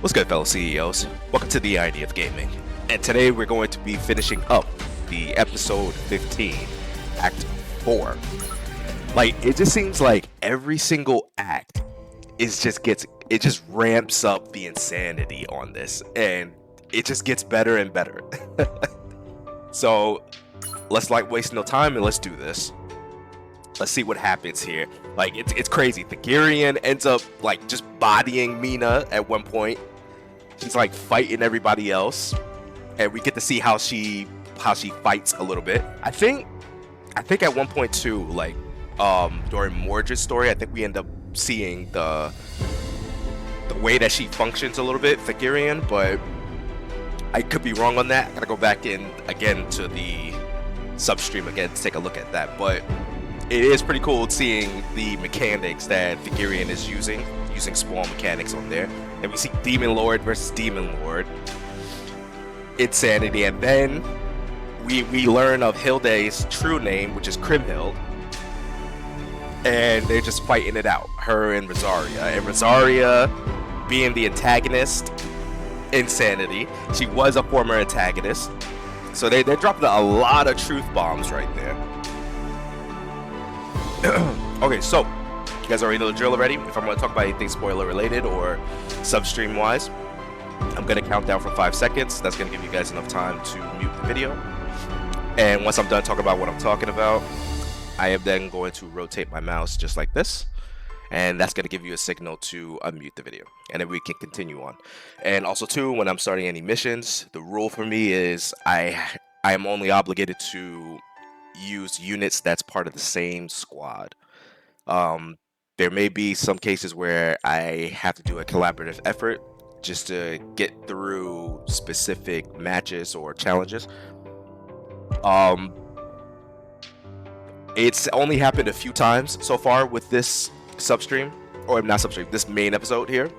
What's good, fellow CEOs? Welcome to the Idea of Gaming. And today we're going to be finishing up the episode 15, Act 4. Like, it just seems like every single act it just ramps up the insanity on this, and it just gets better and better. So, let's like waste no time and let's do this. Let's see what happens here. Like, it's crazy. Thagirion ends up like just bodying Mina at one point. She's like fighting everybody else, and we get to see how she fights a little bit. I think at one point too, like during Mordred's story, I think we end up seeing the way that she functions a little bit, Thagirion, but I could be wrong on that. I gotta go back in again to the substream again to take a look at that. But it is pretty cool seeing the mechanics that Thagirion is using small mechanics on there. And we see Demon Lord versus Demon Lord. Insanity. And then we learn of Hilde's true name, which is Kriemhild. And they're just fighting it out, her and Rosaria. And Rosaria being the antagonist, Insanity. She was a former antagonist. So they're dropping a lot of truth bombs right there. Okay, so you guys already know the drill already. If I'm going to talk about anything spoiler related or substream wise, I'm going to count down from 5 seconds. That's going to give you guys enough time to mute the video. And once I'm done talking about what I'm talking about, I am then going to rotate my mouse just like this. And that's going to give you a signal to unmute the video. And then we can continue on. And also too, when I'm starting any missions, the rule for me is I am only obligated to use units that's part of the same squad. There may be some cases where I have to do a collaborative effort just to get through specific matches or challenges. It's only happened a few times so far with this substream, or not substream, this main episode here,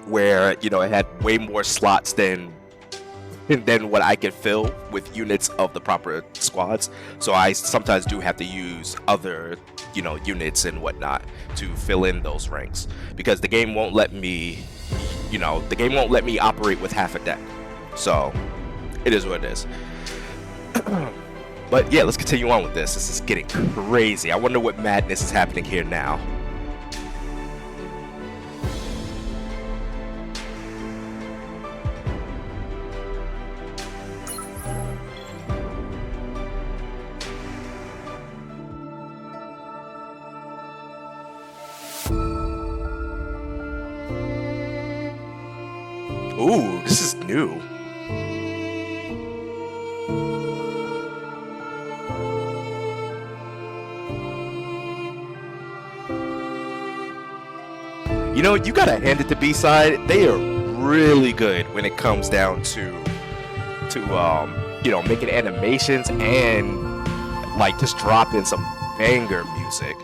where, you know, it had way more slots than what I can fill with units of the proper squads. So I sometimes do have to use other, you know, units and whatnot to fill in those ranks, because the game won't let me, you know, operate with half a deck. So it is what it is. But yeah, let's continue on with this. This is getting crazy. I wonder what madness is happening here now. Ooh, this is new. You know, you gotta hand it to B-Side. They are really good when it comes down to you know, making animations and like just dropping some banger music.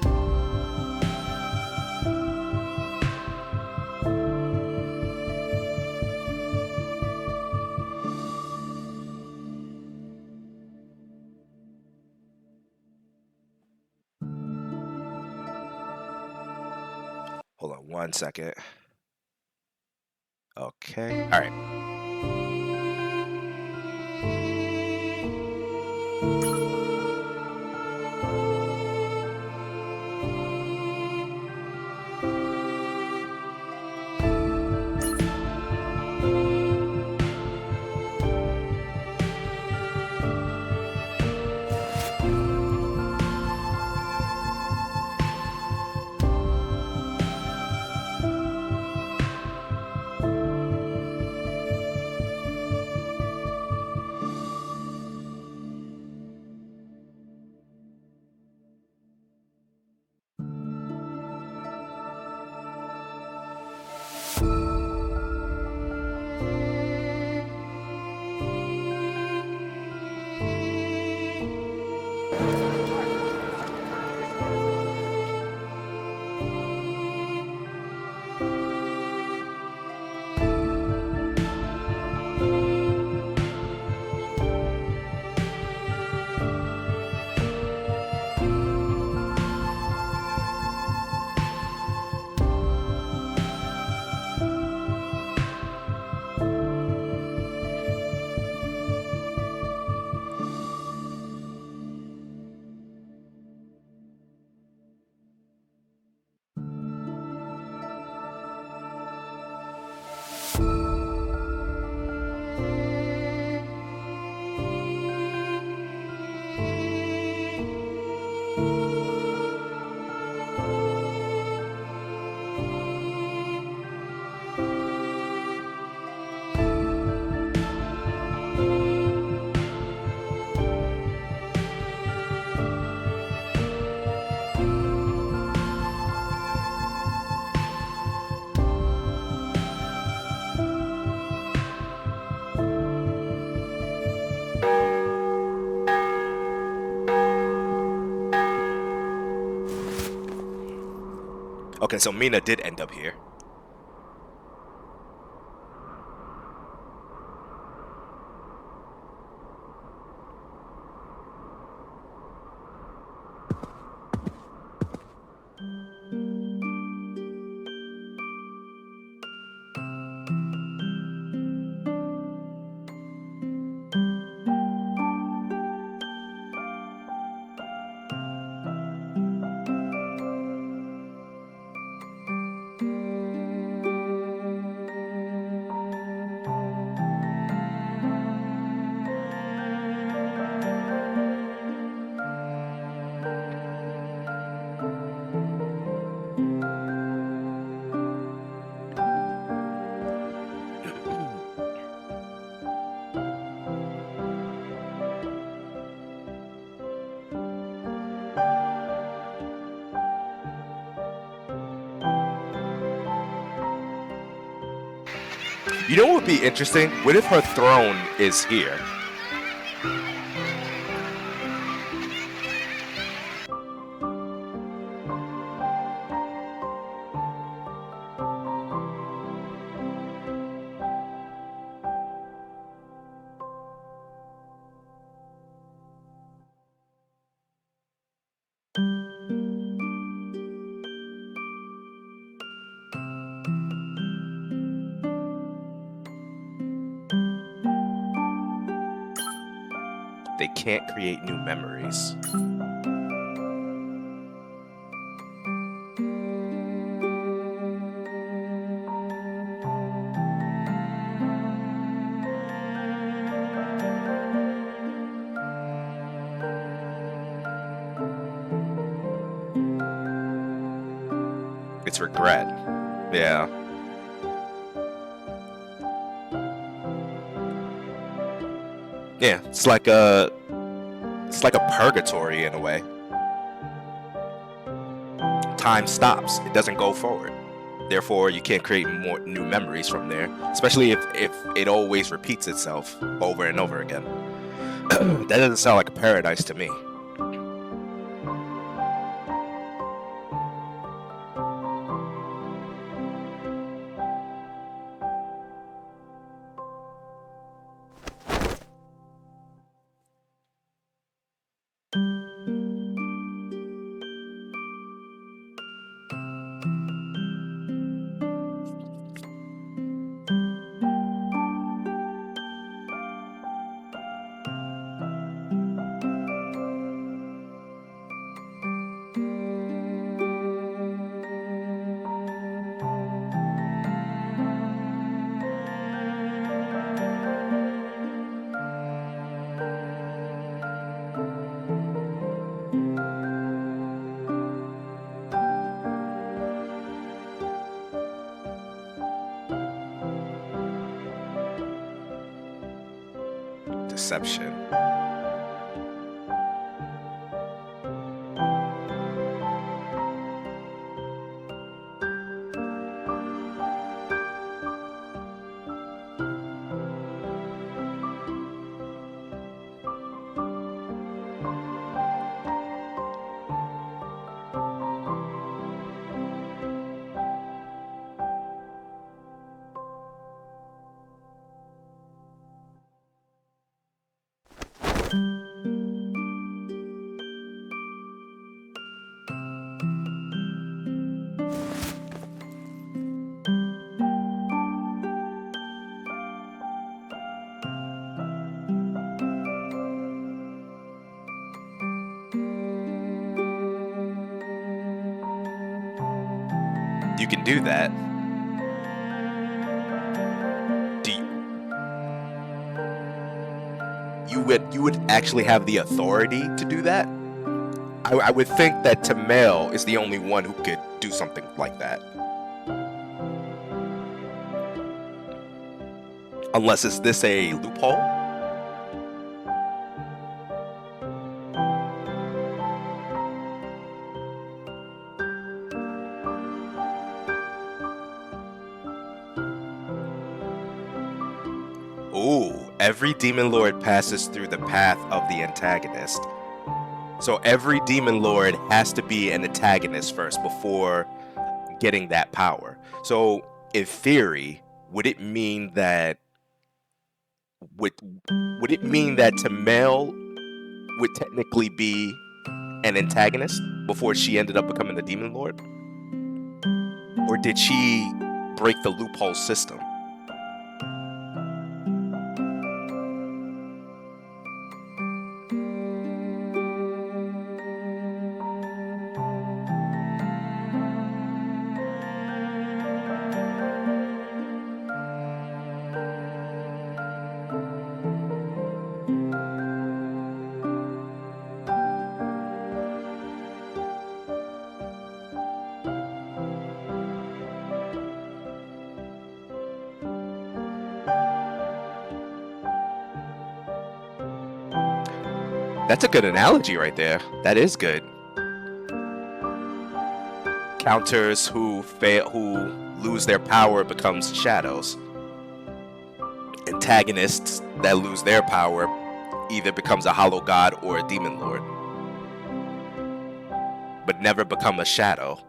Hold on 1 second. Okay. All right. Okay, so Mina did end up here. You know what would be interesting? What if her throne is here? They can't create new memories. It's regret. Yeah. Yeah, it's like a purgatory in a way. Time stops. It doesn't go forward. Therefore, you can't create more new memories from there, especially if it always repeats itself over and over again. That doesn't sound like a paradise to me. Deception. You can do that. You would actually have the authority to do that? I would think that Tamel is the only one who could do something like that. Unless is this a loophole? Ooh, every demon lord passes through the path of the antagonist. So every demon lord has to be an antagonist first before getting that power. So in theory, would it mean that would would it mean that Tamel would technically be an antagonist before she ended up becoming the Demon Lord? Or did she break the loophole system? That's a good analogy right there. That is good. Counters who lose their power becomes shadows. Antagonists that lose their power either becomes a hollow god or a demon lord, but never become a shadow.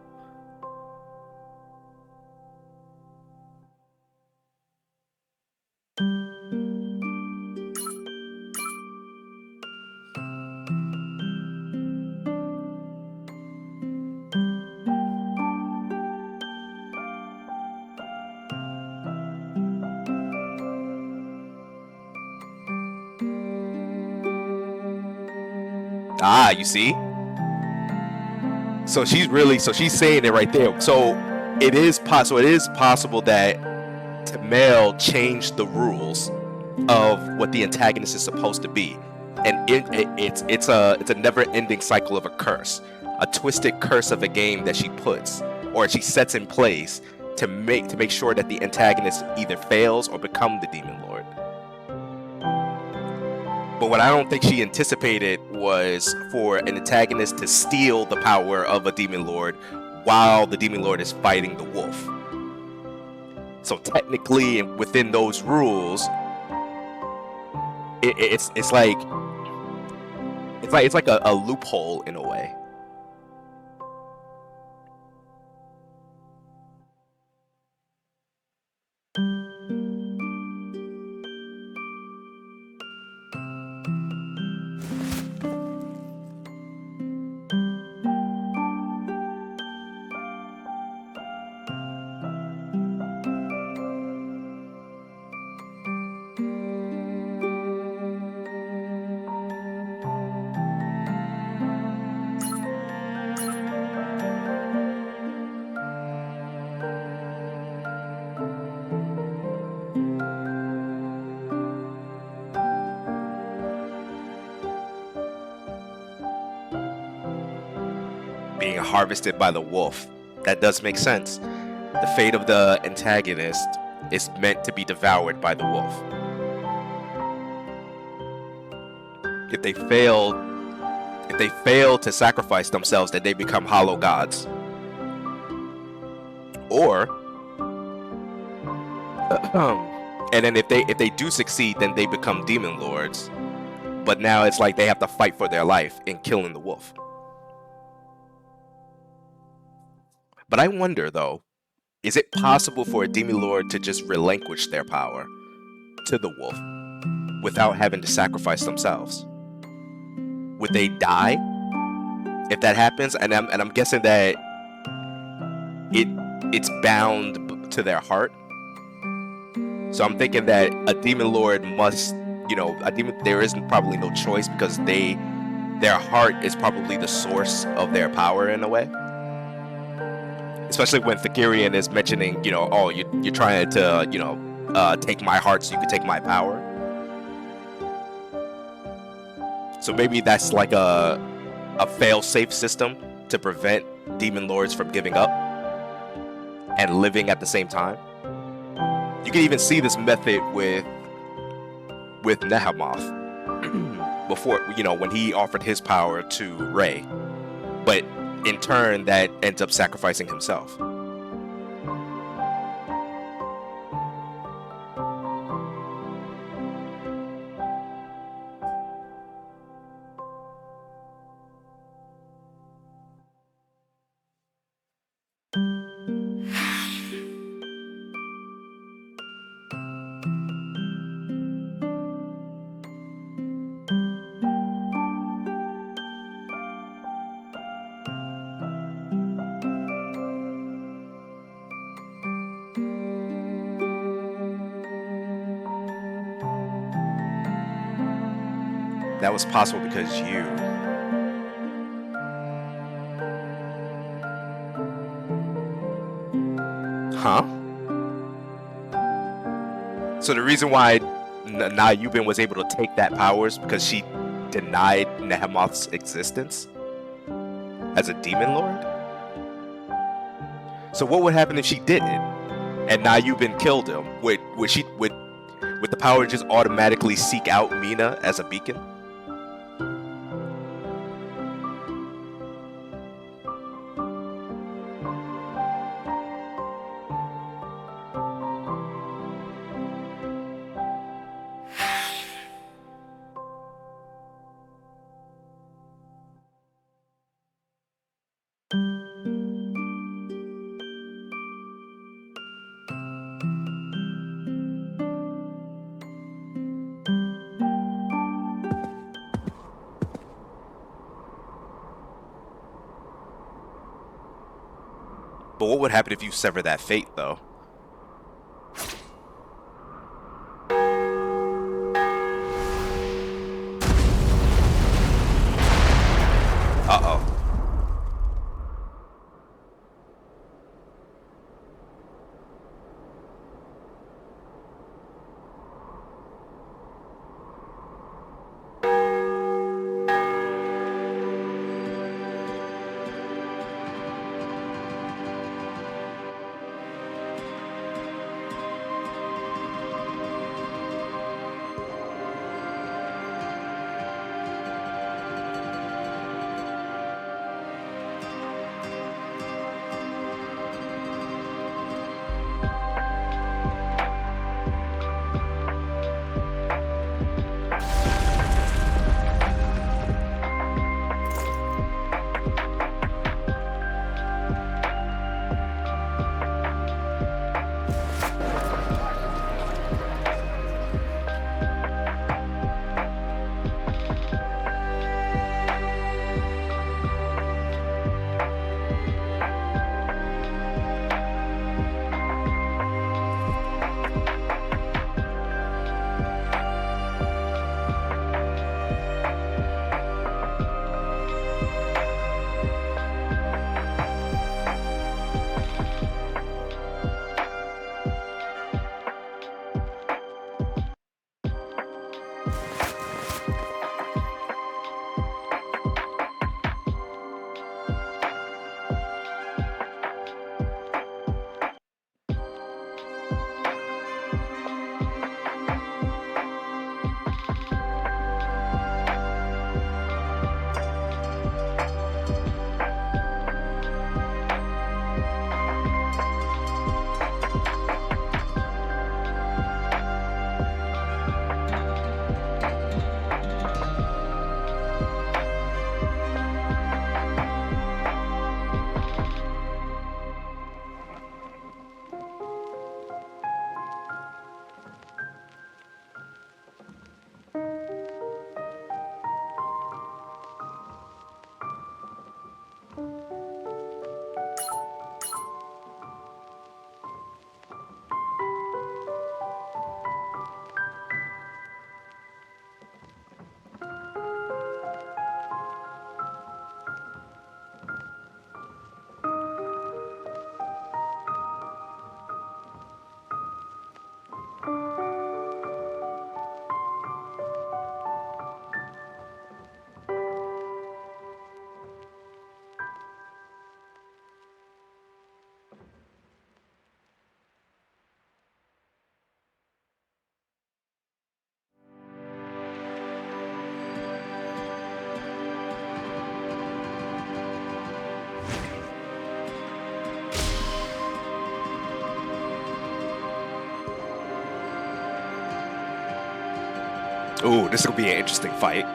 Ah, you see? So she's saying it right there. So it is possible that Tamel changed the rules of what the antagonist is supposed to be, and it's a never-ending cycle of a curse, a twisted curse of a game that she sets in place to make sure that the antagonist either fails or become the demon lord. But what I don't think she anticipated was for an antagonist to steal the power of a demon lord while the demon lord is fighting the wolf. So technically, within those rules, it's like a loophole in a way. Being harvested by the wolf. That does make sense. The fate of the antagonist is meant to be devoured by the wolf. If they fail to sacrifice themselves, then they become hollow gods. Or and then if they do succeed, then they become demon lords. But now it's like they have to fight for their life in killing the wolf. But I wonder though, is it possible for a demon lord to just relinquish their power to the wolf without having to sacrifice themselves? Would they die if that happens? And I'm guessing that it's bound to their heart. So I'm thinking that a demon lord must, there is probably no choice because their heart is probably the source of their power in a way. Especially when Thagirion is mentioning, oh, you're trying to, take my heart so you can take my power. So maybe that's like a fail-safe system to prevent demon lords from giving up and living at the same time. You can even see this method with Nehemoth before, when he offered his power to Rey, but in turn that ends up sacrificing himself. That was possible because you. Huh? So the reason why Nayubin was able to take that power is because she denied Nehemoth's existence as a demon lord? So what would happen if she didn't? And Nayubin killed him? Would the power just automatically seek out Mina as a beacon? But what would happen if you sever that fate, though? Uh-oh. Ooh, this will be an interesting fight.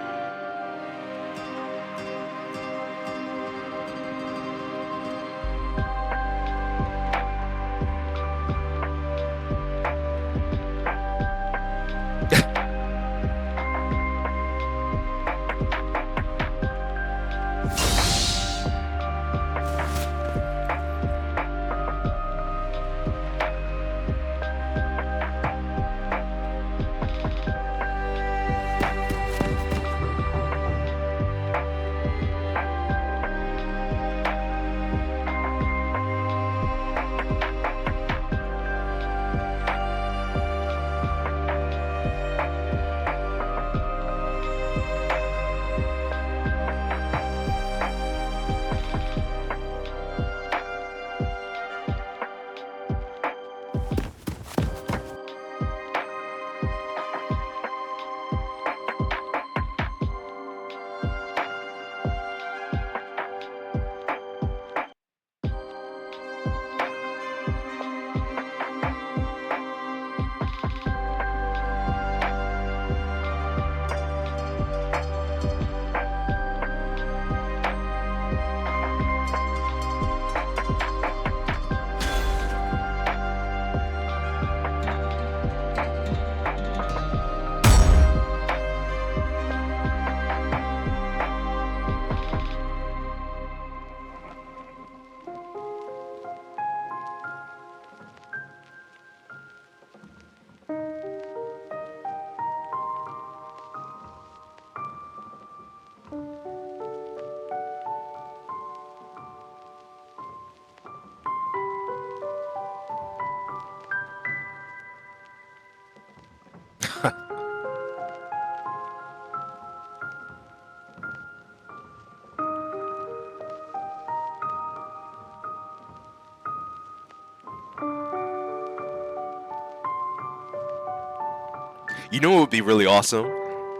You know what would be really awesome?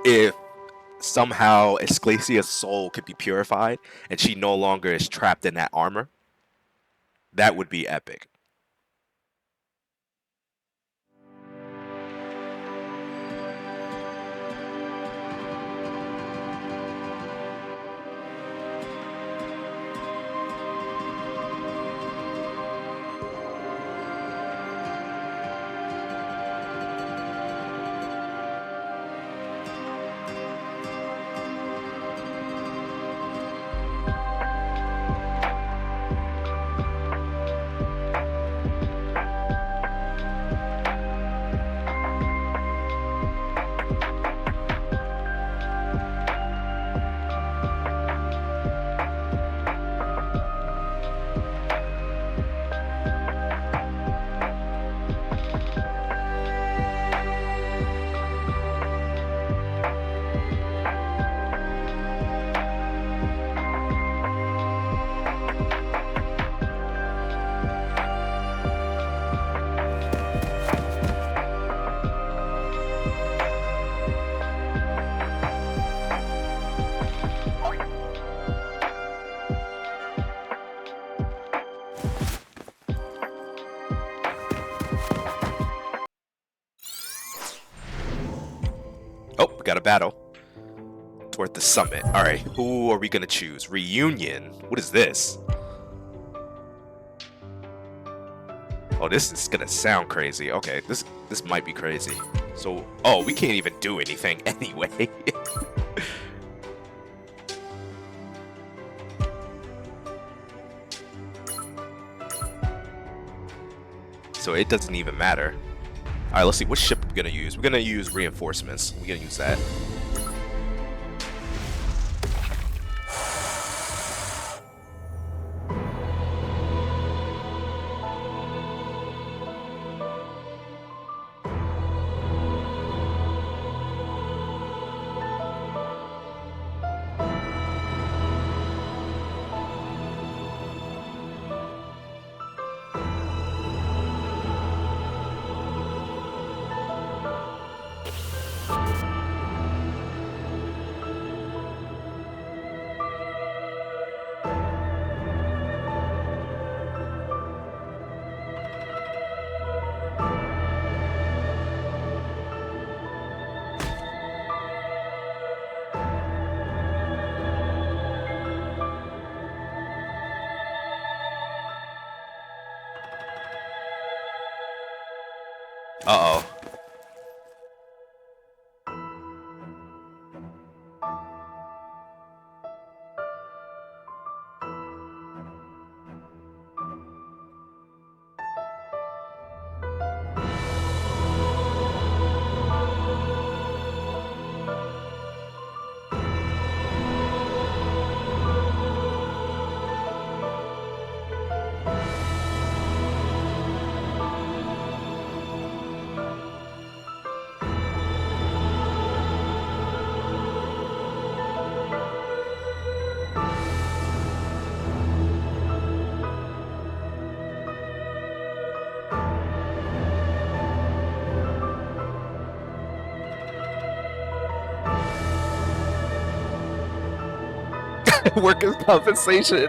If somehow Esclacia's soul could be purified and she no longer is trapped in that armor. That would be epic. Oh, we got a battle toward the summit. All right, who are we gonna choose? Reunion. What is this? Oh, this is gonna sound crazy. Okay, this might be crazy. So, oh, we can't even do anything anyway. So it doesn't even matter. All right, let's see. What ship are we gonna use? We're gonna use reinforcements. We're gonna use that. Uh-oh. Workers' compensation.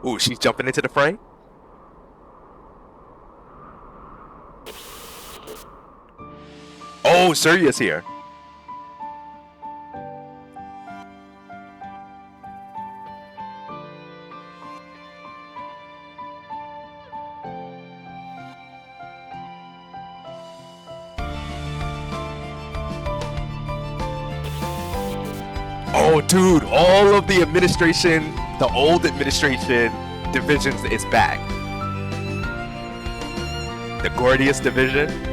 Ooh, she's jumping into the fray? Oh, Surya's here. Oh, dude, all of the administration, the old administration divisions is back. The Gordius division.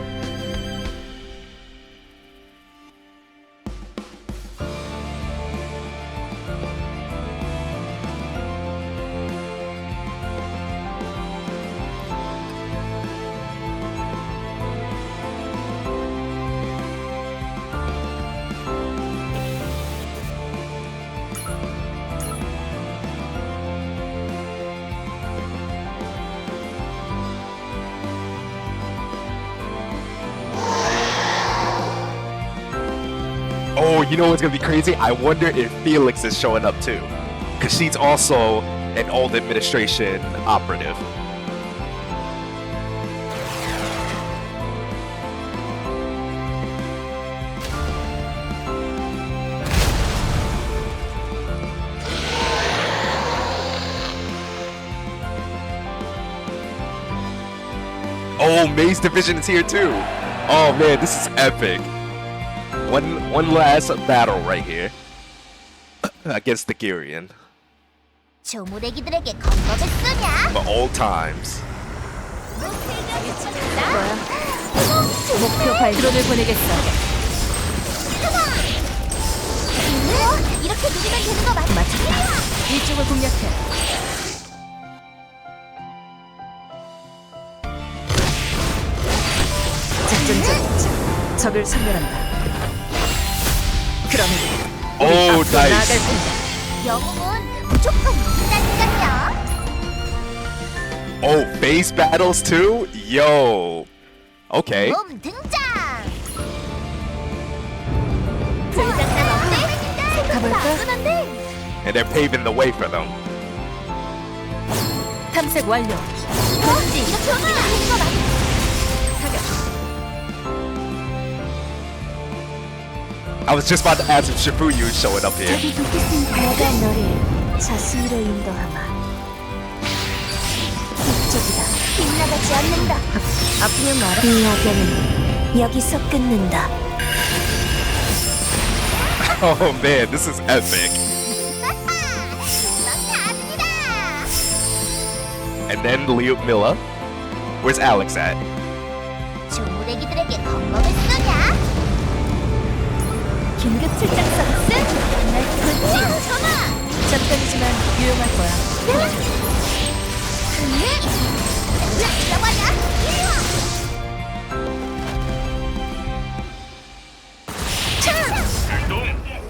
Oh, you know what's gonna be crazy? I wonder if Felix is showing up too, because she's also an old administration operative. Oh, May's division is here too. Oh man, this is epic. One last battle right here against Thagirion. 조무래기들에게 검법을 쓰냐? For old times. 목표 발드론을 보내겠어. 이렇게 누리면 되는 거 맞지? 이쪽을 공략해. 작전 중 적을 섬멸한다. 그러면 Oh, 나아갈 nice. 뿐이다. 영웅은 무조건 이긴다니까요. Oh, base battles too? Yo. Okay. 몸 등장. 불장난 어때? 가볼까? 따끈한데. And they're paving the way for them. 탐색 완료. 그렇지. 이렇게 누리면 되는 거 맞지? I was just about to ask if Shibuya is showing up here. 저기 돕겠습니다. 내가 너를 자신으로 인도하마. 이쪽이다. 빗나가지 않는다. 아프면 말아. 이 악연은 여기서 끊는다. Oh man, this is epic. And then Milla. Where's Alex at? 조무래기들에게 검법을 쓰냐? 긴급 출장 서비스? 날 그렇지. 잠깐이지만 유용할 거야. 잡아야.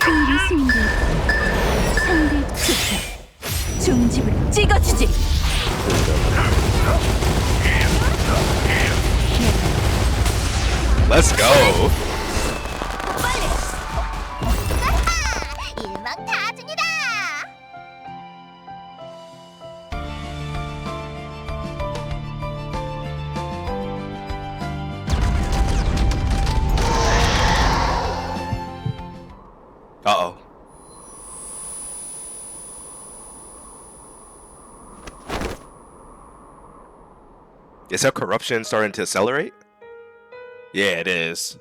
이리스인데 상대 투표 중집을 찍어주지. Let's go. 일망타진이다. Uh-oh. Is her corruption starting to accelerate? Yeah, it is.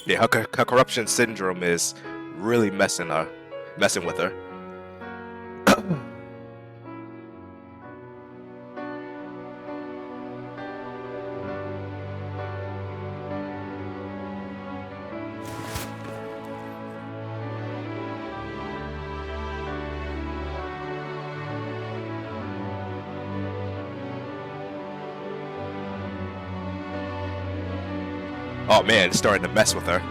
Yeah, her corruption syndrome is really messing with her. Oh man, it's starting to mess with her.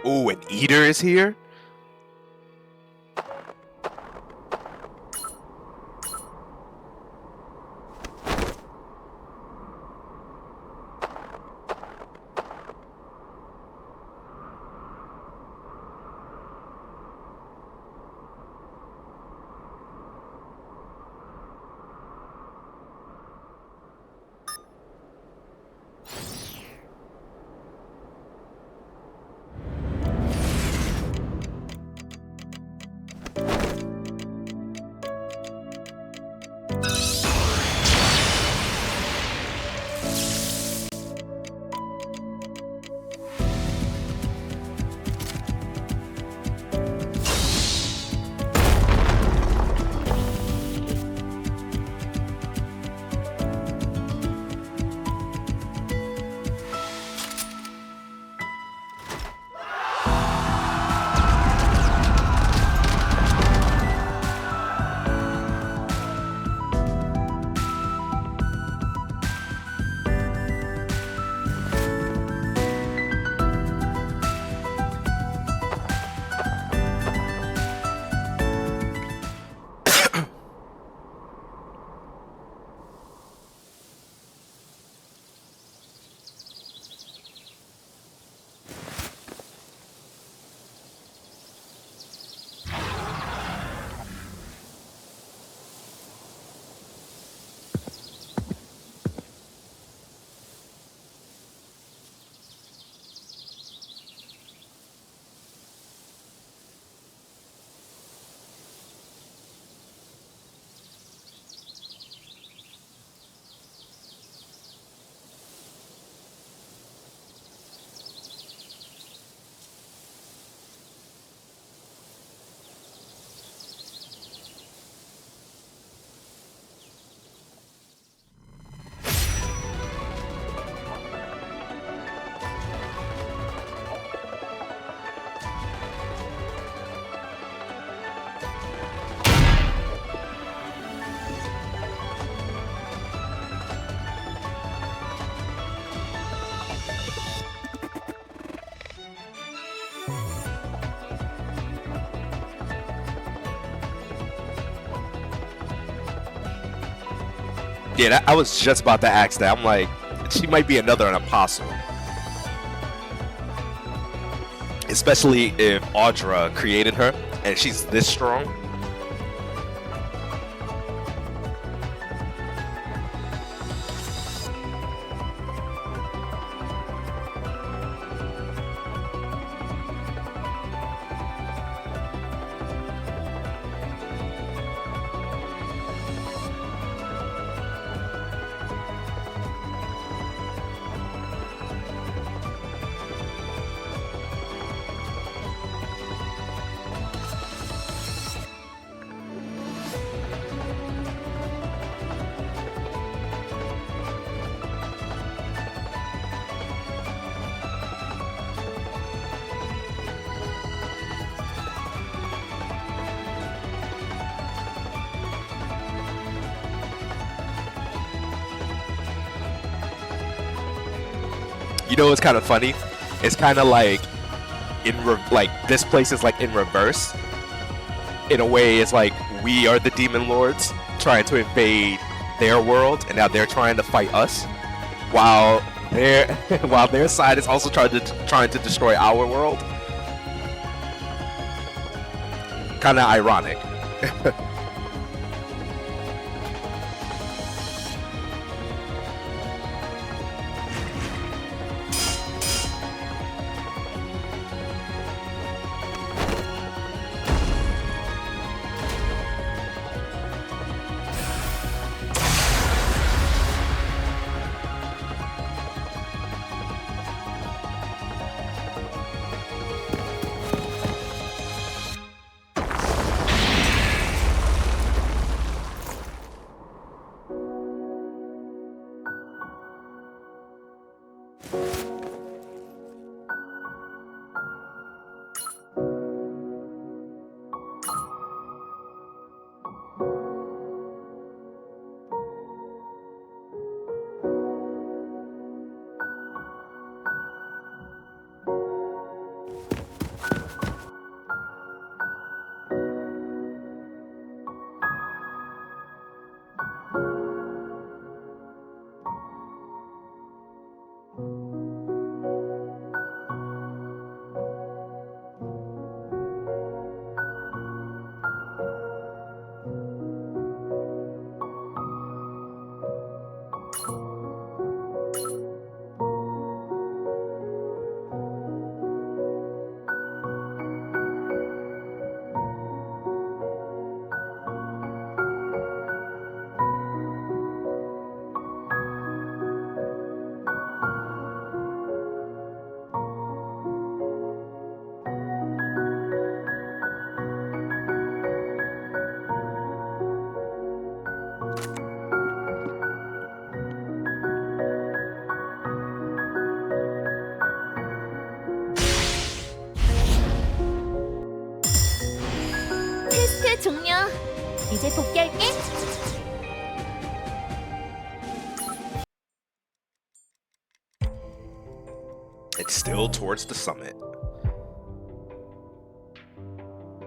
Ooh, an eater is here? Yeah, I was just about to ask that. I'm like, she might be another apostle. Especially if Audra created her and she's this strong. You know, it's kind of funny. It's kind of like like this place is like in reverse. In a way, it's like we are the demon lords trying to invade their world, and now they're trying to fight us, while their side is also trying to destroy our world. Kind of ironic. 퀘스트 종료. 이제 복귀할게. It's still towards the summit.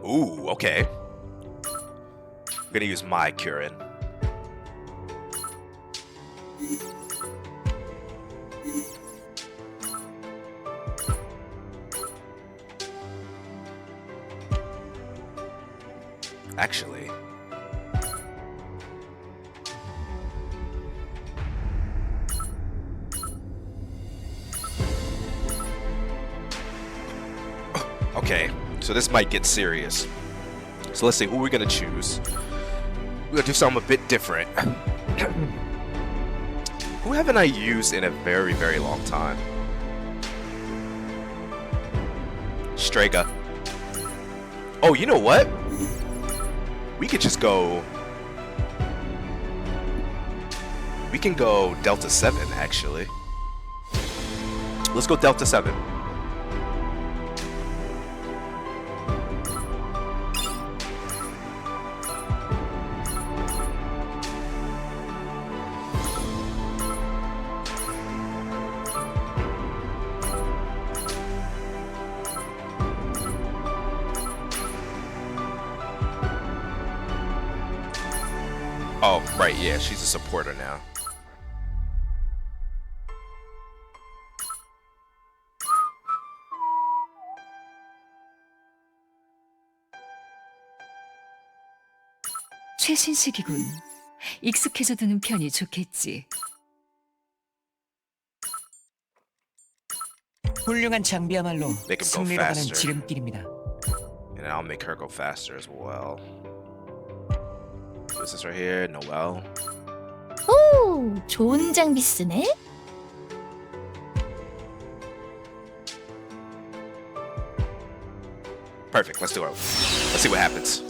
Ooh, okay. I'm gonna use my Kurin. Actually, okay, so this might get serious. So let's see who we're gonna choose. We're gonna do something a bit different. Who haven't I used in a very, very long time? Strega. Oh, you know what? We could just go... We can go Delta 7, actually. Let's go Delta 7. Oh, right, yeah, she's a supporter now. 최신식이군. 익숙해져 두는 편이 좋겠지. 훌륭한 장비야말로 Make him go 승리로 가는 faster. 지름길입니다. And I'll make her go faster as well. This is right here, Noelle. 오, 좋은 장비 쓰네. Perfect, let's do it. Let's see what happens.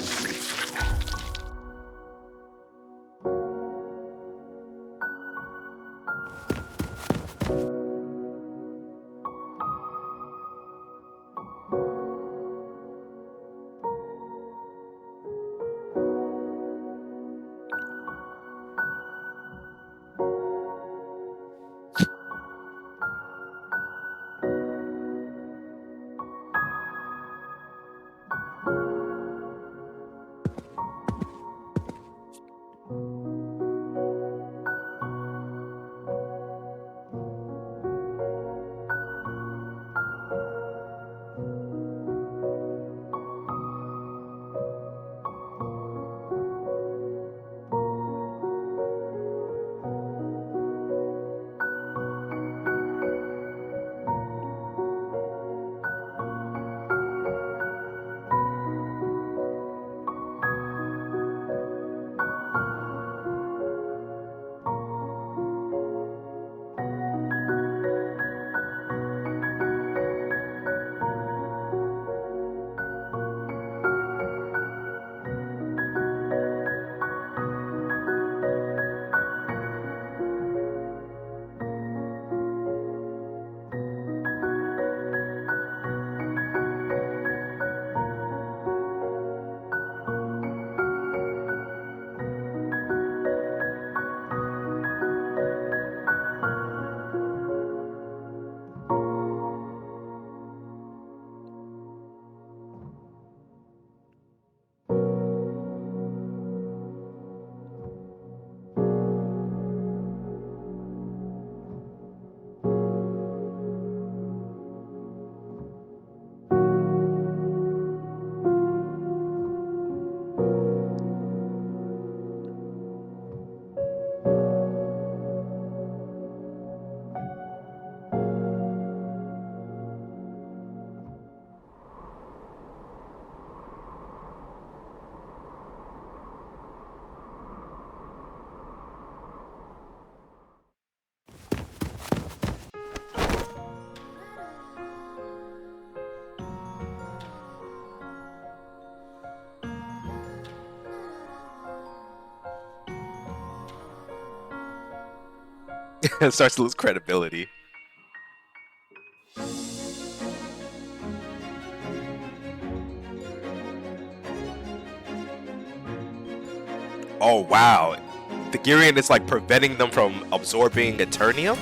It starts to lose credibility. Oh wow, Thagirion is like preventing them from absorbing Eternium?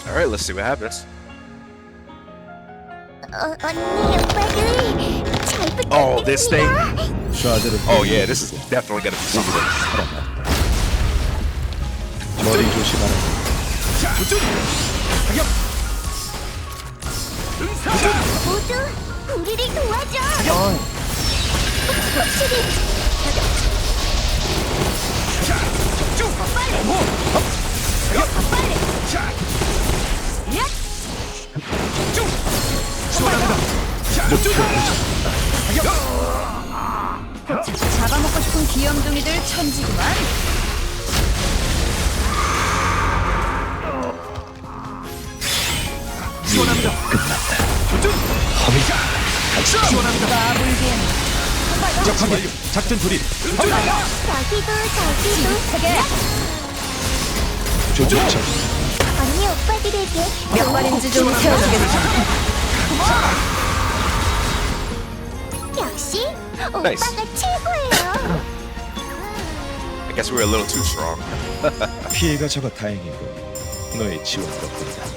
Alright, let's see what happens. 언니 오빠들 잘 부탁드립니다. Oh, this thing? 좌들은 Oh yeah, this is definitely gonna be something. 머리 조심하라. 모두 우리를 도와줘. 확실히 잡아먹고 싶은 귀염둥이들 천지구만. 시원합니다. 끝났다. 허미. 작전 완료. 작전 돌입. 자기도 조조차. 언니 오빠들에게 몇 발인지 좀 세워주겠어. 역시 Nice. 오빠가 최고예요. I guess we're a little too strong. 피해가 적어 다행이고 너의 지원 덕분이다.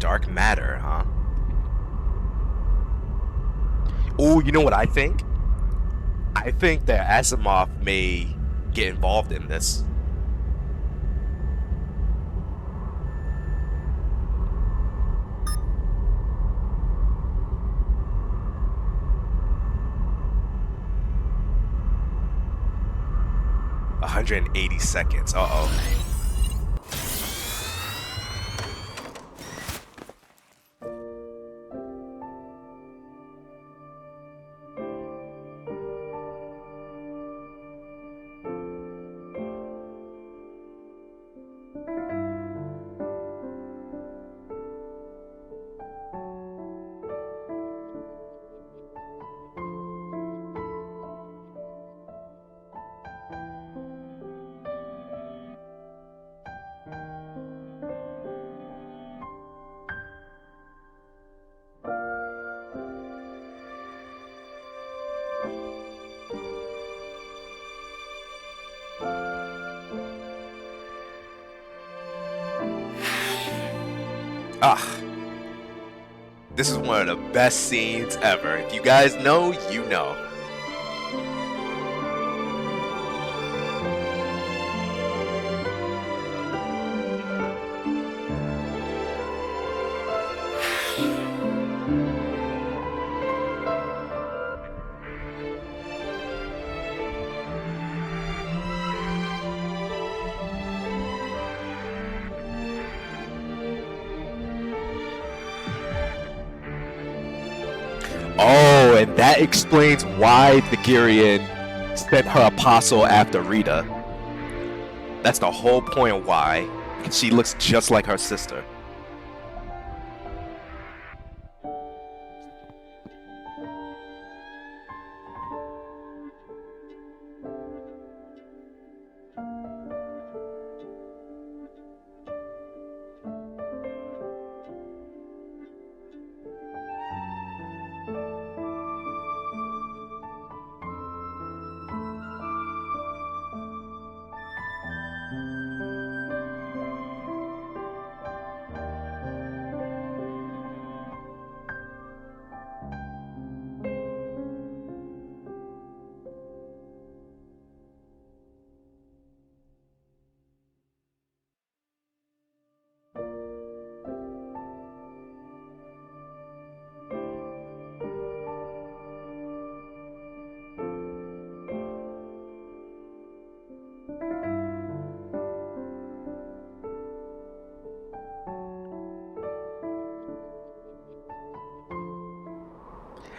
Dark matter, huh? Oh, you know what I think? I think that Asimov may get involved in this. 180 seconds. Uh-oh. Ah, this is one of the best scenes ever. If you guys know, you know. Oh, and that explains why Thagirion sent her apostle after Rita. That's the whole point why. She looks just like her sister.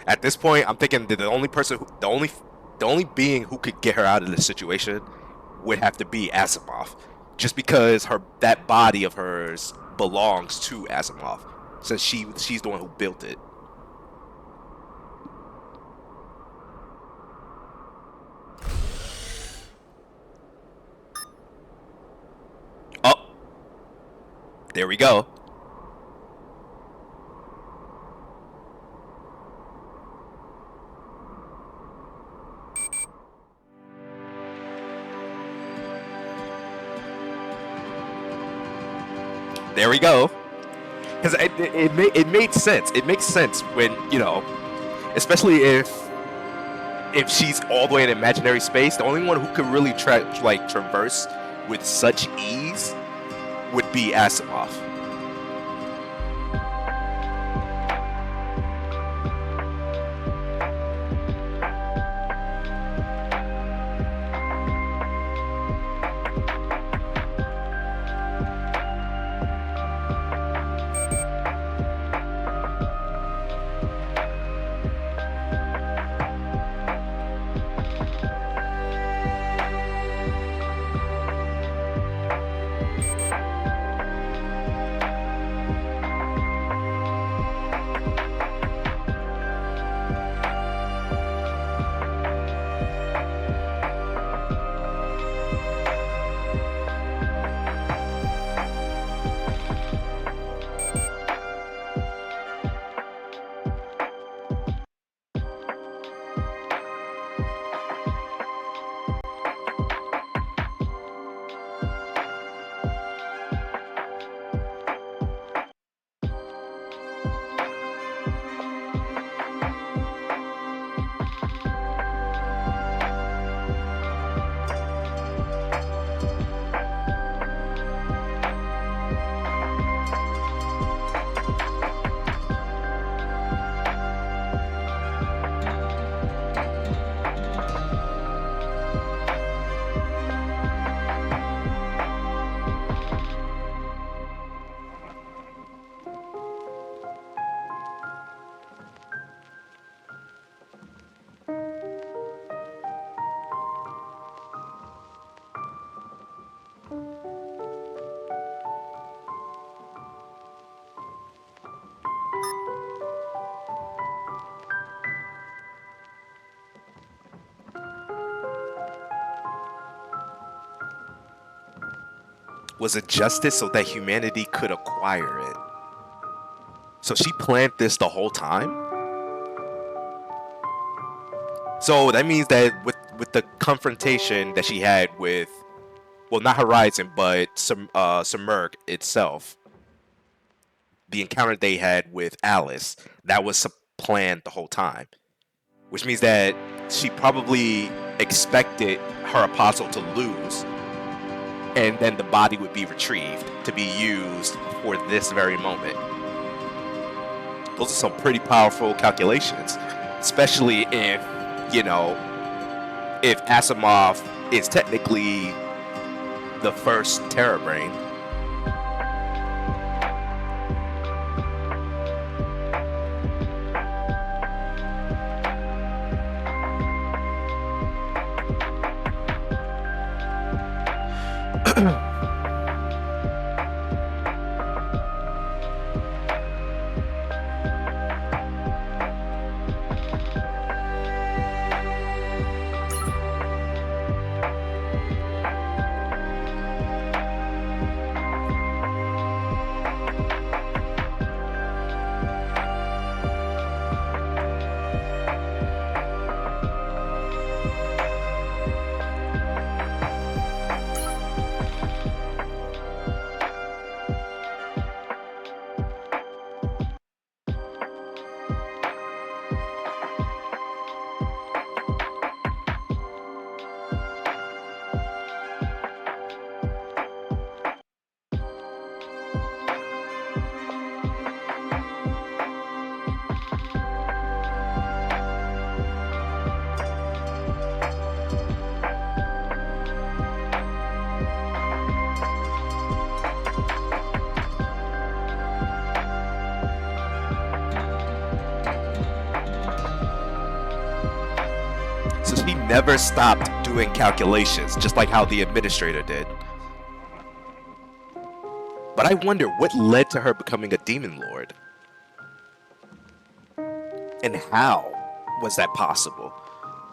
At this point, I'm thinking that the only being who could get her out of this situation would have to be Asimov, just because that body of hers belongs to Asimov, since she's the one who built it. Oh, there we go. There we go. Because it made sense. It makes sense when, you know, especially if she's all the way in imaginary space, the only one who could really traverse with such ease would be Asimov. was a justice so that humanity could acquire it. So she planned this the whole time? So that means that with the confrontation that she had with, well, not Horizon, but Submerg itself, the encounter they had with Alice, that was planned the whole time. Which means that she probably expected her apostle to lose, and then the body would be retrieved to be used for this very moment. Those are some pretty powerful calculations, especially if, you know, if Asimov is technically the first Terra Brain. So she never stopped doing calculations, just like how the administrator did. But I wonder what led to her becoming a demon lord? And how was that possible?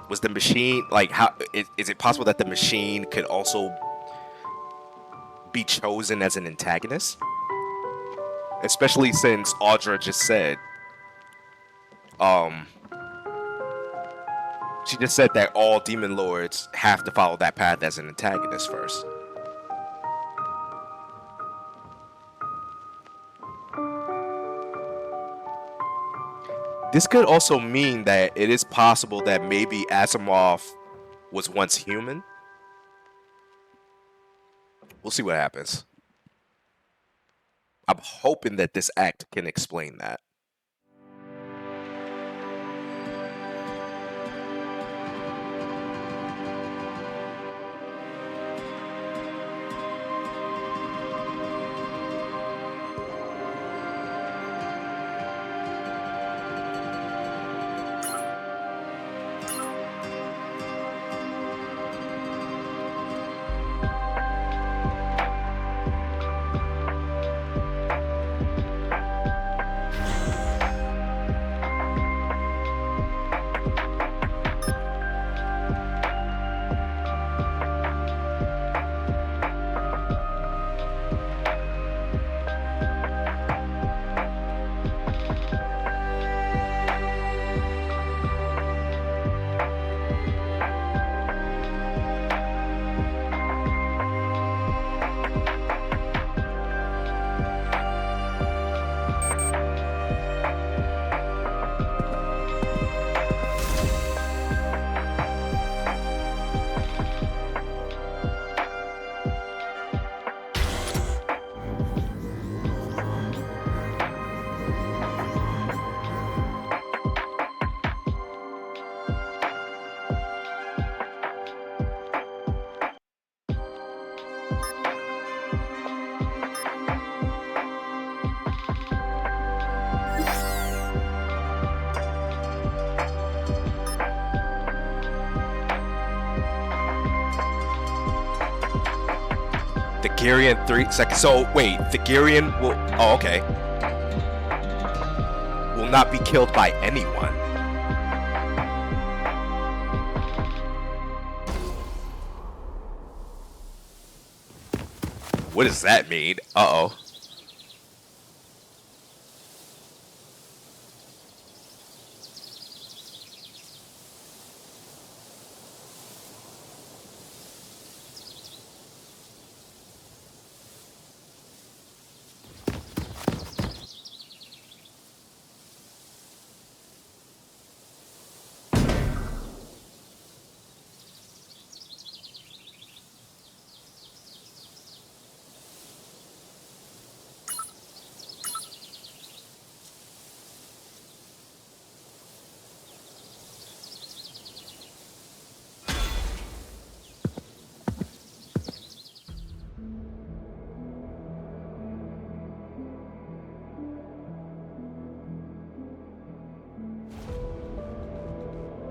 Was the machine, like, how is it possible that the machine could also be chosen as an antagonist? Especially since Audra just said, she just said that all demon lords have to follow that path as an antagonist first. This could also mean that it is possible that maybe Asimov was once human. We'll see what happens. I'm hoping that this act can explain that. Thagirion 3 seconds. So wait, Thagirion will. Oh, okay. Will not be killed by anyone. What does that mean? Uh-oh.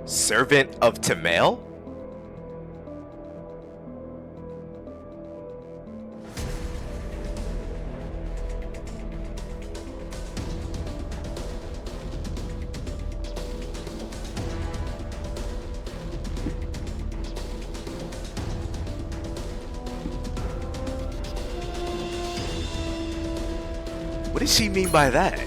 Servant of Tamel? What does she mean by that?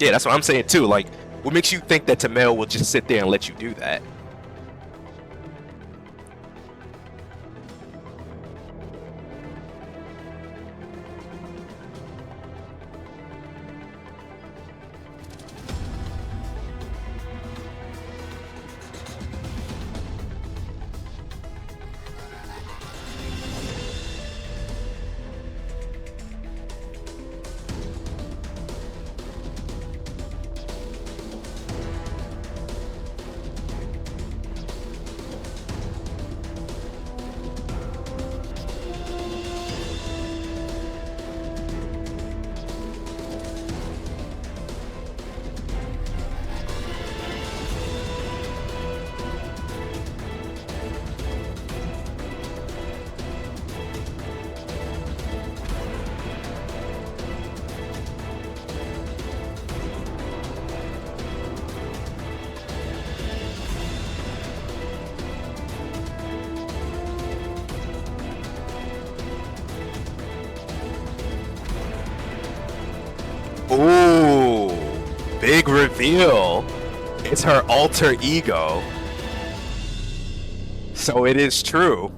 Yeah, that's what I'm saying too. Like, what makes you think that Tamel will just sit there and let you do that? Ooh, big reveal. It's her alter ego. So it is true.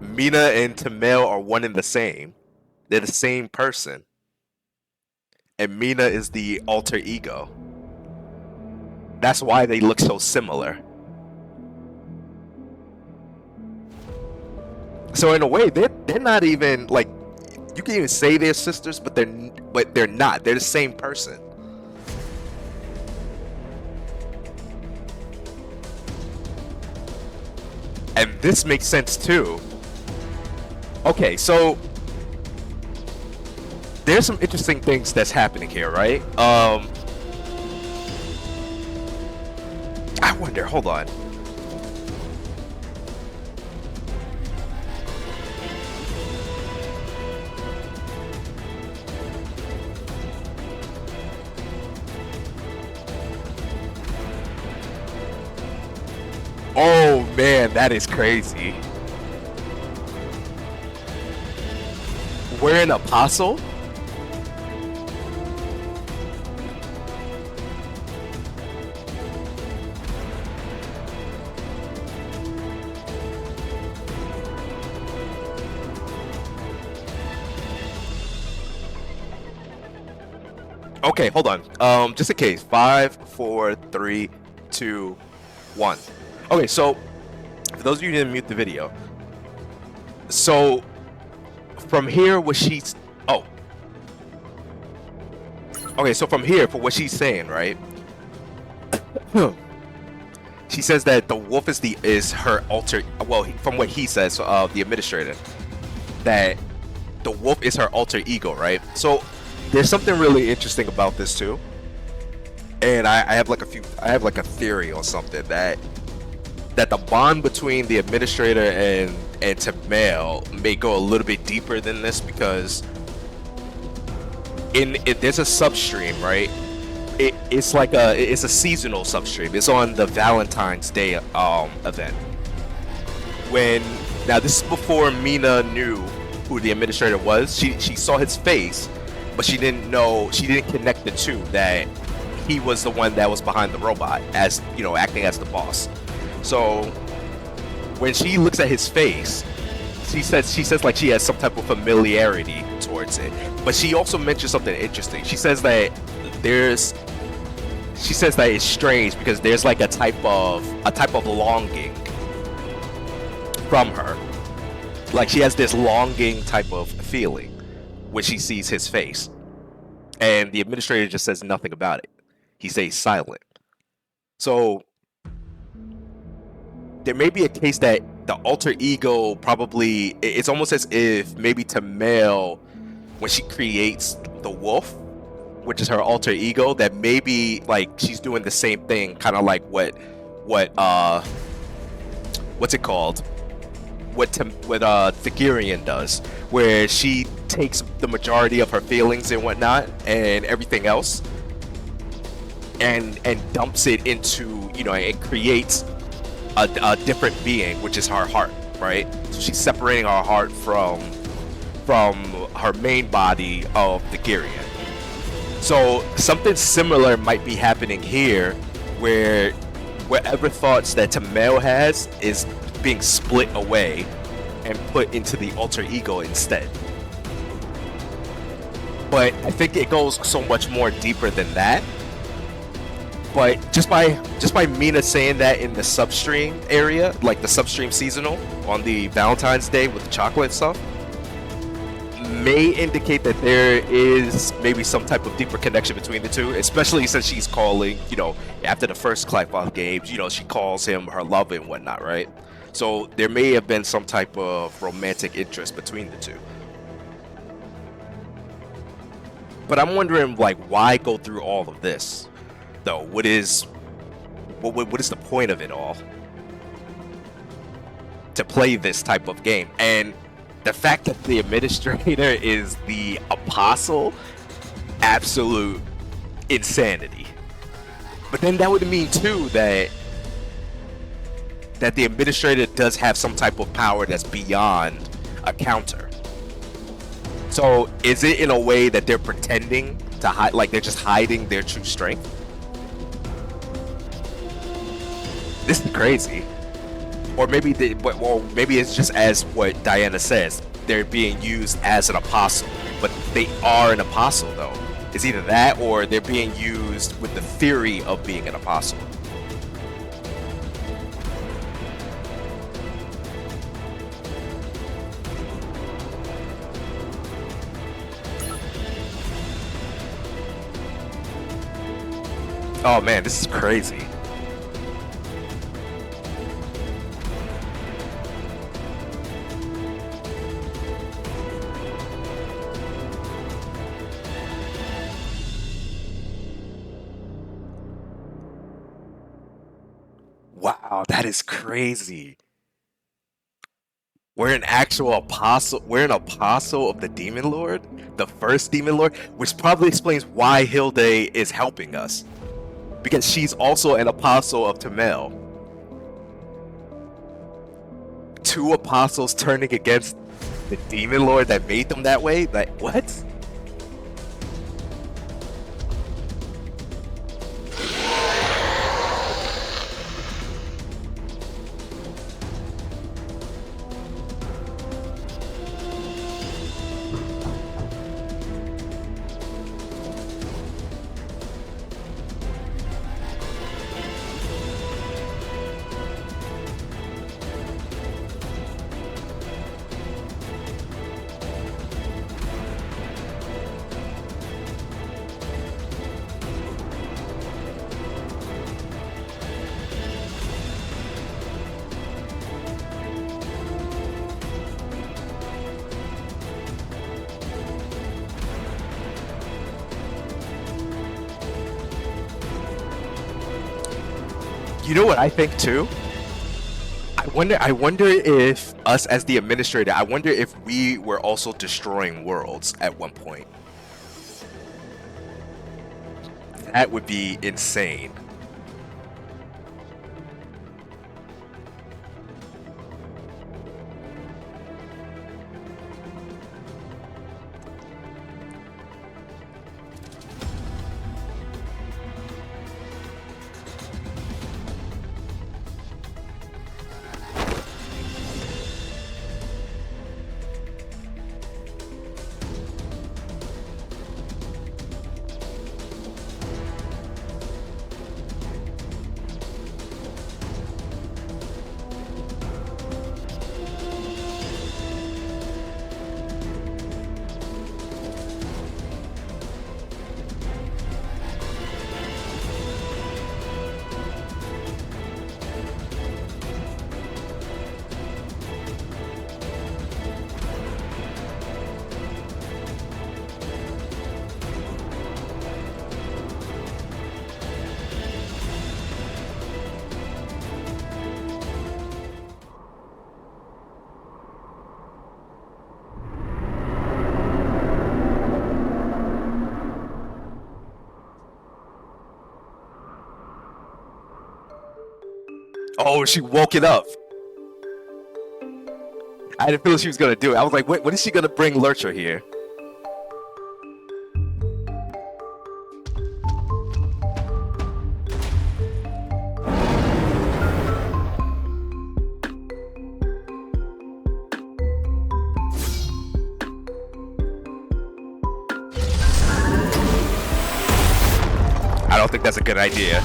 Mina and Tamel are one and the same. They're the same person. And Mina is the alter ego. That's why they look so similar. So in a way, they're not even like, you can even say they're sisters, but they're not. They're the same person. And this makes sense too. Okay, so there's some interesting things that's happening here, right? I wonder, hold on. Oh man, that is crazy. We're an apostle? Okay, hold on. Just in case. 5, 4, 3, 2, 1. Okay, so for those of you who didn't mute the video, so from here, what she's Oh. Okay, so from here, for what she's saying, right? She says that the wolf is her alter. Well, from what he says, the administrator, that the wolf is her alter ego, right? So there's something really interesting about this too, and I have like a theory on something that the bond between the administrator and Tamel may go a little bit deeper than this, because there's a substream, right? It's a seasonal substream. It's on the Valentine's Day event. Now this is before Mina knew who the administrator was. She saw his face, but she didn't connect the two, that he was the one that was behind the robot, as you know, acting as the boss. So when she looks at his face, she says like she has some type of familiarity towards it. But she also mentions something interesting. She says that it's strange because there's like a type of longing from her. Like she has this longing type of feeling when she sees his face. And the administrator just says nothing about it. He stays silent. So there may be a case that the alter ego probably, it's almost as if maybe Tamel, when she creates the wolf, which is her alter ego, that maybe like she's doing the same thing, kind of like what's it called? What Thagirion does, where she takes the majority of her feelings and whatnot and everything else, and dumps it into, you know, it creates a different being, which is her heart, right? So she's separating her heart from her main body of Thagirion. So something similar might be happening here, where whatever thoughts that Tamel has is being split away and put into the alter ego instead. But I think it goes so much more deeper than that. But just by Mina saying that in the substream area, like the substream seasonal on the Valentine's Day with the chocolate stuff, may indicate that there is maybe some type of deeper connection between the two, especially since she's calling, you know, after the first Clive games, you know, she calls him her love and whatnot, right? So there may have been some type of romantic interest between the two. But I'm wondering, like, why go through all of this, though? What is the point of it all? To play this type of game. And the fact that the administrator is the apostle, absolute insanity. But then that would mean too that the administrator does have some type of power that's beyond a counter. So is it in a way that they're pretending to hide, like they're just hiding their true strength? This is crazy. Or maybe maybe it's just as what Diana says, they're being used as an apostle, but they are an apostle though. It's either that or they're being used with the theory of being an apostle. Oh man, this is crazy. Wow, that is crazy. We're an actual apostle. We're an apostle of the Demon Lord, the first Demon Lord, which probably explains why Hilde is helping us, because she's also an apostle of Tamel. Two apostles turning against the Demon Lord that made them that way? Like, what? You know what I think too? I wonder if us as the administrator, I wonder if we were also destroying worlds at one point. That would be insane. Oh, she woke it up. I didn't feel she was gonna do it. I was like, wait, when is she gonna bring Lurcher here? I don't think that's a good idea.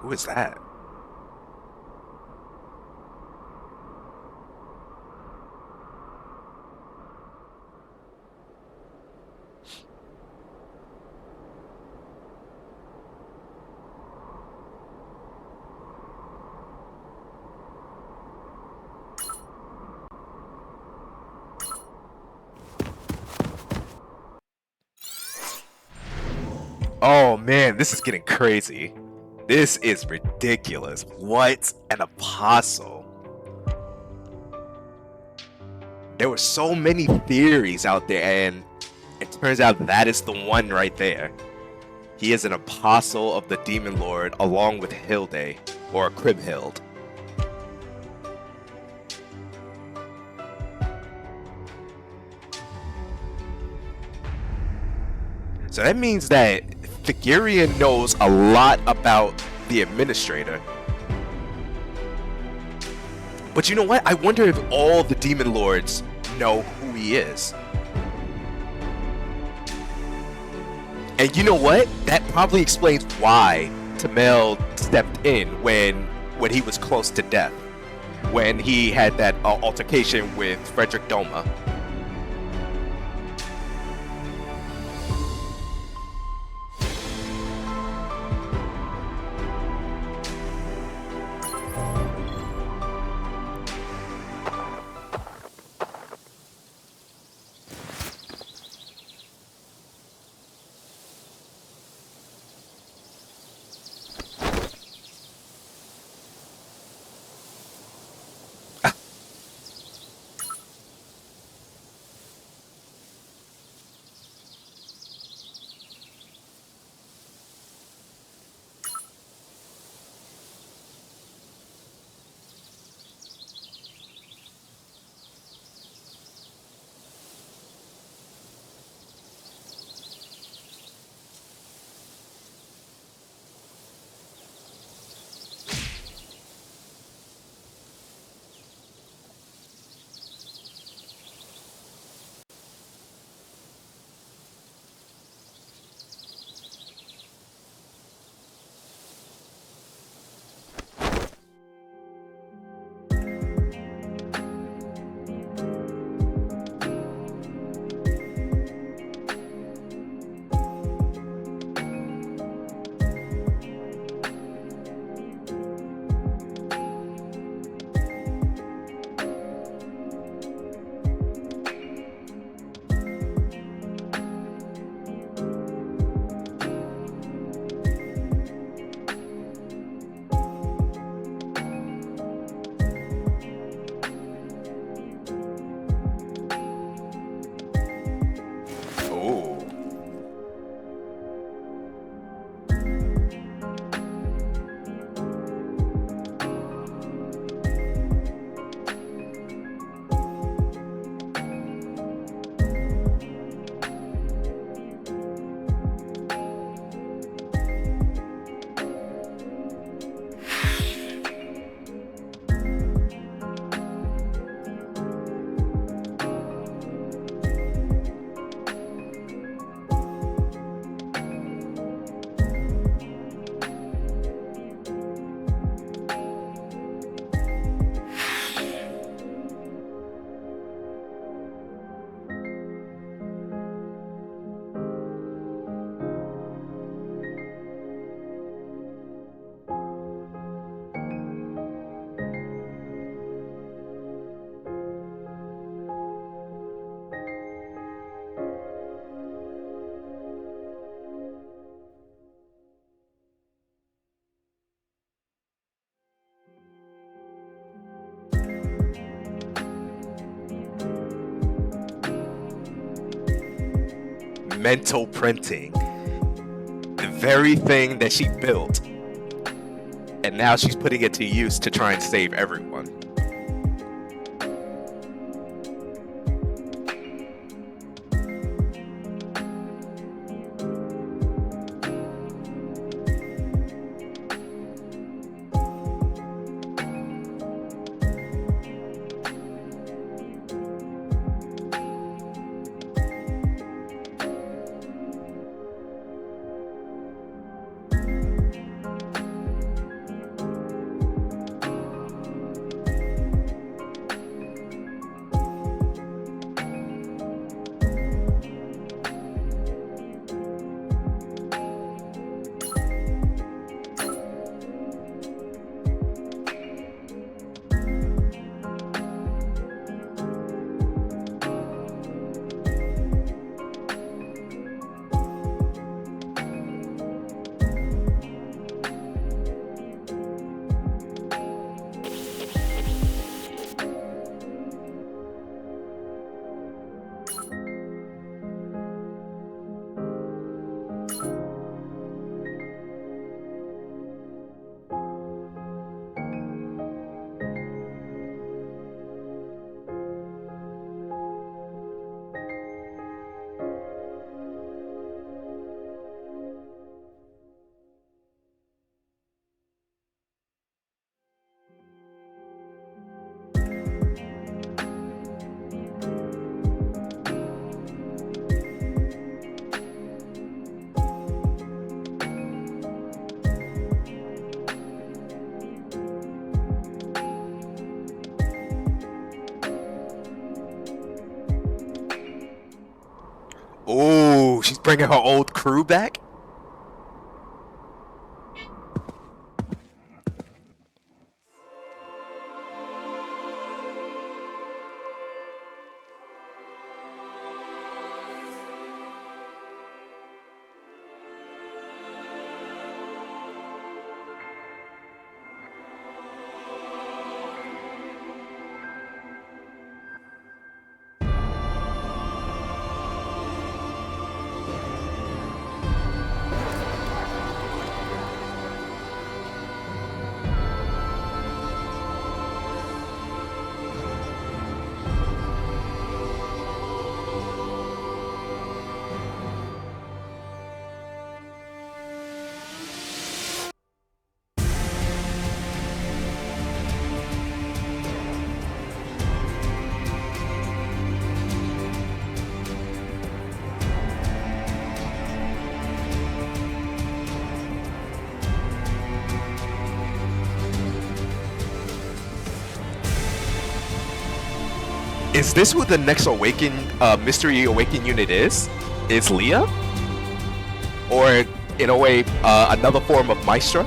Who is that? Oh man, this is getting crazy. This is ridiculous. What an apostle. There were so many theories out there, and it turns out that is the one right there. He is an apostle of the Demon Lord along with Hilde, or Cribhild. So that means that Thagirion knows a lot about the administrator. But you know what? I wonder if all the Demon Lords know who he is. And you know what? That probably explains why Tamel stepped in when he was close to death. When he had that altercation with Frederick Doma. mental printing. The very thing that she built. And now she's putting it to use to try and save everyone. Oh, she's bringing her old crew back? Is this who the next mystery awaken unit is? Is Leah? Or, in a way, another form of Maestra?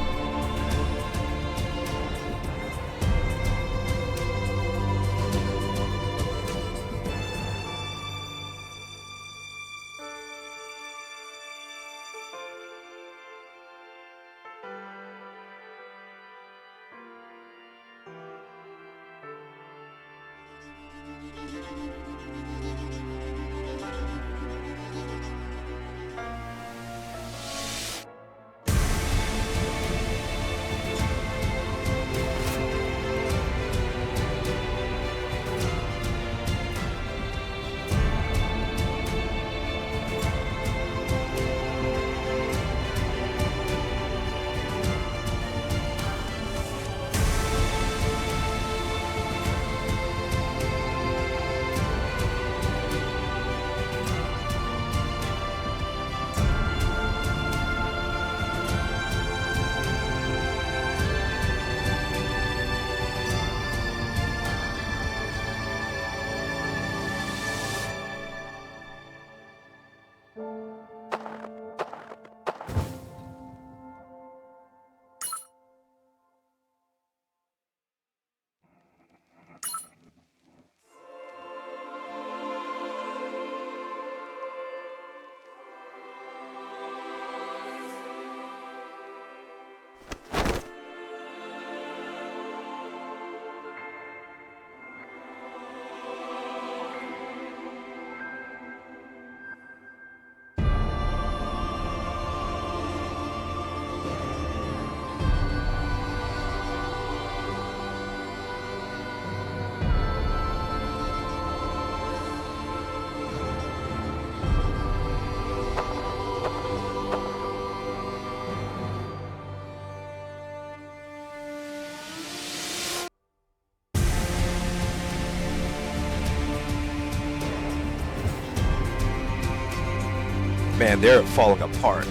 Man, they're falling apart.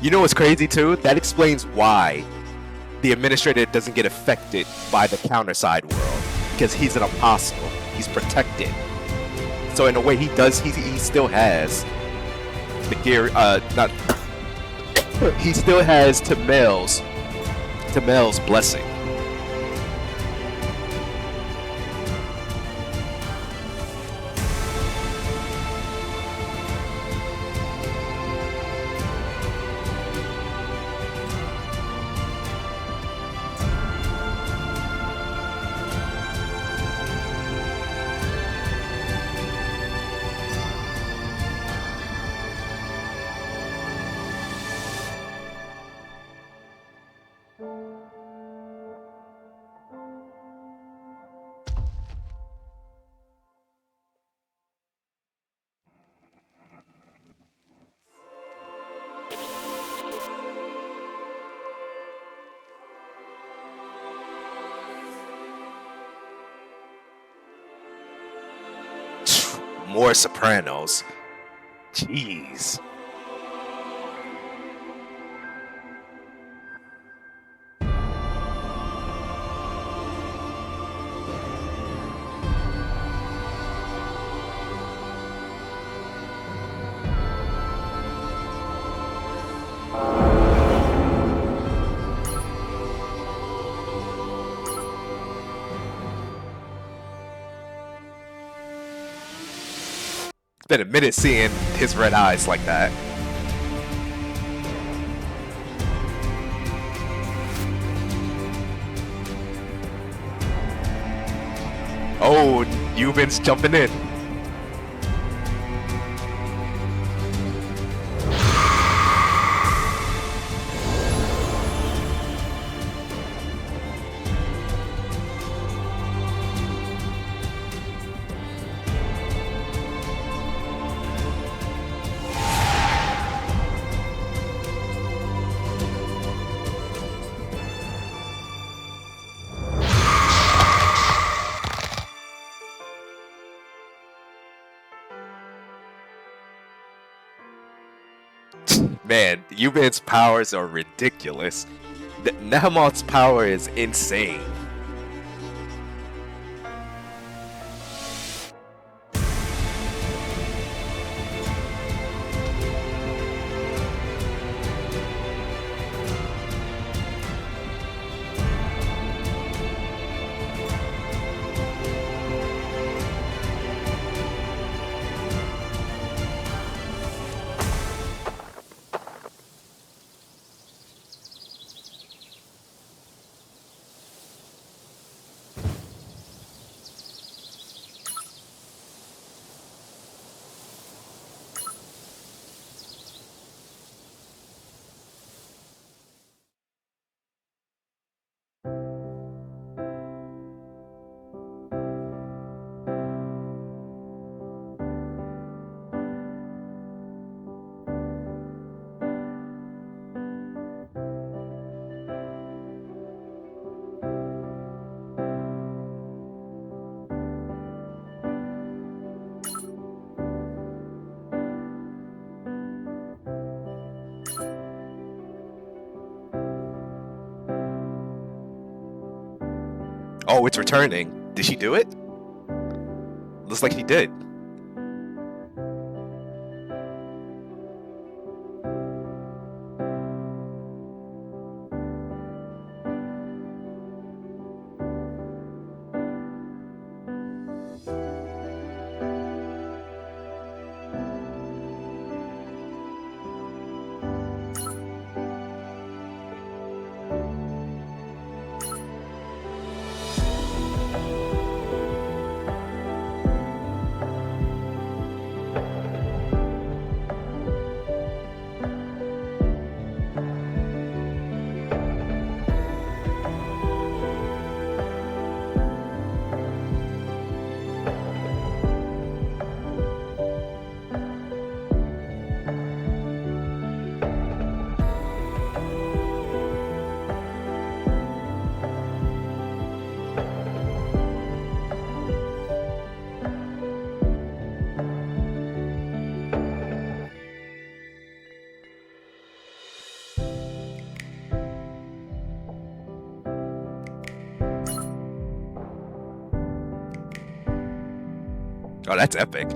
You know what's crazy too? That explains why the administrator doesn't get affected by the counterside world, because he's an apostle. He's protected. So in a way, he still has the gear. Not. He still has Tamel's blessing. More Sopranos. Jeez. It's been a minute seeing his red eyes like that. Oh, Yuban's jumping in. Man, Yuban's powers are ridiculous. Nehemoth's power is insane. Oh, it's returning. Did she do it? Looks like she did. Oh, that's epic.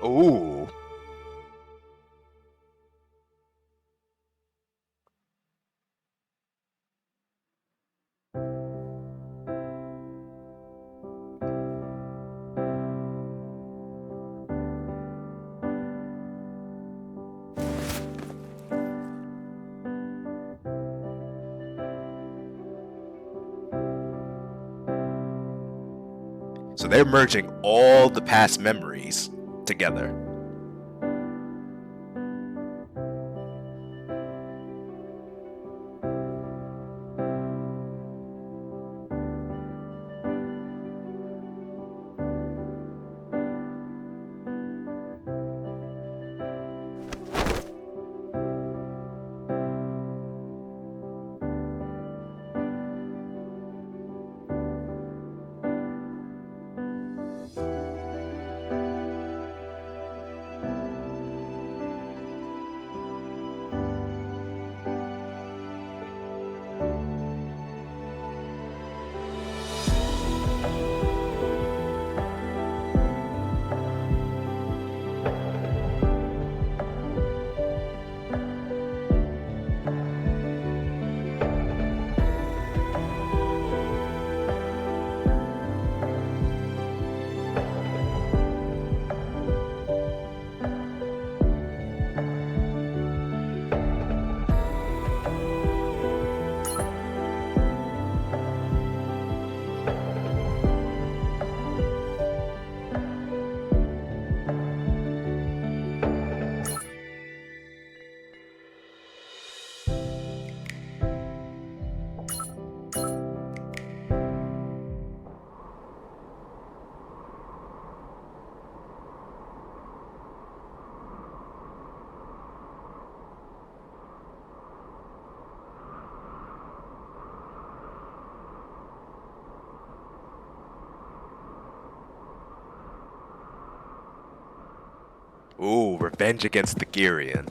Ooh. So they're merging all the past memories together. Ooh, revenge against Thagirion.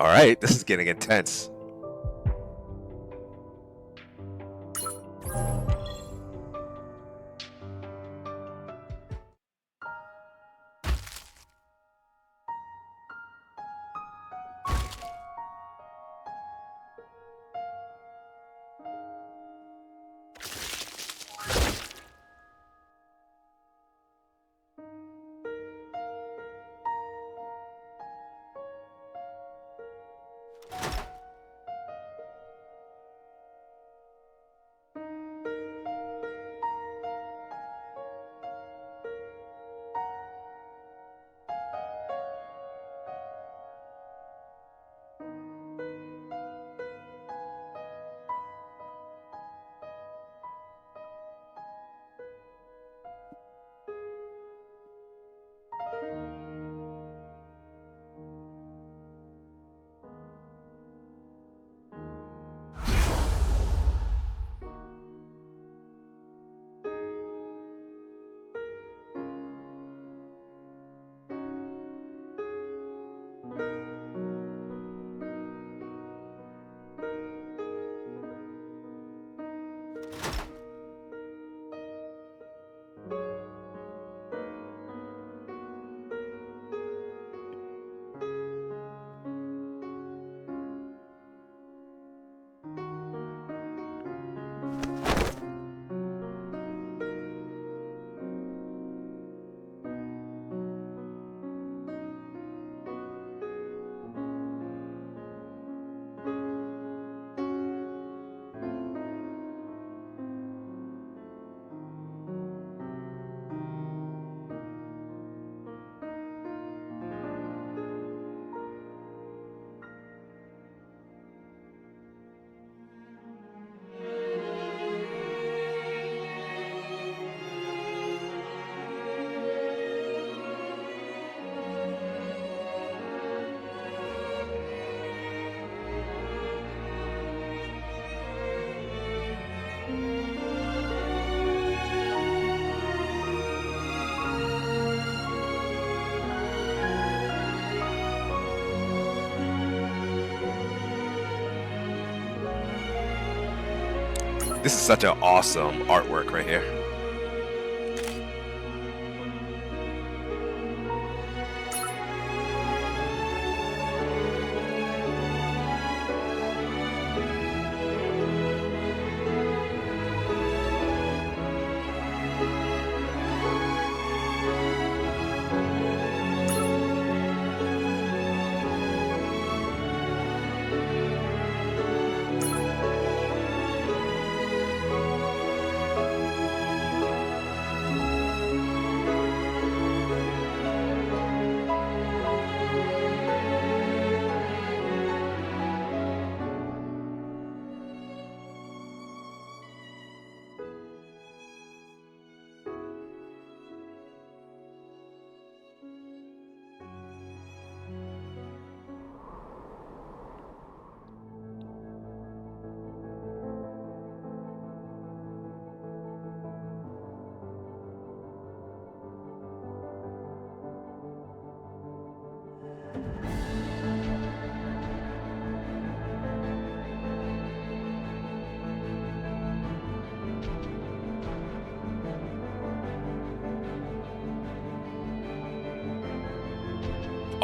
All right, this is getting intense. This is such an awesome artwork right here.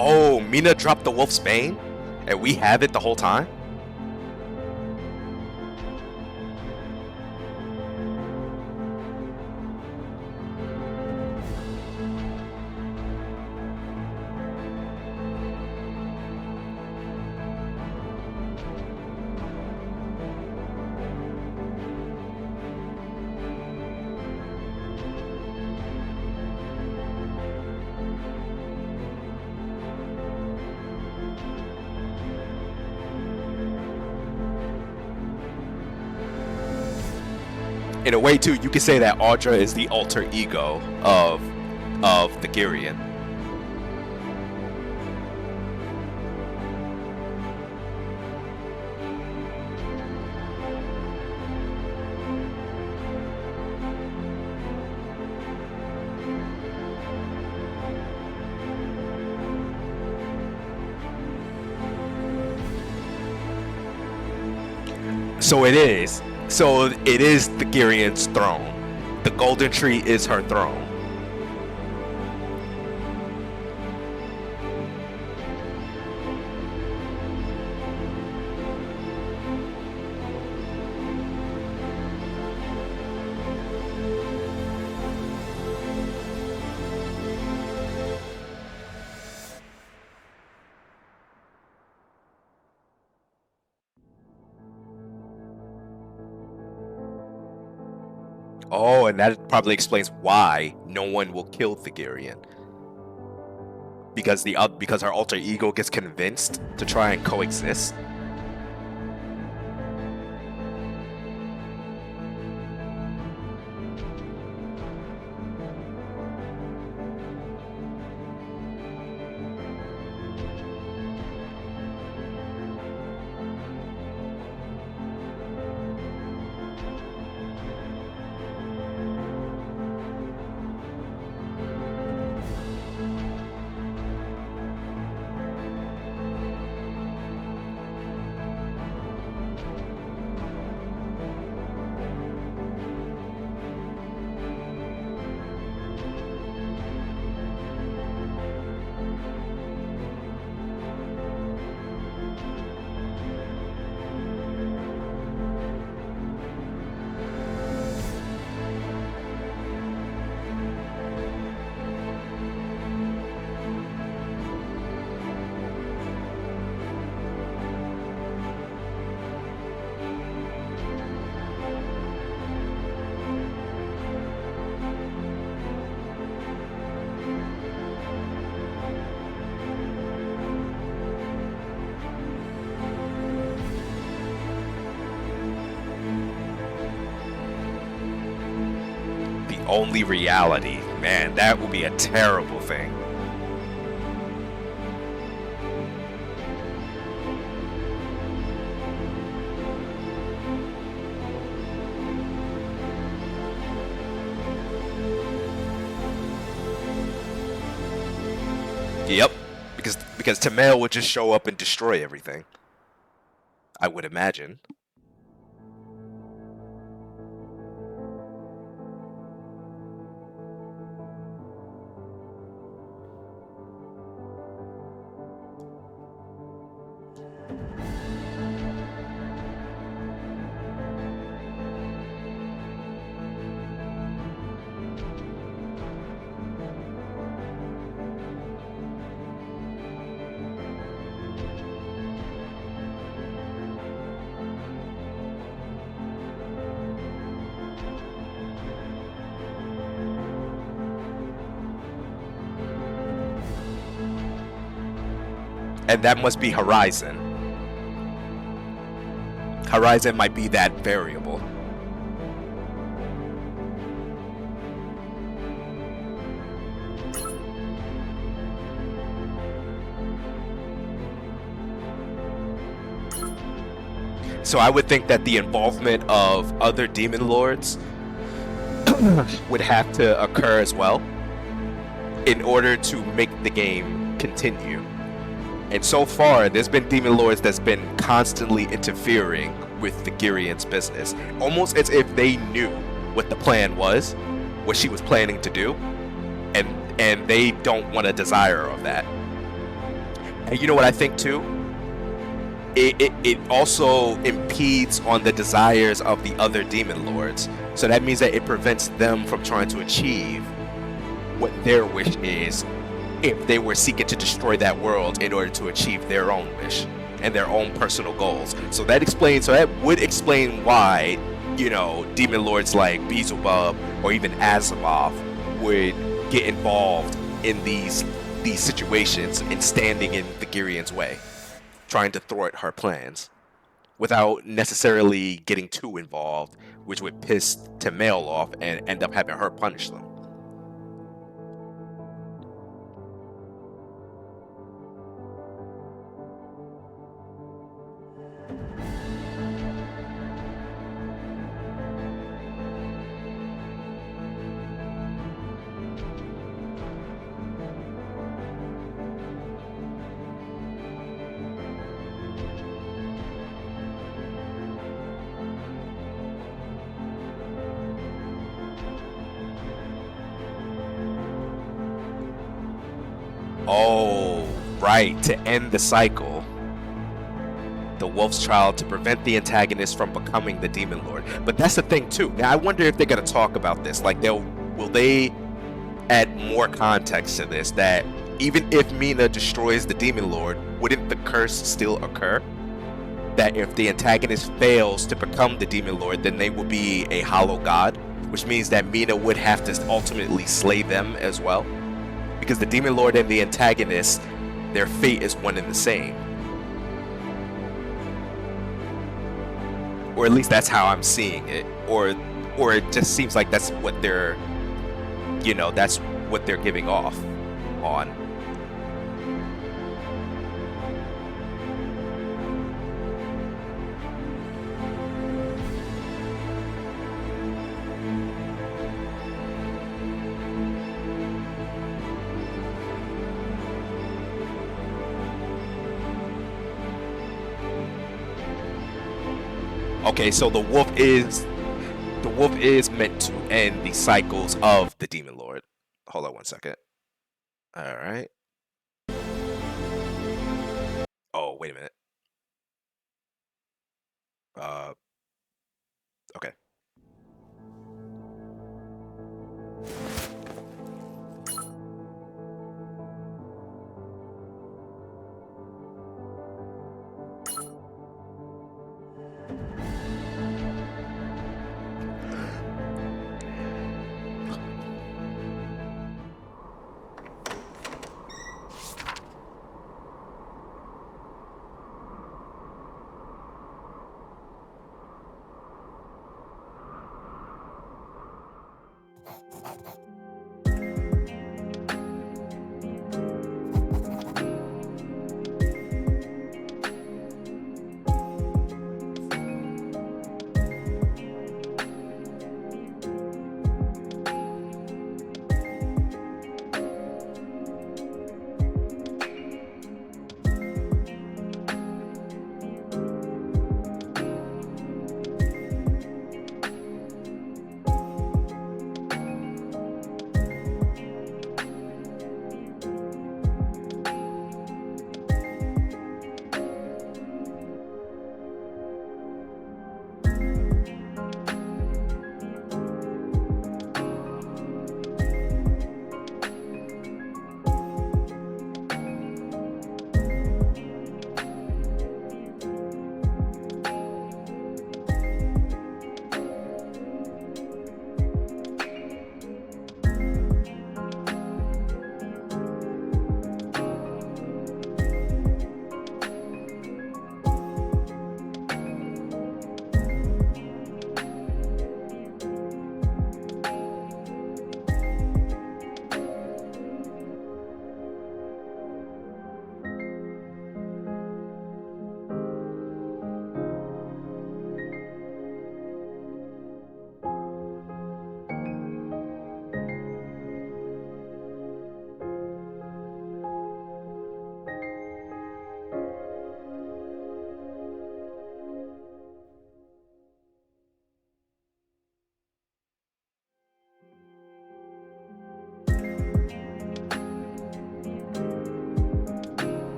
Oh, Mina dropped the Wolf's Bane? And we have it the whole time? In a way, too, you could say that Audra is the alter ego of Thagirion. So it is. So it is Thagirion's throne. The golden tree is her throne. Oh, and that probably explains why no one will kill Thagirion. Because because her alter ego gets convinced to try and coexist. Only reality. Man, that would be a terrible thing. Yep, because Tamael would just show up and destroy everything, I would imagine. And that must be Horizon. Horizon might be that variable. So I would think that the involvement of other demon lords would have to occur as well in order to make the game continue. And so far, there's been demon lords that's been constantly interfering with Thagirion's business, almost as if they knew what the plan was, what she was planning to do, and they don't want a desire of that. And you know what I think too? It also impedes on the desires of the other demon lords. So that means that it prevents them from trying to achieve what their wish is, if they were seeking to destroy that world in order to achieve their own wish and their own personal goals. So that would explain why, you know, demon lords like Beelzebub or even Asimov would get involved in these situations and standing in Thagirion's way, trying to thwart her plans without necessarily getting too involved, which would piss Tamael off and end up having her punish them. Oh, right. To end the cycle. The wolf's trial to prevent the antagonist from becoming the demon lord. But that's the thing too. Now I wonder if they're gonna talk about this. Like will they add more context to this, that even if Mina destroys the demon lord, wouldn't the curse still occur? That if the antagonist fails to become the demon lord, then they will be a hollow god, which means that Mina would have to ultimately slay them as well. Because the demon lord and the antagonist, their fate is one and the same. Or at least that's how I'm seeing it. Or it just seems like that's what they're, that's what they're giving off on. Okay, so the wolf is meant to end the cycles of the demon lord. Hold on one second. All right. Oh, wait a minute. Okay.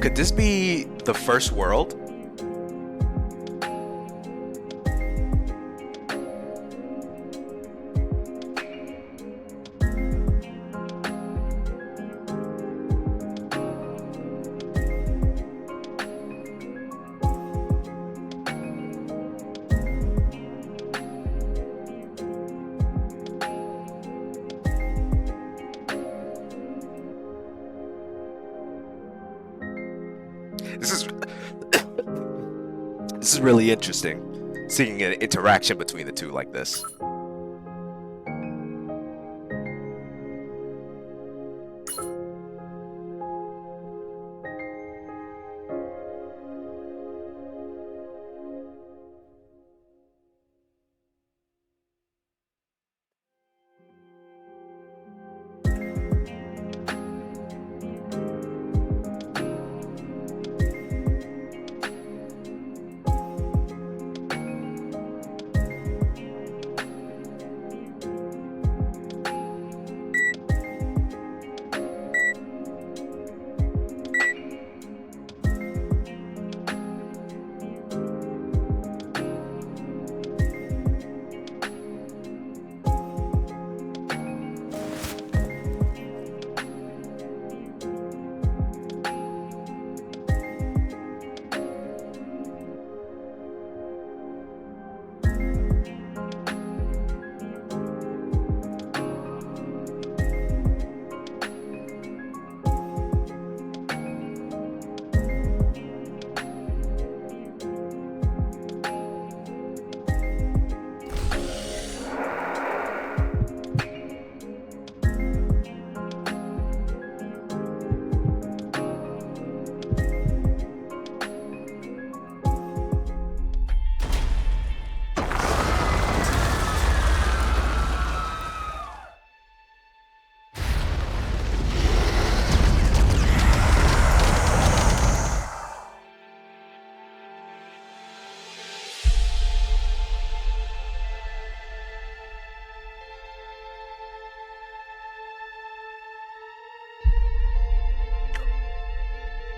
Could this be the first world? This is this is really interesting, seeing an interaction between the two like this.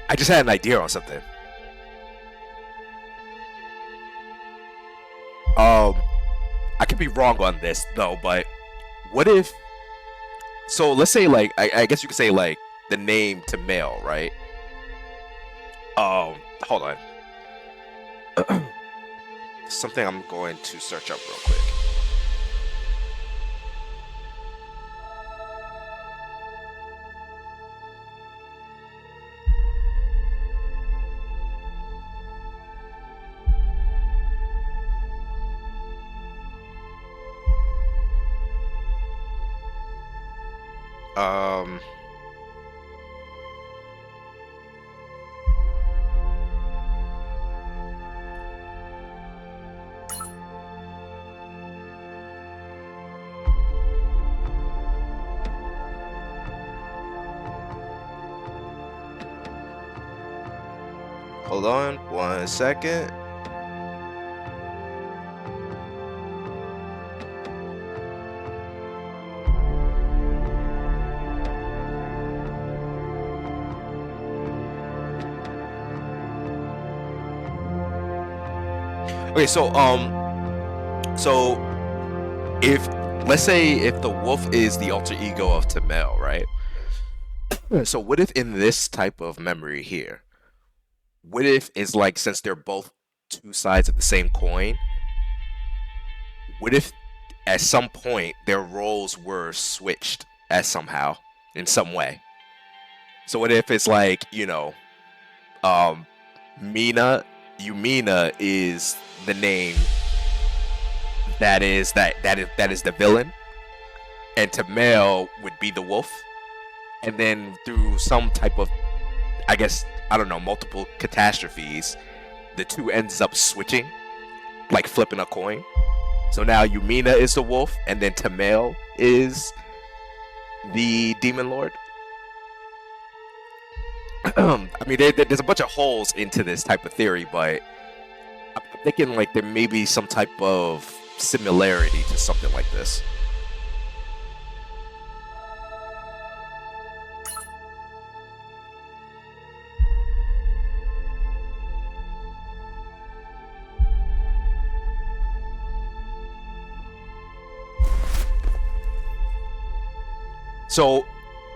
I just had an idea on something. I could be wrong on this though, but what if? So let's say like I guess you could say like the name to male, right? Hold on. Something I'm going to search up real quick. Um, Hold on 1 second. Okay, so if let's say if the wolf is the alter ego of Tamel, right? So what if in this type of memory here, what if it's like since they're both two sides of the same coin, what if at some point their roles were switched as somehow in some way? So what if it's like, you know, Mina is the name that is the villain, and Tamel would be the wolf, and then through some type of, I guess, I don't know, multiple catastrophes, the two ends up switching, like flipping a coin. So now Yumina is the wolf, and then Tamel is the demon lord. I mean, there's a bunch of holes into this type of theory, but I'm thinking like there may be some type of similarity to something like this. So,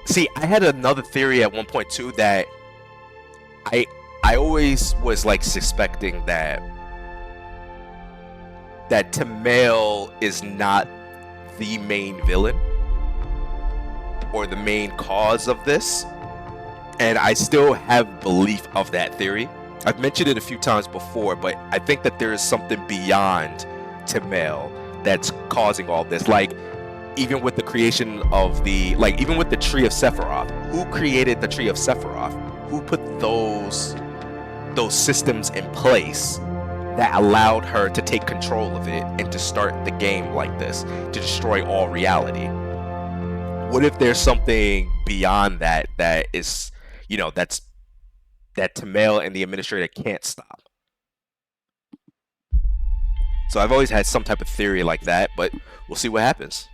see, I had another theory at one point too that I always was like suspecting that Tamel is not the main villain or the main cause of this, And I still have belief of that theory. I've mentioned it a few times before, but I think that there is something beyond Tamel that's causing all this. Like, even with the creation of even with the Tree of Sephiroth, who created the Tree of Sephiroth? Who put those systems in place that allowed her to take control of it and to start the game like this, to destroy all reality? What if there's something beyond that is, that Tamel and the administrator can't stop? So I've always had some type of theory like that, but we'll see what happens.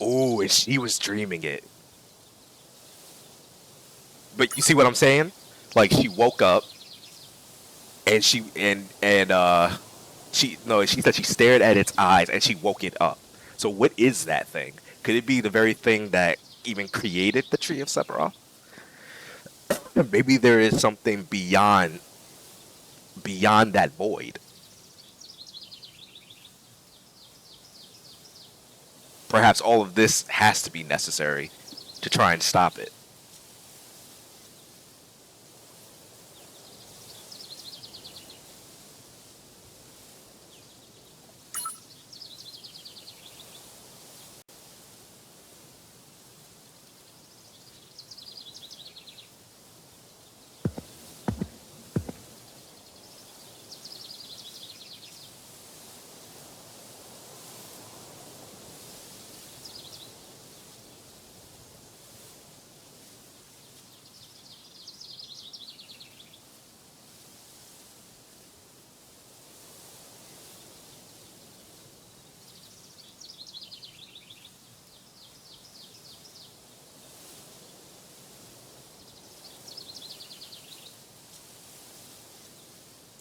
Oh, and she was dreaming it. But you see what I'm saying? Like, she woke up and she said she stared at its eyes and she woke it up. So what is that thing? Could it be the very thing that even created the Tree of Sephiroth? Maybe there is something beyond that void. Perhaps all of this has to be necessary to try and stop it.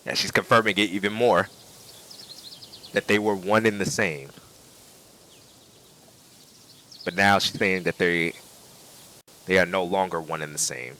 And she's confirming it even more, that they were one and the same. But now she's saying that they are no longer one and the same.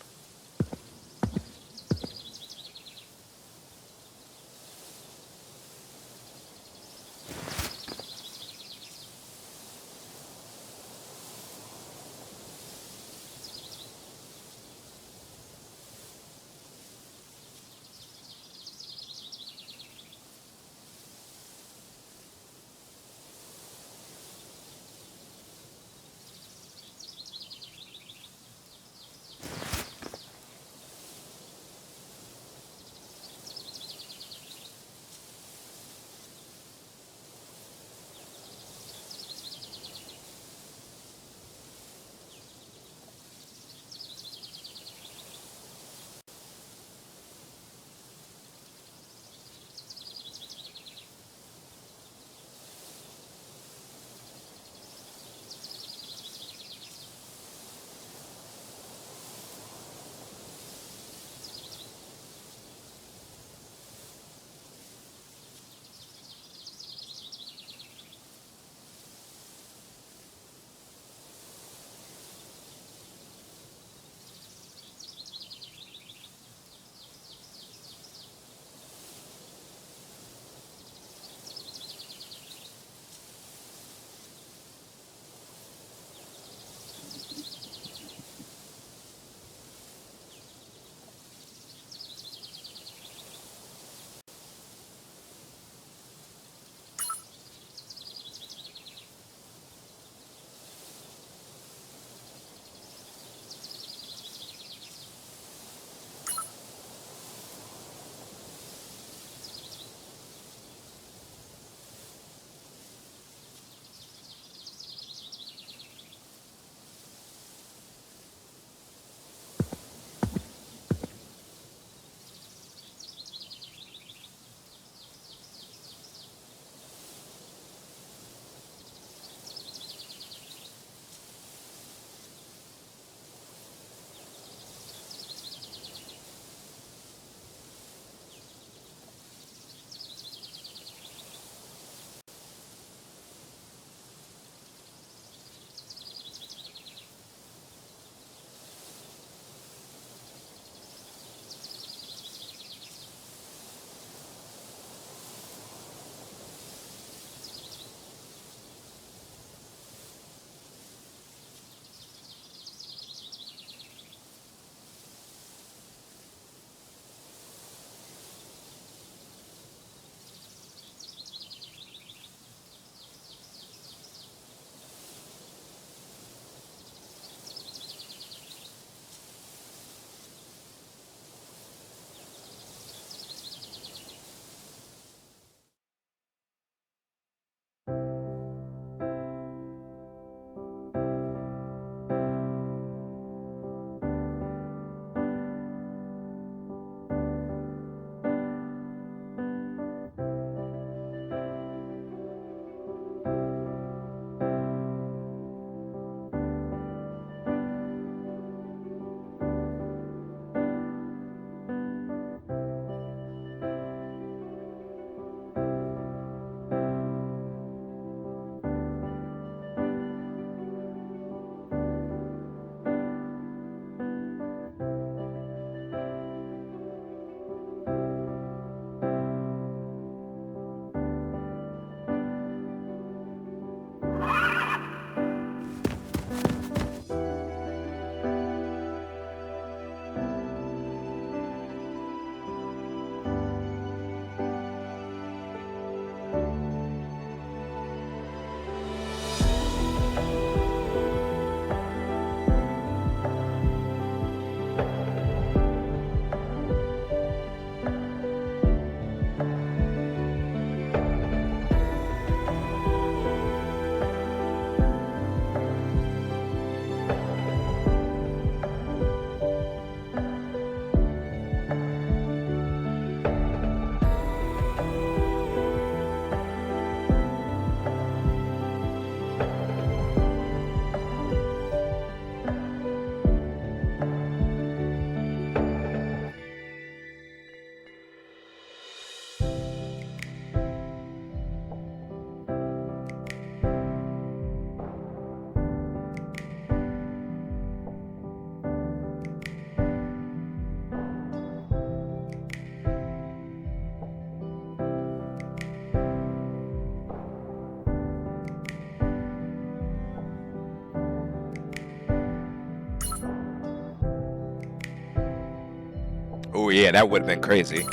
Oh yeah, that would have been crazy.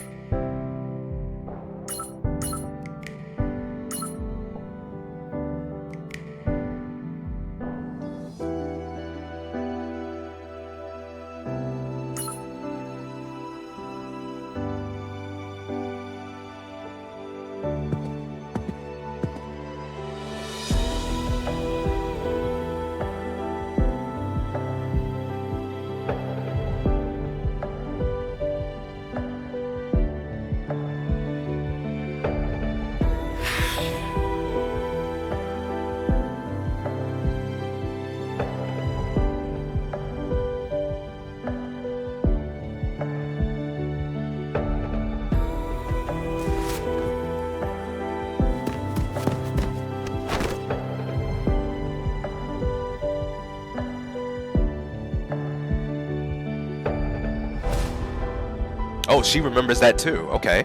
Oh, she remembers that too. Okay.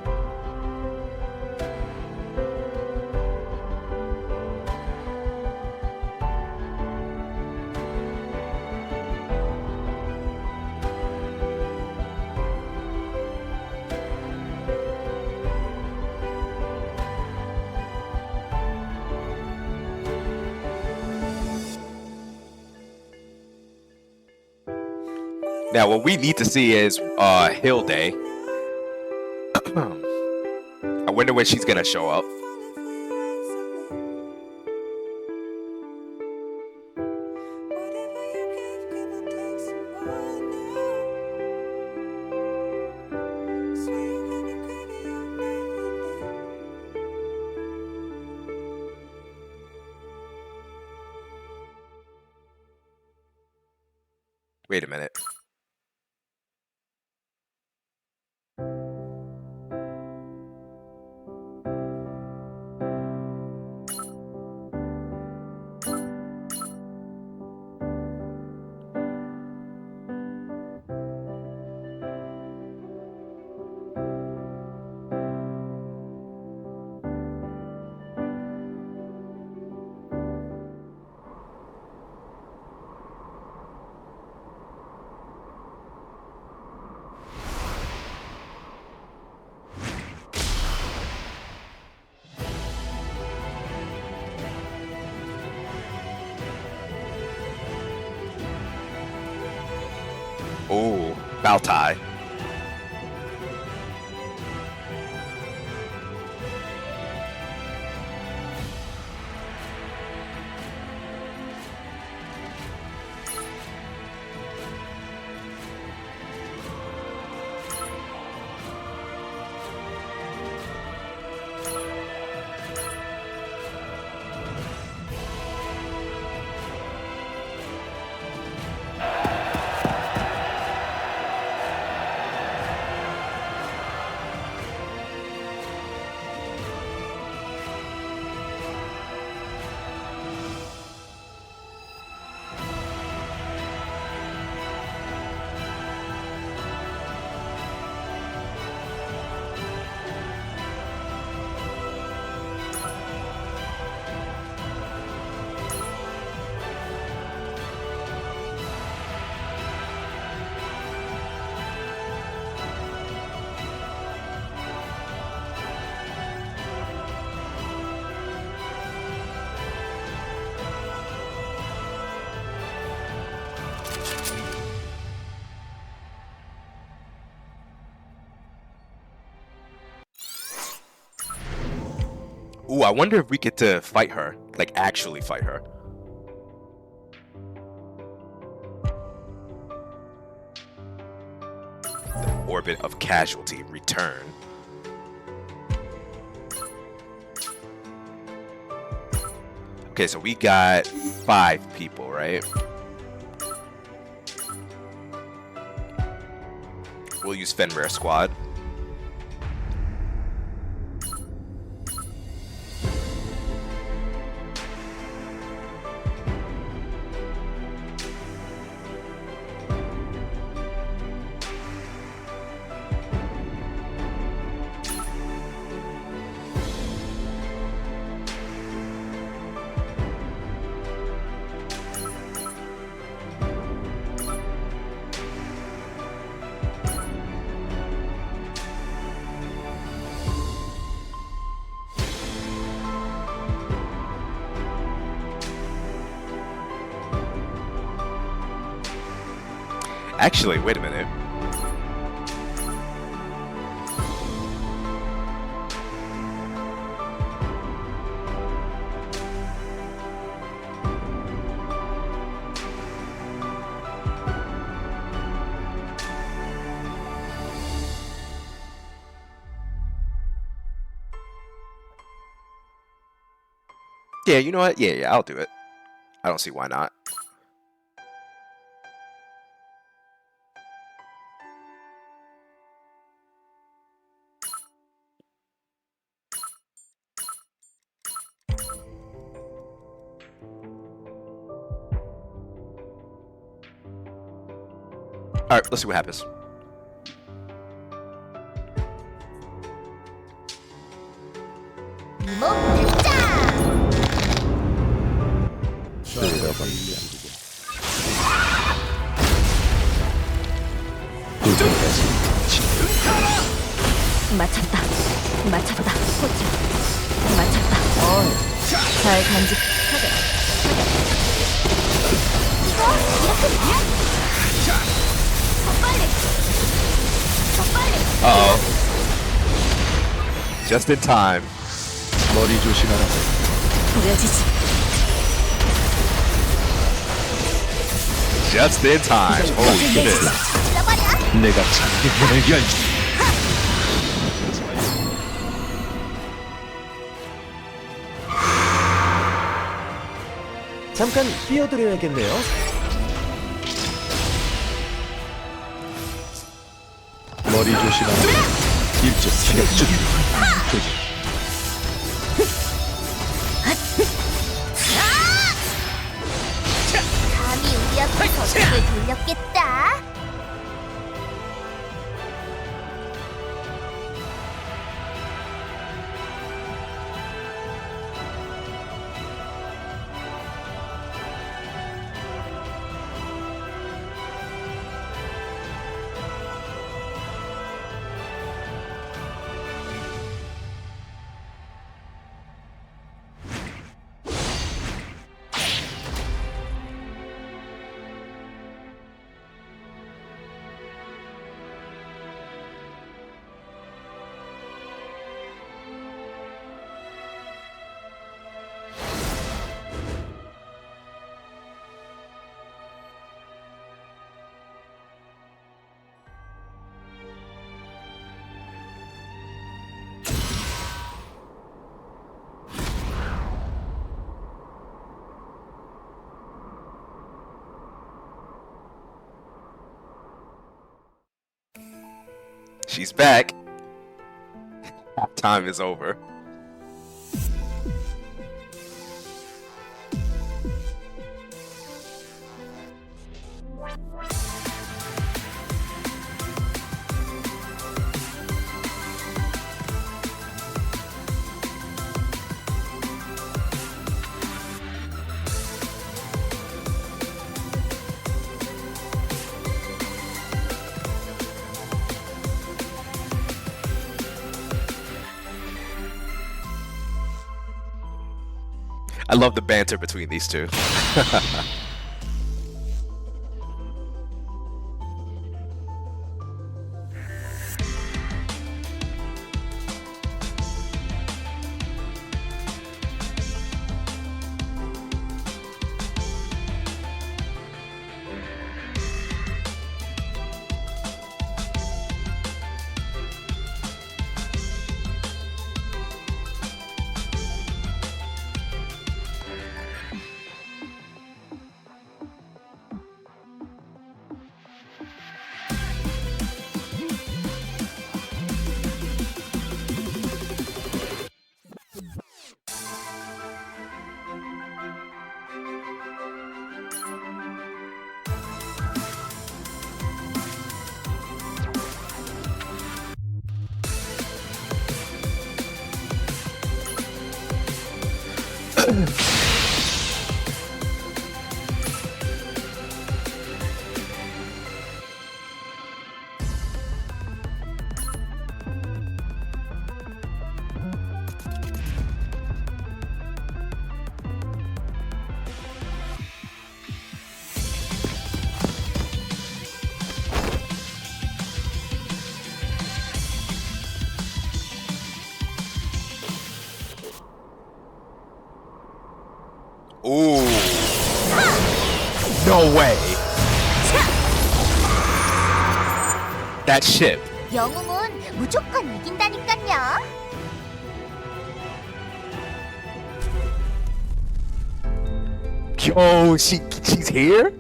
Now, what we need to see is Hilde. I wonder when she's gonna show up. Wait a minute. Oh, Baltai. Ooh, I wonder if we get to fight her, like actually fight her. The orbit of casualty return. Okay, so we got 5 people, right? We'll use Fenrir Squad. Actually, wait a minute. Yeah, you know what? Yeah, I'll do it. I don't see why not. Alright, let's see what happens. 맞췄다. 맞췄다. 포착. 맞췄다. 잘 간직. 타겟. 이거 이렇게 돼? 더 빨리. 더 빨리. Uh-oh. Just in time. 머리 조심하라. 보여지지. Just in time. Holy shit. 내가 장기문을 열지. 잠깐 뛰어드려야겠네요. 머리 조심하라. 일제 사격 준비. 감히 우리 앞에서 적을 돌렸겠다. She's back. Time is over. I love the banter between these two. Ooh. No way. That ship. 영웅은 무조건 이긴다니깐요. Yo, she's here?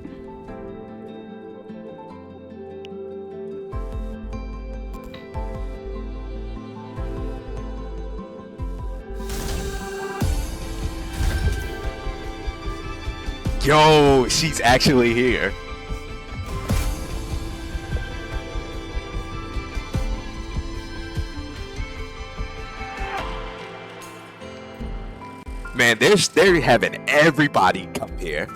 Yo, she's actually here. Man, they're having everybody come here.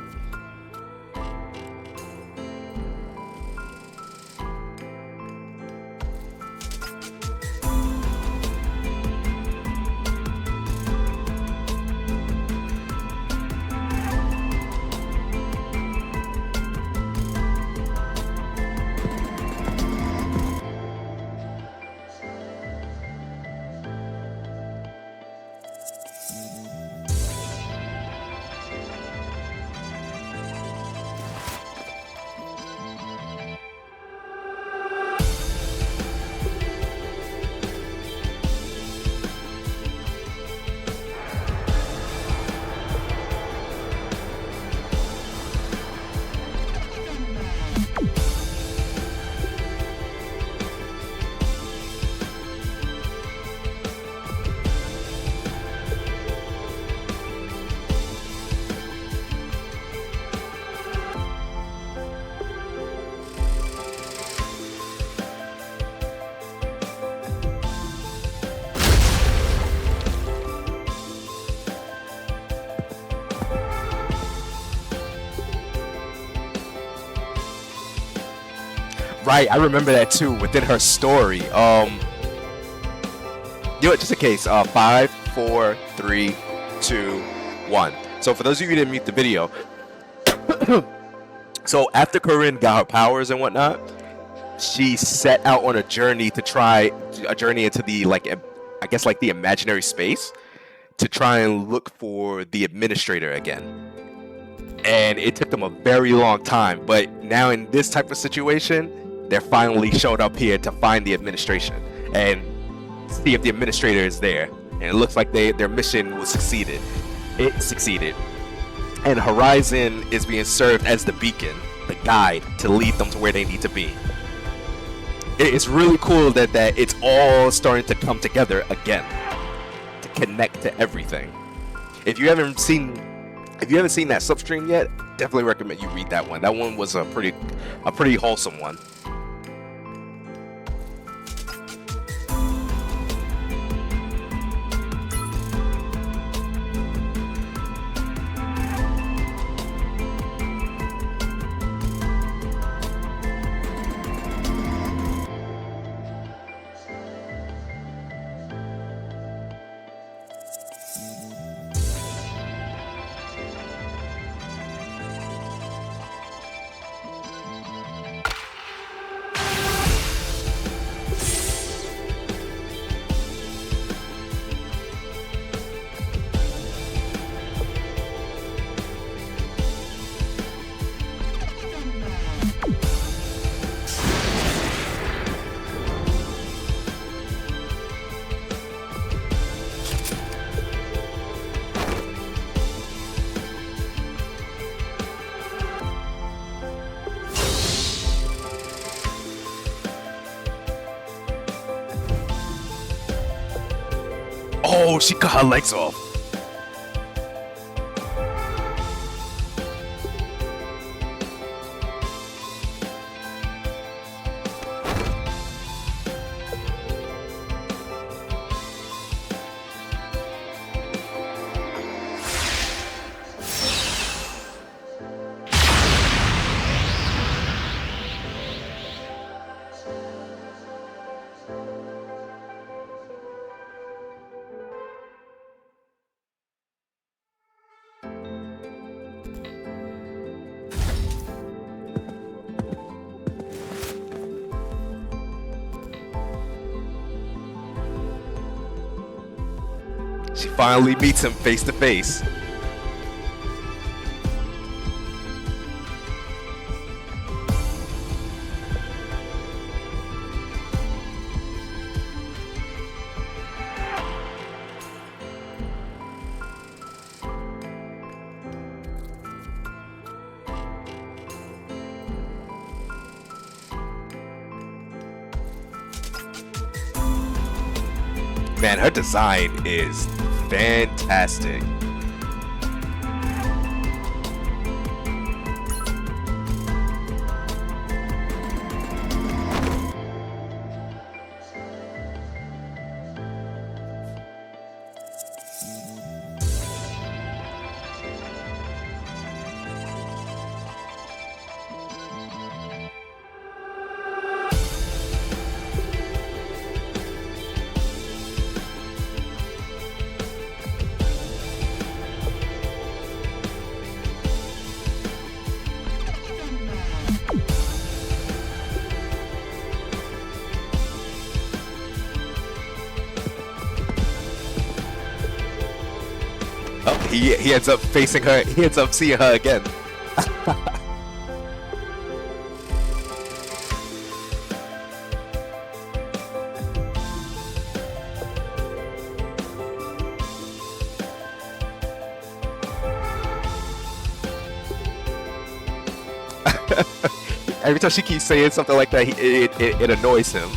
Right, I remember that too within her story. You know what, just in case, 5, 4, 3, 2, 1. So for those of you who didn't mute the video, so after Corinne got her powers and whatnot, she set out on a journey into the, like, I guess like the imaginary space to try and look for the administrator again. And it took them a very long time, but now in this type of situation, they finally showed up here to find the administration and see if the administrator is there. And it looks like their mission was succeeded. It succeeded. And Horizon is being served as the beacon, the guide to lead them to where they need to be. It's really cool that it's all starting to come together again, to connect to everything. If you haven't seen that substream yet, definitely recommend you read that one. That one was a pretty wholesome one. Oh, she cut her legs off. She finally meets him face to face. Man, her design is fantastic. Oh, he ends up facing her. He ends up seeing her again. Every time she keeps saying something like that, it annoys him.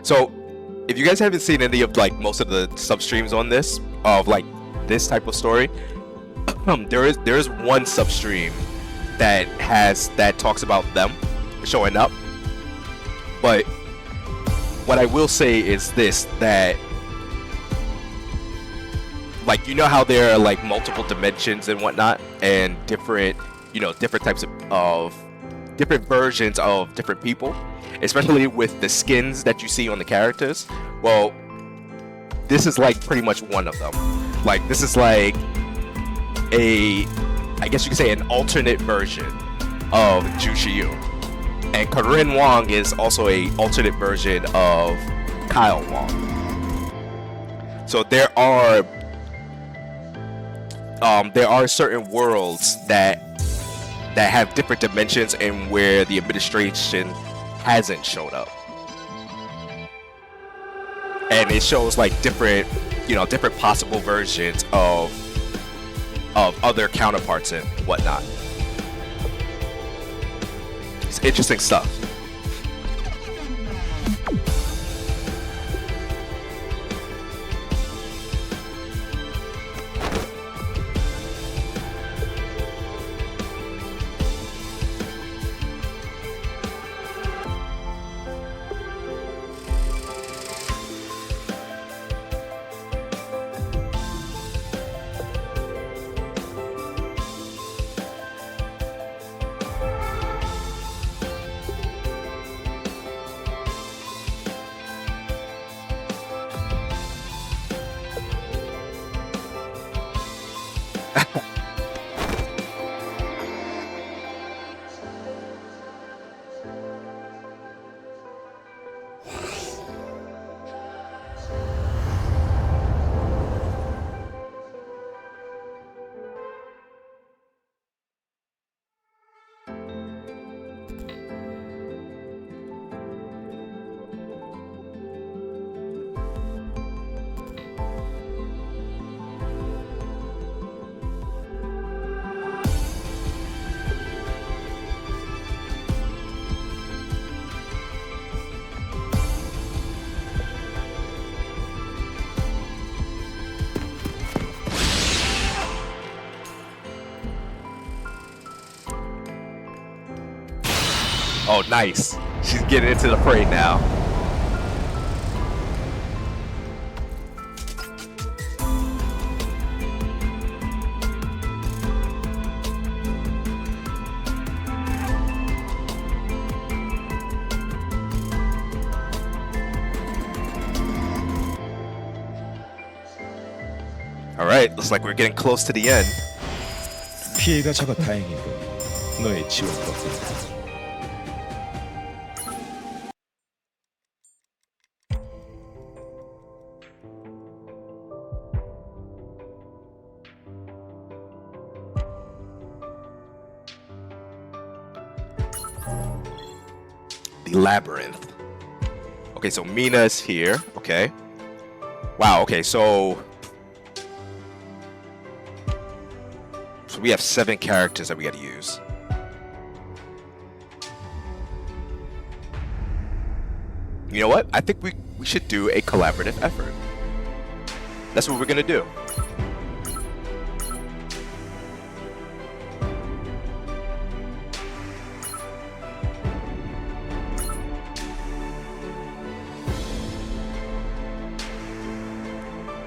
So, if you guys haven't seen any of like most of the sub streams on this of like this type of story, there is one sub stream that talks about them showing up. But what I will say is this, that like, you know how there are like multiple dimensions and whatnot, and different, you know, different types of different versions of different people, especially with the skins that you see on the characters. Well, this is like pretty much one of them. Like, this is like I guess you could say an alternate version of Ju Shiyu. And Corinne Wong is also a alternate version of Kyle Wong. So there are certain worlds that have different dimensions and where the administration hasn't showed up. And it shows like different, you know, different possible versions of other counterparts and whatnot. It's interesting stuff. Oh, nice. She's getting into the fray now. All right, looks like we're getting close to the end. 피해가 적어 다행이고 너의 지원 덕분이다. The labyrinth. Okay, so Mina is here. Okay. Wow. Okay, so we have 7 characters that we got to use. You know what? I think we should do a collaborative effort. That's what we're gonna do.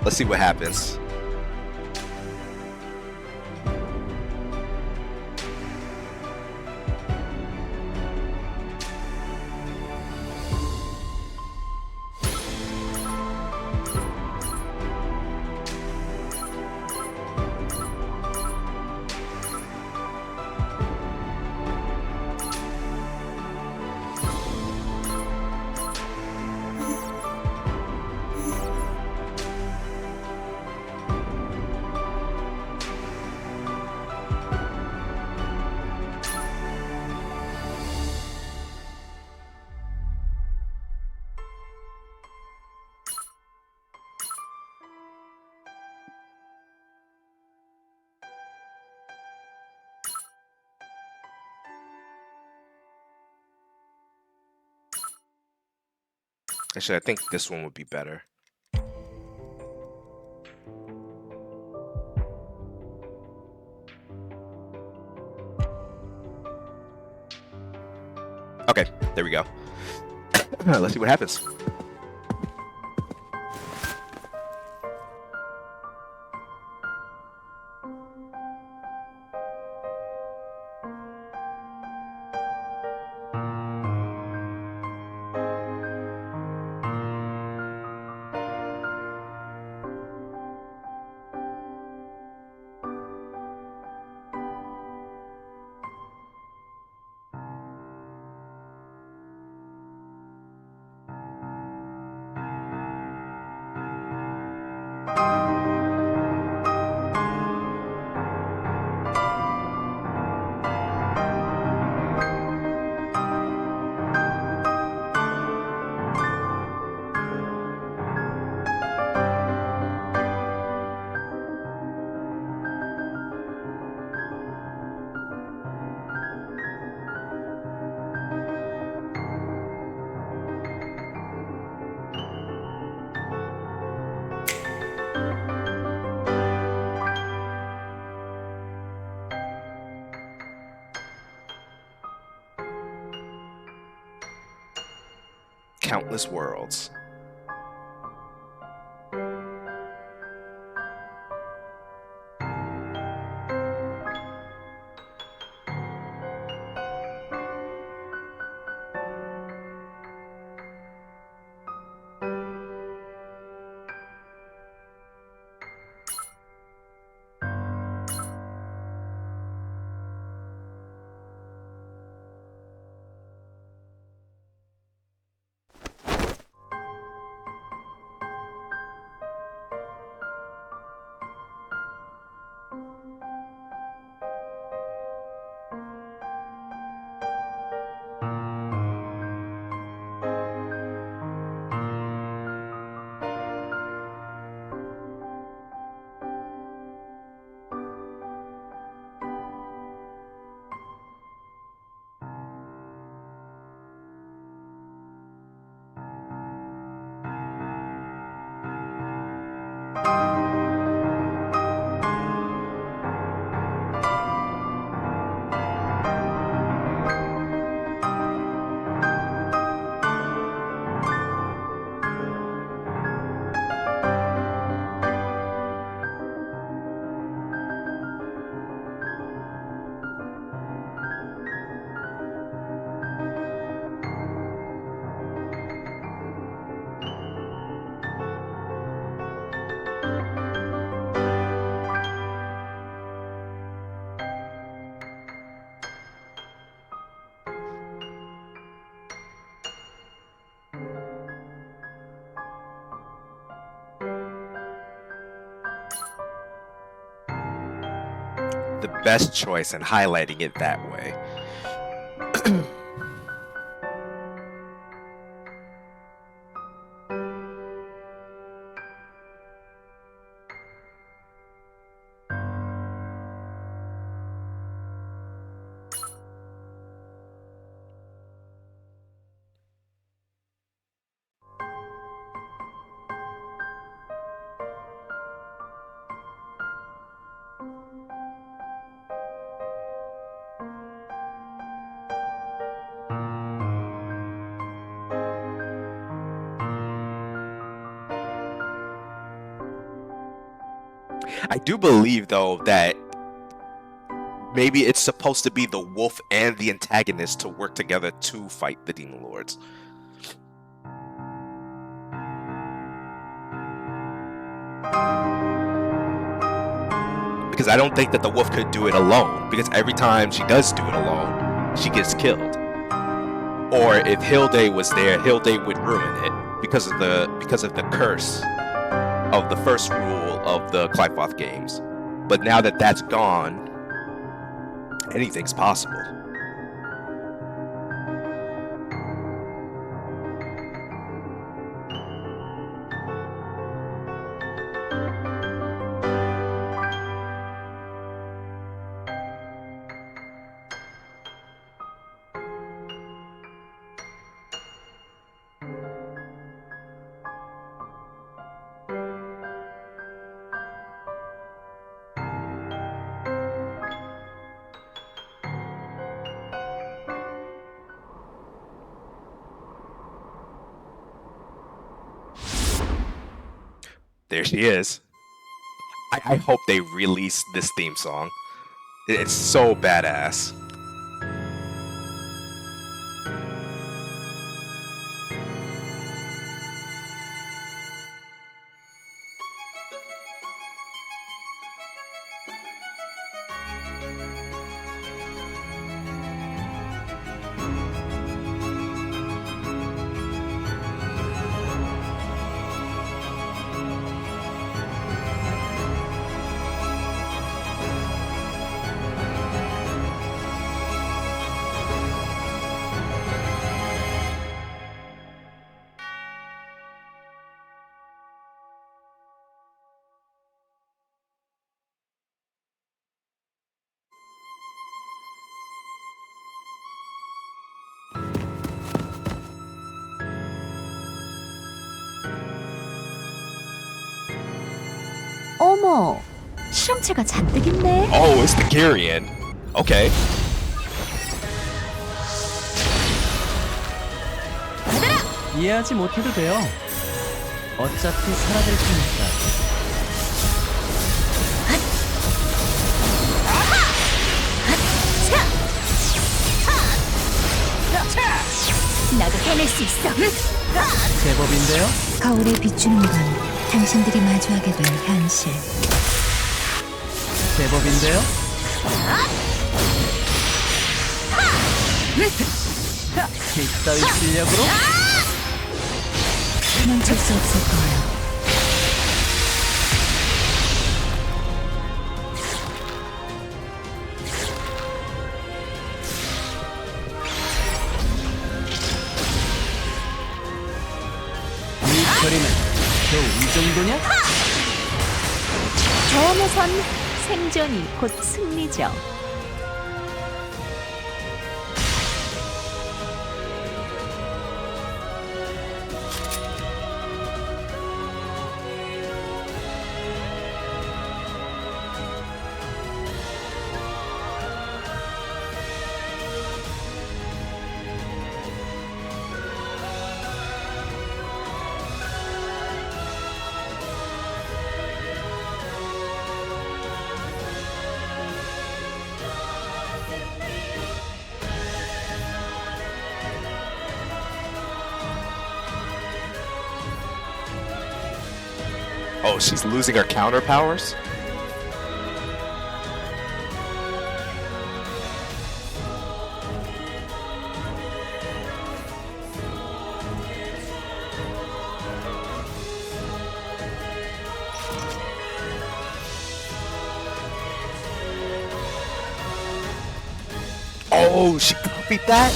Let's see what happens. Actually, I think this one would be better. Okay, there we go. Let's see what happens. Countless worlds. The best choice and highlighting it that way. I do believe though that maybe it's supposed to be the wolf and the antagonist to work together to fight the demon lords. Because I don't think that the wolf could do it alone, because every time she does do it alone, she gets killed. Or if Hilde was there, Hilde would ruin it because of the curse of the first rule of the Clifoth games. But now that that's gone, anything's possible. There she is. I hope they release this theme song. It's so badass. 어머, 실험체가 잔뜩 있네. Oh, it's Thagirion. Okay. 이해하지 못해도 돼요. 어차피 사라질 테니까. 나도 해낼 수 있어. 제법인데요? 거울에 비추는 건 당신들이 마주하게 된 현실. 제법인데요? 이따위 실력으로? 도망칠 수 없을 거예요. 이 거리는 겨우 이 정도냐? 저음에선 생존이 곧 승리죠. Oh, she's losing her counter powers? Oh, she copied that?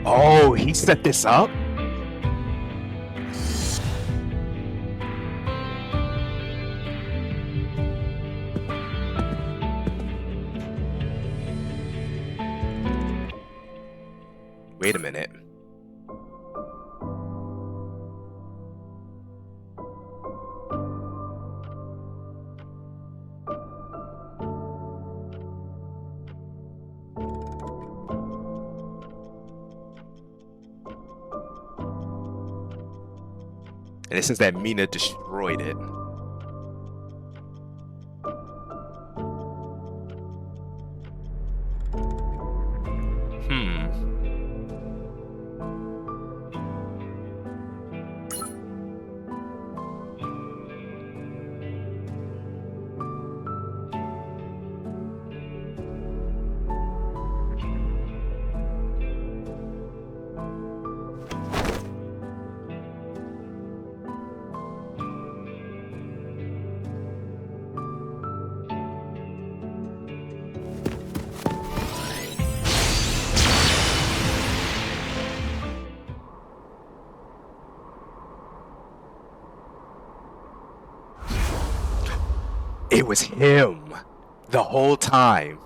Oh, he set this up? Wait a minute. And it says that Mina destroyed it. Hmm. It was him the whole time.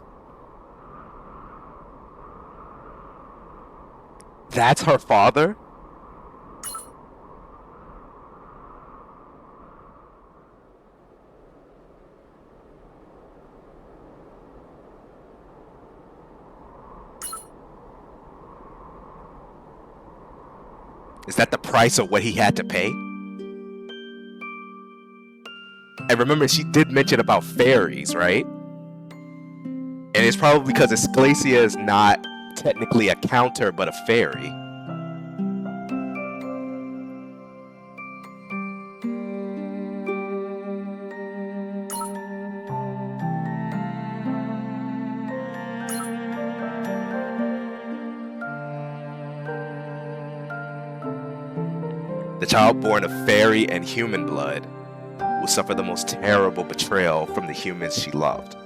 That's her father? Is that the price of what he had to pay? And remember, she did mention about fairies, right? And it's probably because Esclacia is not technically a counter, but a fairy. The child born of fairy and human blood will suffer the most terrible betrayal from the humans she loved.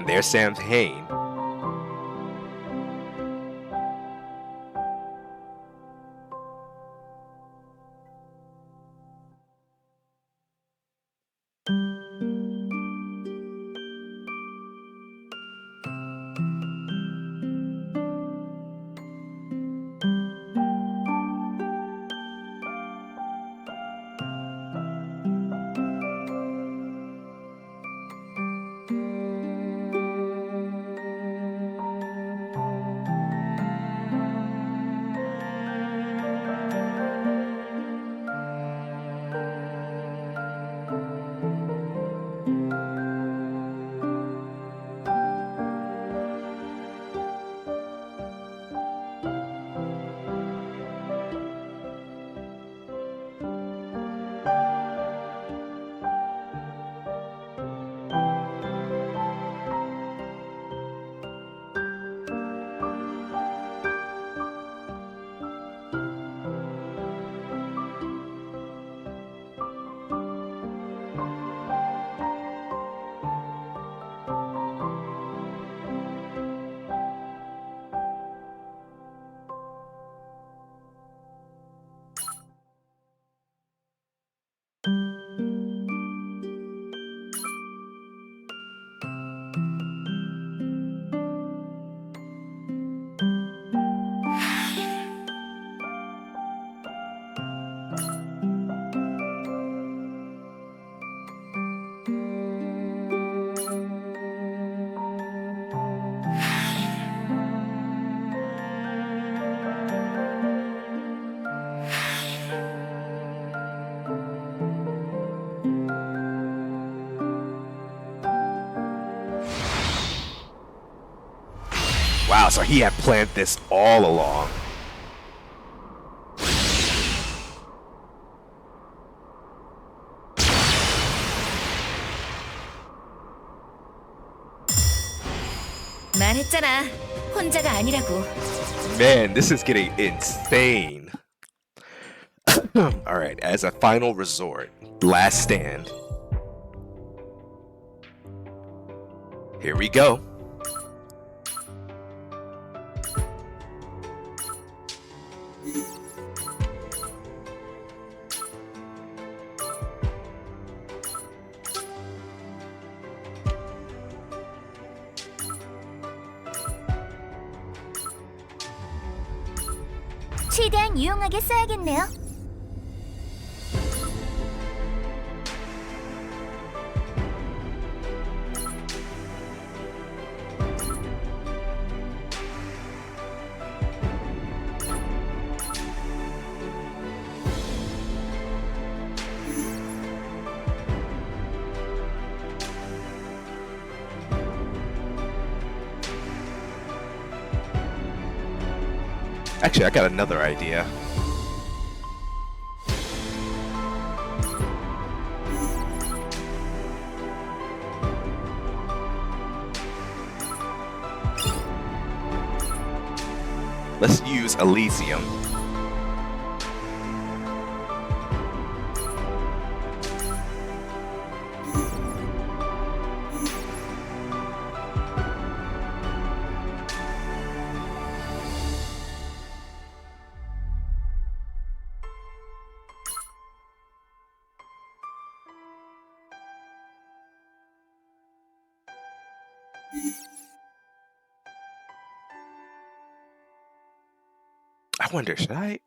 And there's Sam Hain. Wow, so he had planned this all along. 말했잖아. 혼자가 아니라고. Man, this is getting insane. Alright, as a final resort, last stand. Here we go. 최대한 유용하게 써야겠네요. Actually, I got another idea. Let's use Elysium. I wonder, should I?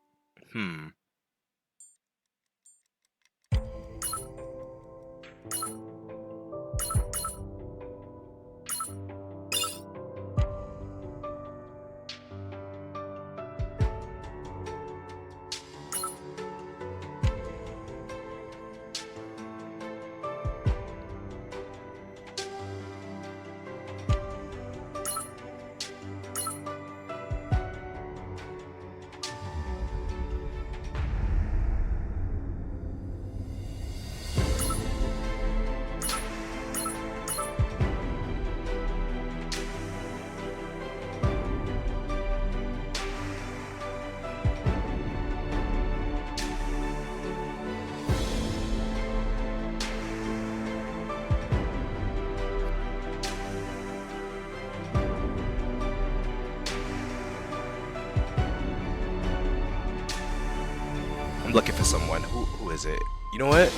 I'm looking for someone. Who is it? You know what?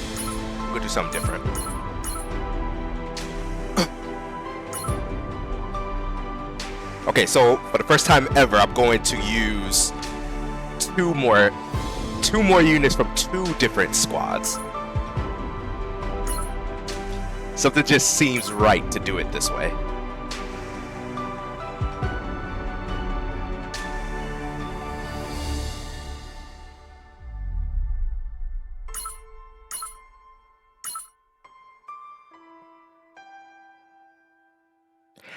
We're gonna do something different. Okay, so for the first time ever, I'm going to use two more units from two different squads. Something just seems right to do it this way.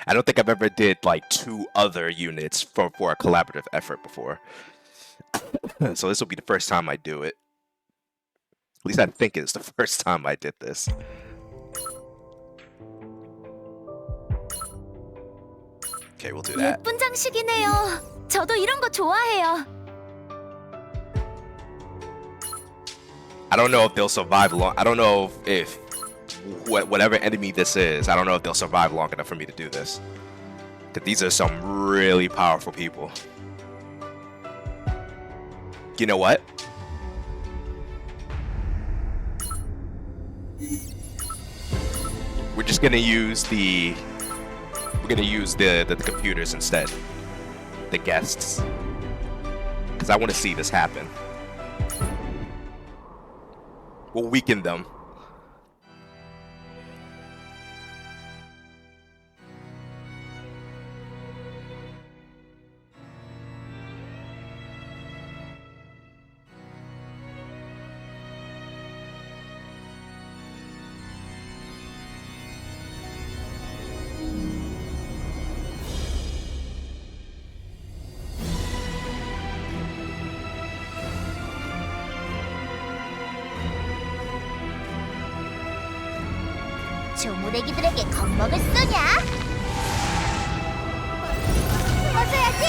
I don't think I've ever did like two other units for a collaborative effort before. So this will be the first time I do it. At least I think it's the first time I did this. Okay, we'll do that. 예쁜 장식이네요. 저도 이런 거 좋아해요. I don't know if they'll survive long. I don't know if whatever enemy this is, I don't know if they'll survive long enough for me to do this. Because these are some really powerful people. You know what? We're just gonna use the computers instead. The guests. Because I want to see this happen. We'll weaken them. 조무래기들에게 겁먹을 쏘냐? 벗어야지.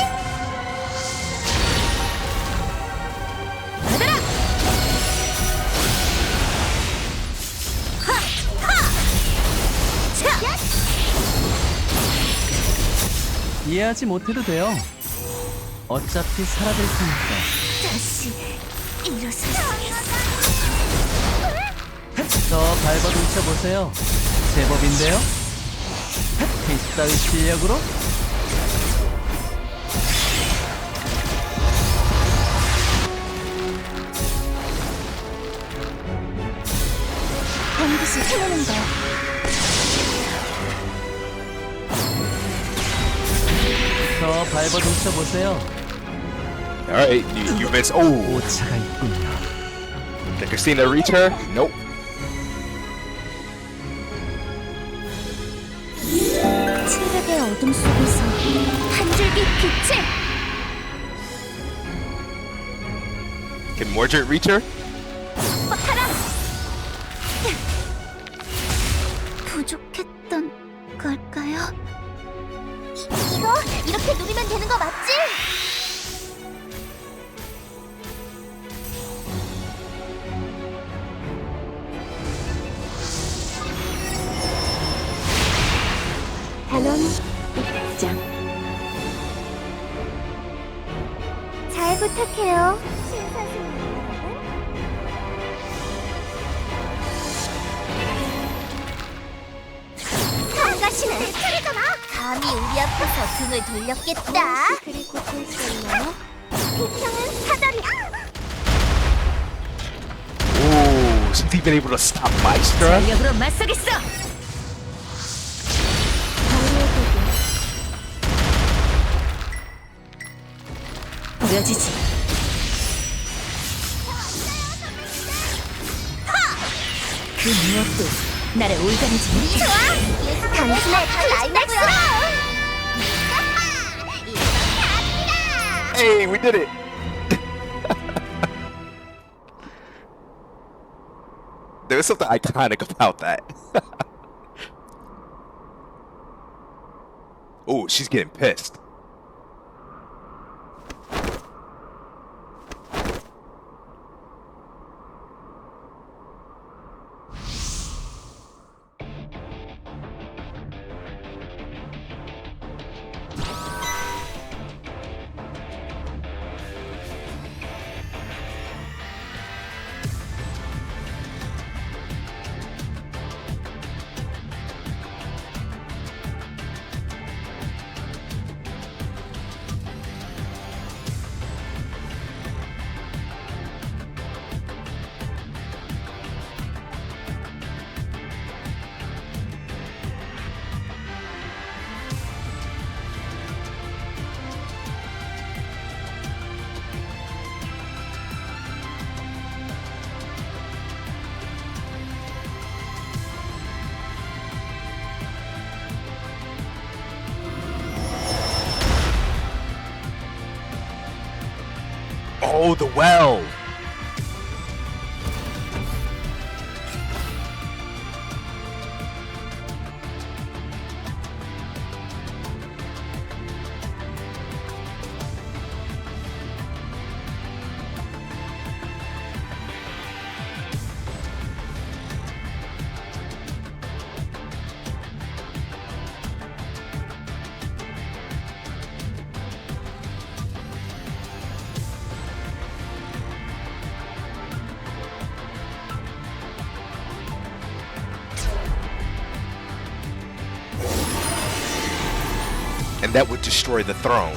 받아라. 이해하지 못해도 돼요. 어차피 사라질 테니까. 다시 일어설 더 밟아 등쳐보세요. 제법인데요? 이따위 실력으로? 반드시 해내는 거. 더 밟아 등쳐보세요. Alright, you missed. Oh, 오차가 있군요. did Christina reach her? Nope. 칠흑의 어둠 속에서 한 줄기 빛을. Can Mordred reach her? 빡하라. 부족했던 걸까요? 이거 이렇게 누리면 되는 거 맞지? 단원 입장. 잘 부탁해요, 신사숙녀 여러분. 성가시는 차례잖아. 감히 우리 앞에서 등을 돌렸겠다. 그리고 됐었나요? 비평은 사다리. Ooh, she's even able to stop Maestra. 전력으로 맞서겠어. 보여주지. 그 무엇도 나를 올가매지 못해. 좋아. 당신의 클라이맥스로. Hey, we did it. There was something iconic about that. Oh, she's getting pissed. Oh, the well. And that would destroy the throne.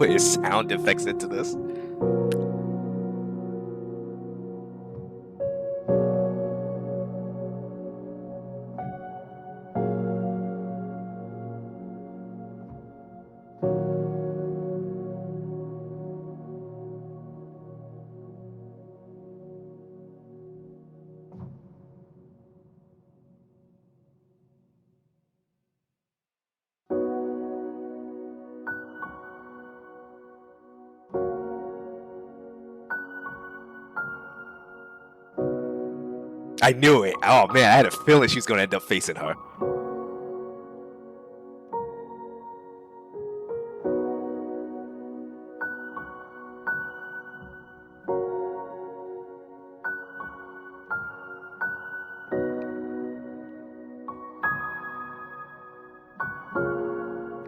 putting sound effects into this. I knew it. Oh man, I had a feeling she was gonna end up facing her.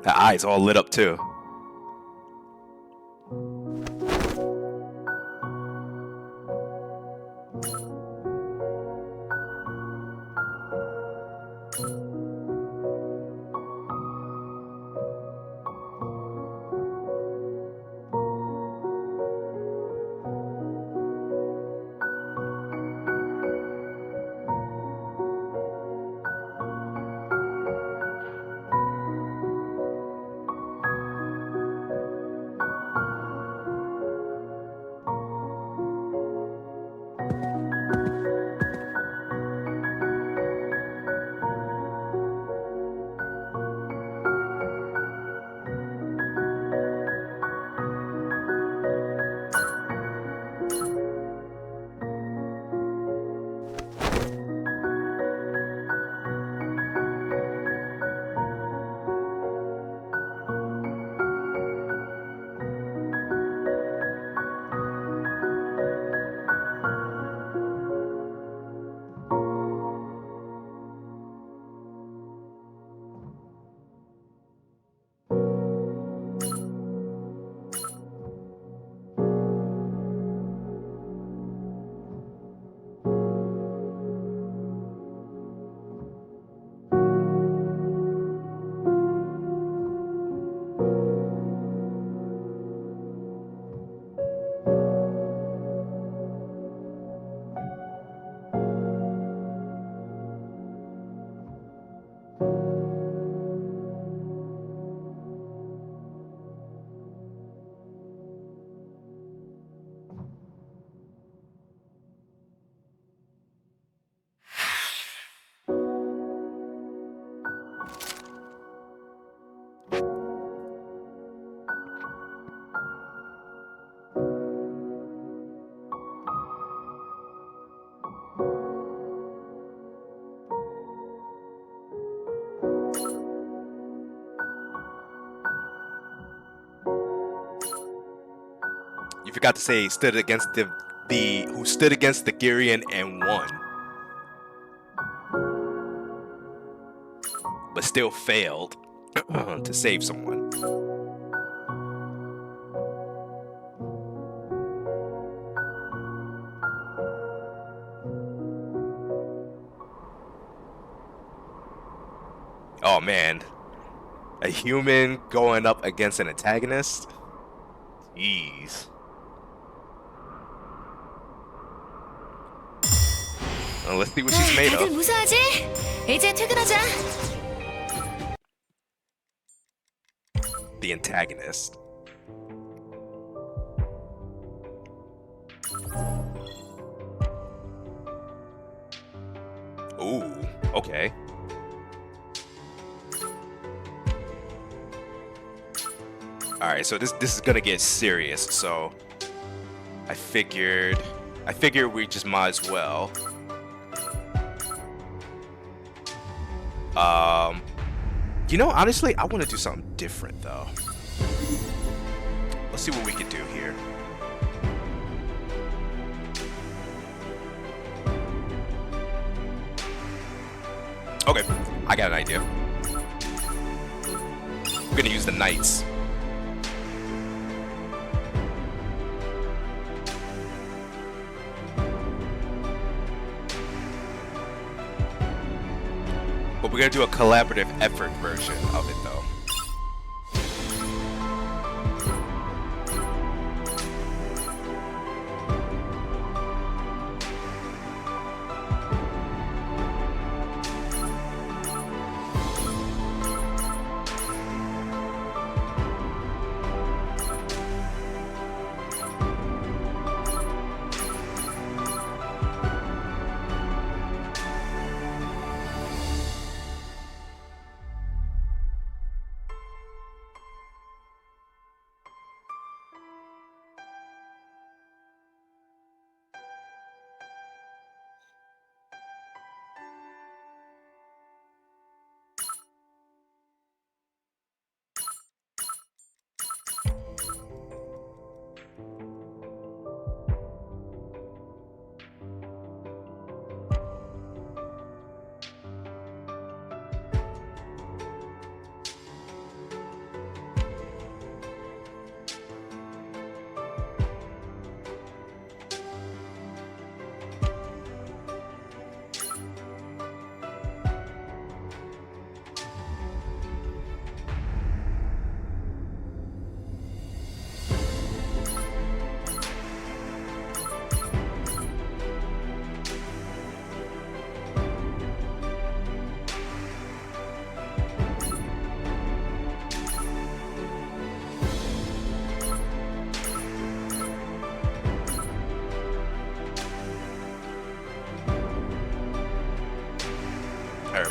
Her eyes all lit up too. You forgot to say stood against the who stood against Thagirion and won, but still failed to save someone. Oh man, a human going up against an antagonist? Jeez. Let's see what she's made 다들 of. 무사하지? 이제 퇴근하자. The antagonist. Ooh, okay. Alright, so this is gonna get serious, so I figured we just might as well. You know, honestly, I want to do something different though. Let's see what we can do here. Okay, I got an idea. We're gonna use the knights. But we're gonna do a collaborative effort version of it though.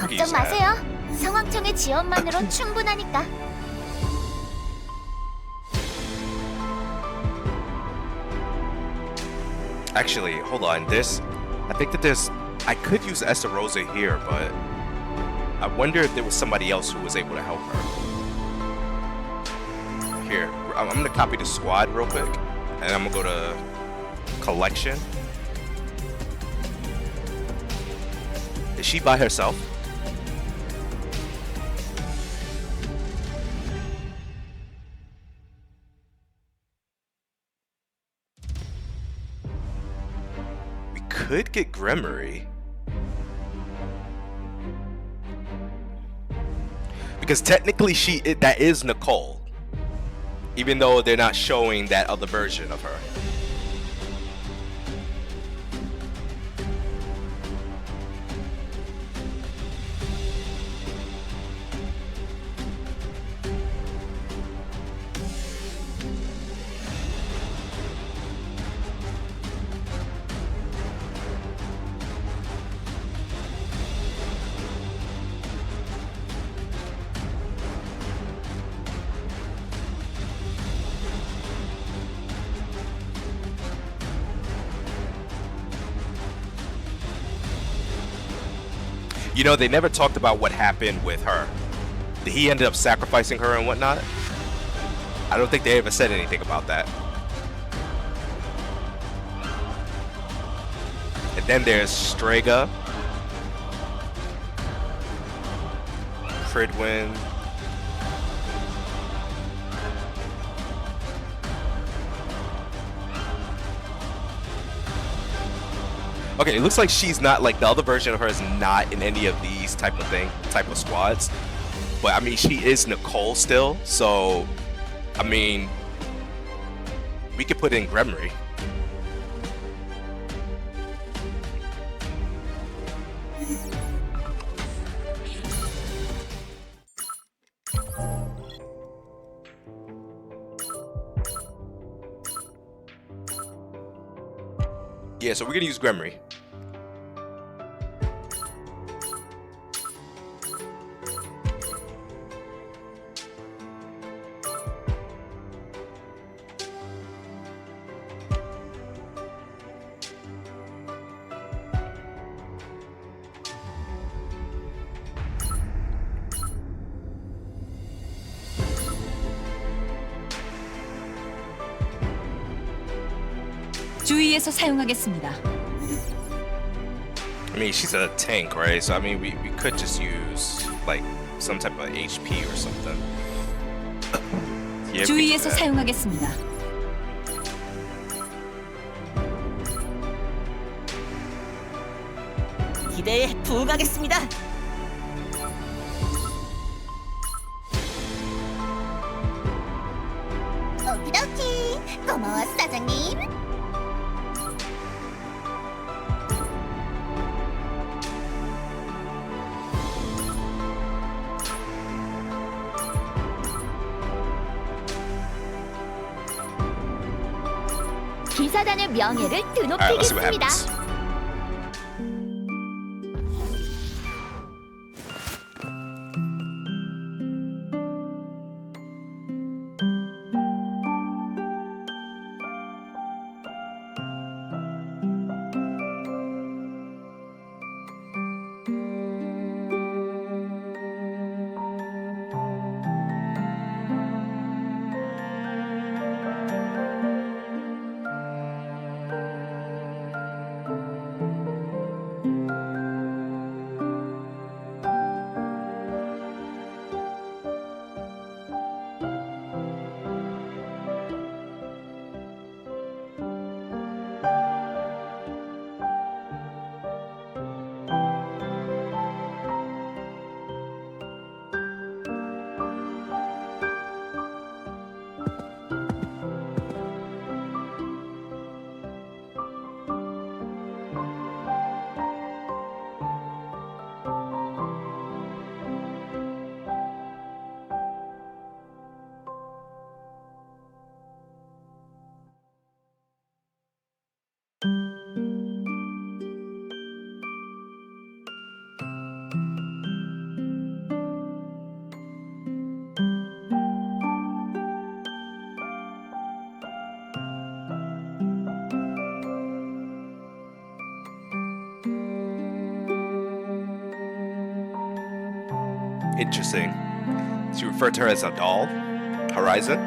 걱정 마세요. 상황청의 지원만으론 충분하니까. Actually, hold on. I think that I could use Essa Rosa here, but I wonder if there was somebody else who was able to help her. Here, I'm gonna copy the squad real quick, and I'm gonna go to collection. Is she by herself? We could get Gremory. Because technically that is Nicole. Even though they're not showing that other version of her. You know, they never talked about what happened with her. Did he end up sacrificing her and whatnot? I don't think they ever said anything about that. And then there's Strega, Fridwin. Okay, it looks like she's not, like, the other version of her is not in any of these type of squads. But I mean, she is Nicole still, so I mean, we could put in Gremory. Yeah, so we're gonna use Gremory. 주의해서 사용하겠습니다. I mean, she's a tank, right? So I mean, we could just use like some type of HP or something. Yeah, we could do 주의해서 that. 사용하겠습니다. 기대에 부응하겠습니다. 오키도키. 고마워, 사장님. 기사단의 명예를 Alright, let's see what 드높이겠습니다. happens. Interesting. So you refer to her as a doll? Horizon?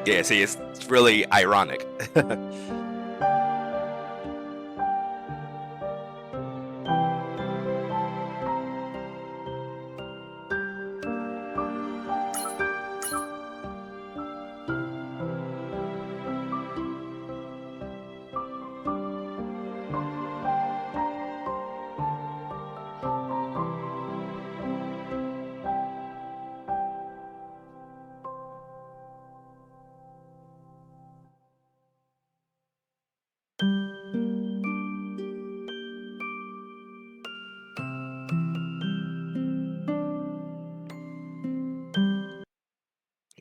Yeah, see, it's really ironic.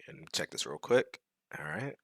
And check this real quick. All right.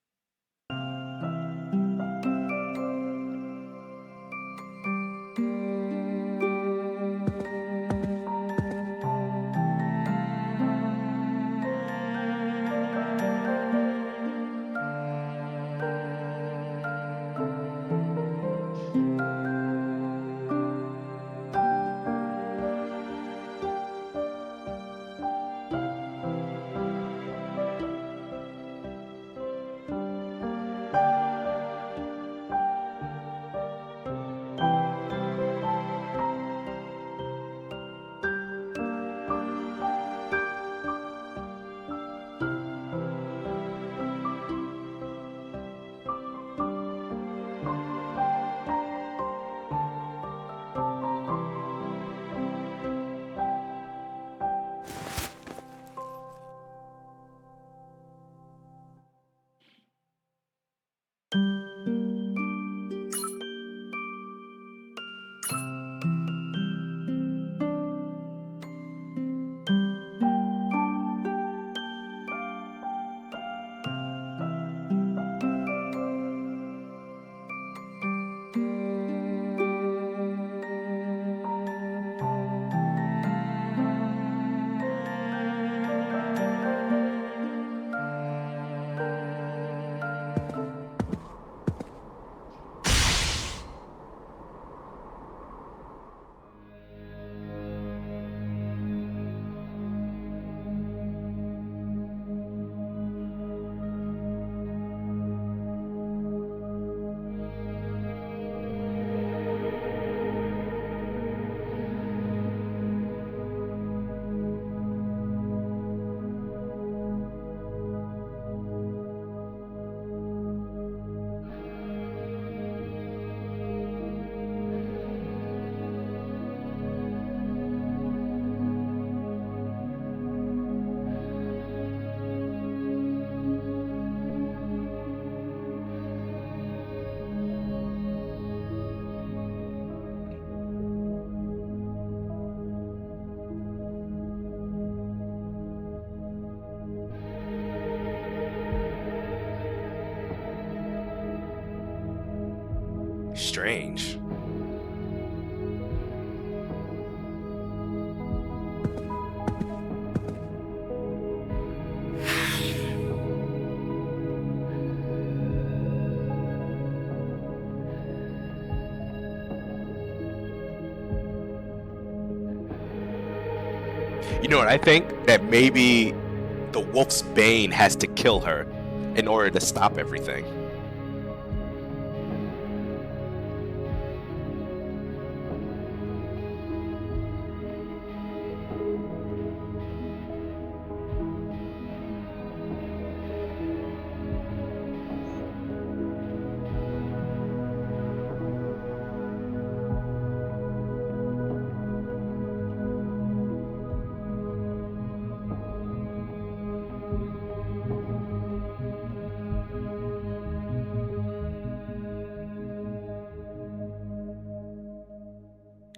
Strange. You know what? I think that maybe the Wolf's Bane has to kill her in order to stop everything.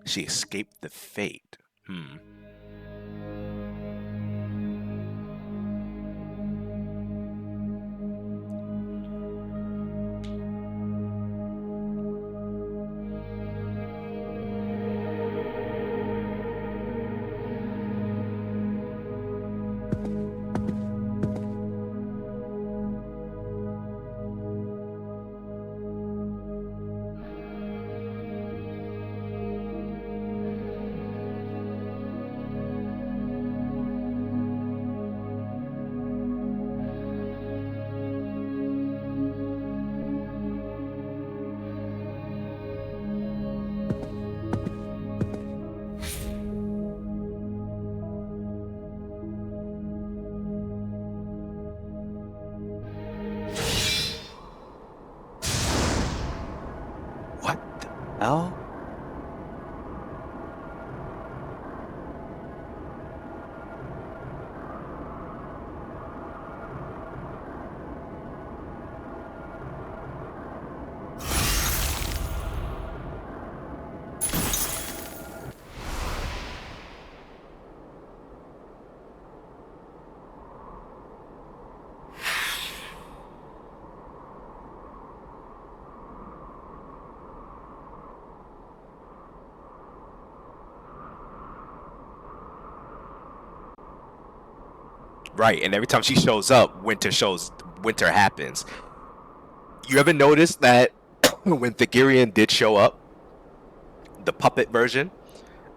She escaped the fate. hell? Right, and every time she shows up, winter happens. You ever notice that when Thagirion did show up, the puppet version,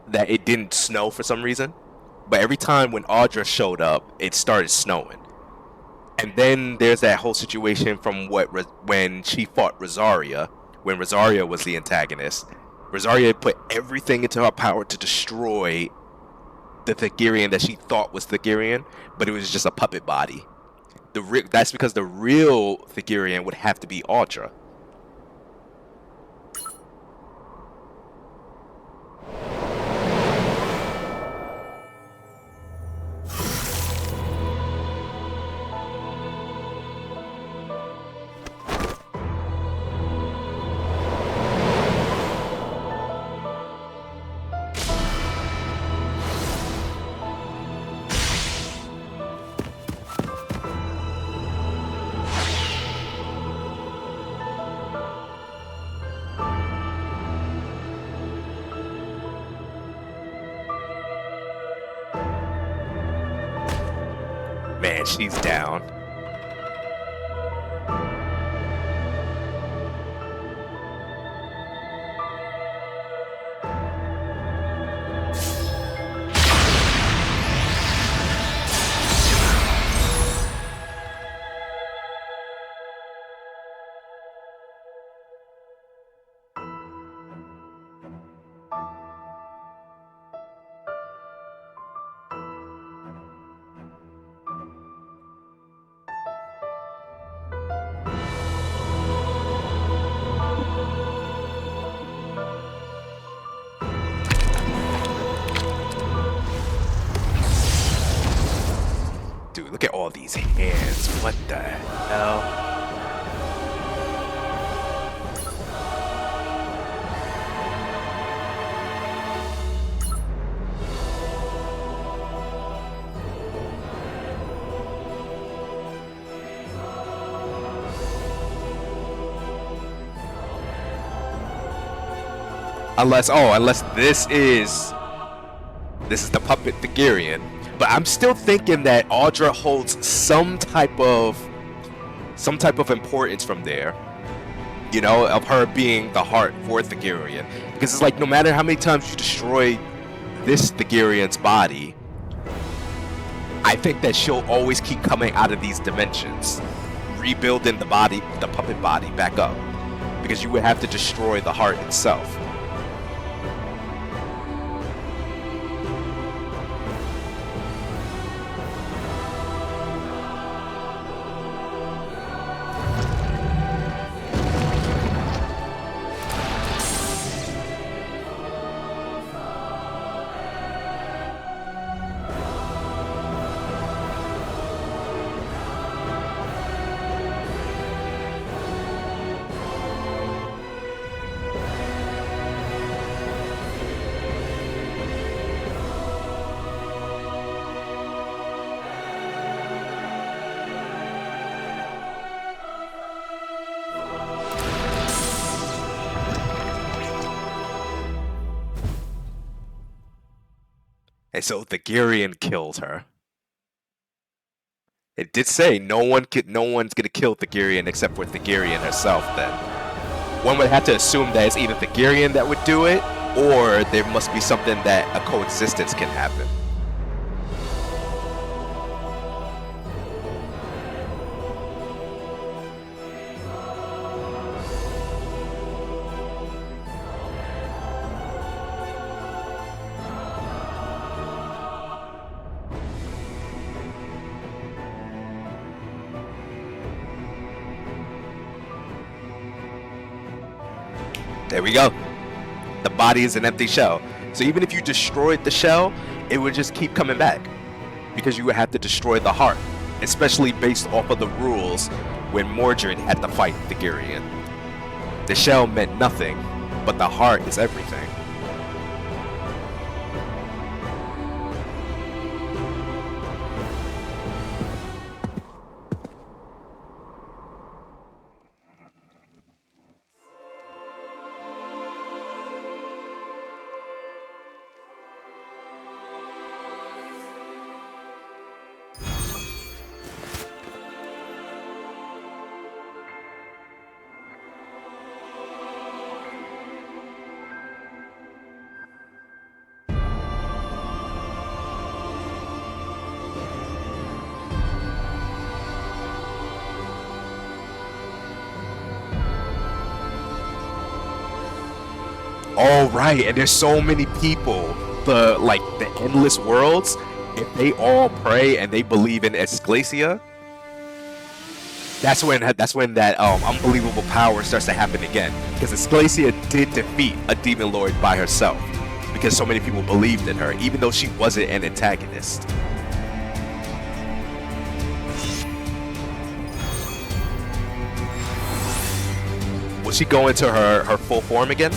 that it didn't snow for some reason? But every time when Audra showed up, it started snowing. And then there's that whole situation from when she fought Rosaria, when Rosaria was the antagonist. Rosaria put everything into her power to destroy the Thagirion that she thought was Thagirion, but it was just a puppet body. That's because the real Thagirion would have to be Audra. Man, she's down. Dude, look at all these hands. What the hell? Unless this is the puppet Thagirion. But I'm still thinking that Audra holds some type of importance from there. You know, of her being the heart for Thagirion. Because it's like no matter how many times you destroy this Thagirion's body, I think that she'll always keep coming out of these dimensions, rebuilding the puppet body back up. Because you would have to destroy the heart itself. And so Thagirion killed her. It did say no one's gonna kill Thagirion except for Thagirion herself. Then one would have to assume that it's either Thagirion that would do it, or there must be something that a coexistence can happen. There we go. The body is an empty shell. So even if you destroyed the shell, it would just keep coming back. Because you would have to destroy the heart. Especially based off of the rules when Mordred had to fight Thagirion. The shell meant nothing, but the heart is everything. Oh right, and there's so many people. The endless worlds. If they all pray and they believe in Esclacia, that's when that unbelievable power starts to happen again. Because Esclacia did defeat a demon lord by herself, because so many people believed in her, even though she wasn't an antagonist. Will she go into her full form again?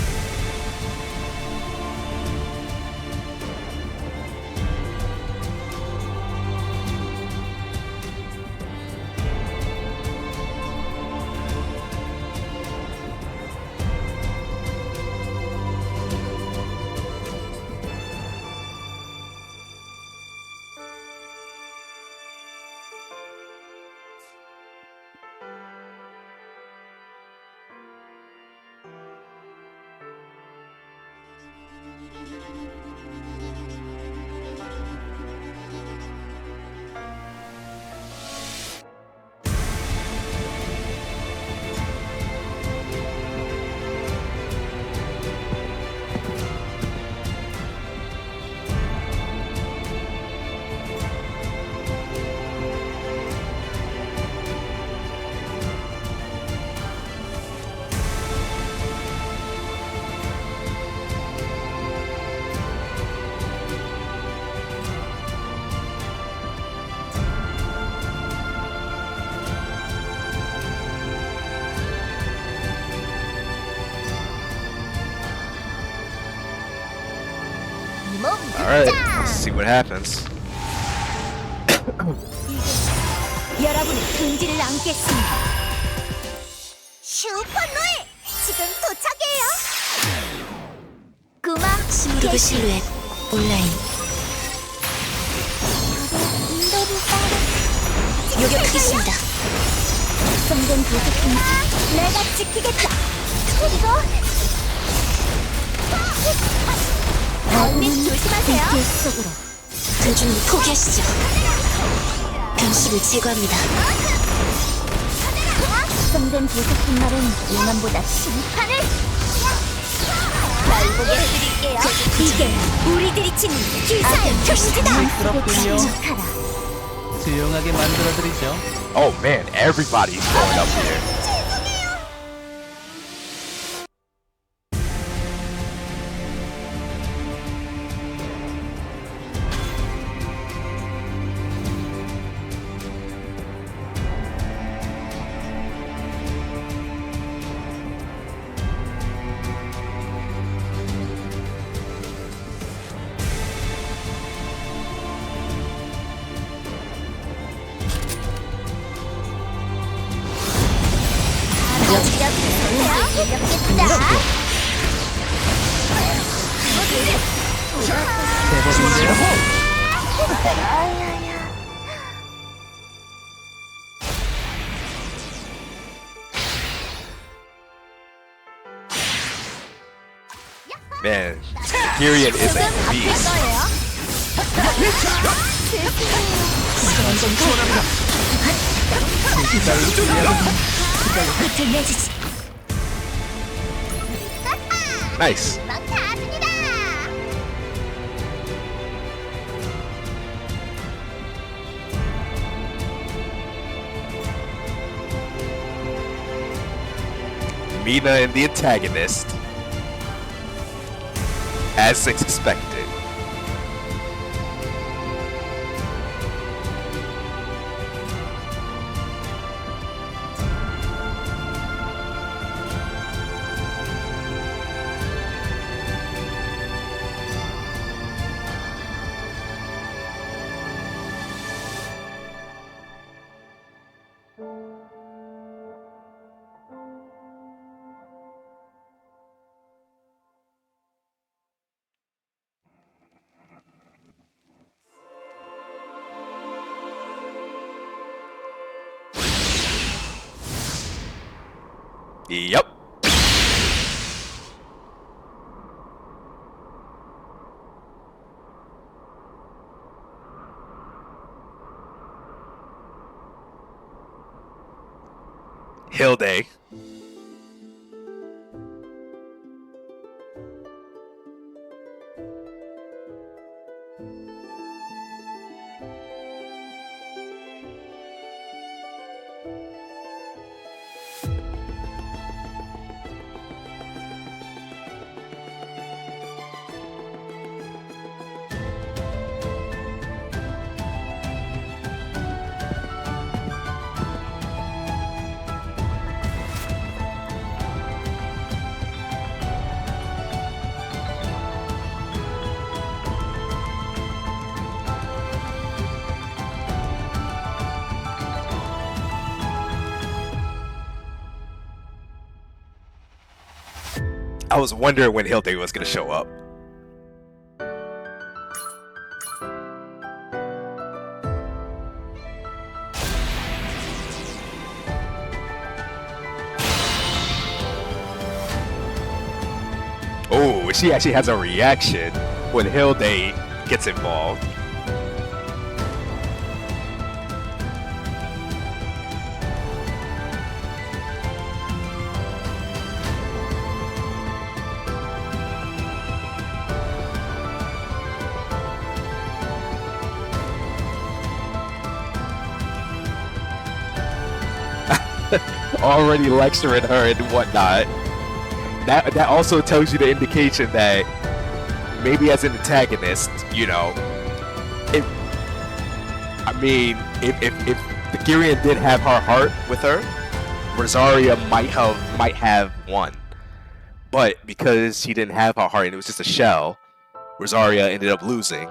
Alright, let's see what happens. 여러분의 긍지를 안겠습니다. 슈퍼노에 지금 도착이에요. 구마 스무르그 실루엣 온라인 인도를 따라 요격하겠습니다. 정된 도둑인지 내가 지키겠다. 그리고 얼른 조심하세요. 길 속으로 도중은 포기하시죠. 변수를 제거합니다. 정된 보석 분말은 용암보다 심판을 날 보게 해드릴게요. 이게 우리들이 치는 기사의 경지다. 그렇군요. 침묵하라. 조용하게 만들어드리죠. Oh man, everybody's going up here. Man, Thagirion is a beast. Nice. Mina and the antagonist. As expected. Yep. Hilde. I was wondering when Hilde was gonna show up. Oh, she actually has a reaction when Hilde gets involved. Already lecturing her and whatnot. That also tells you the indication that maybe as an antagonist, you know, if Thagirion did have her heart with her, Rosaria might have won. But because she didn't have her heart and it was just a shell, Rosaria ended up losing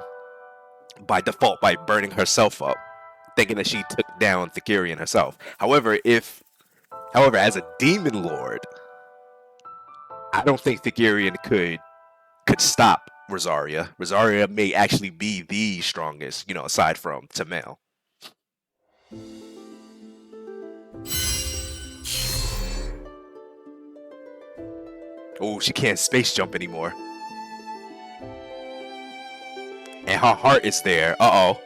by default by burning herself up, thinking that she took down Thagirion herself. However, as a demon lord, I don't think Thagirion could stop Rosaria. Rosaria may actually be the strongest, you know, aside from Tamel. Oh, she can't space jump anymore. And her heart is there. Uh-oh.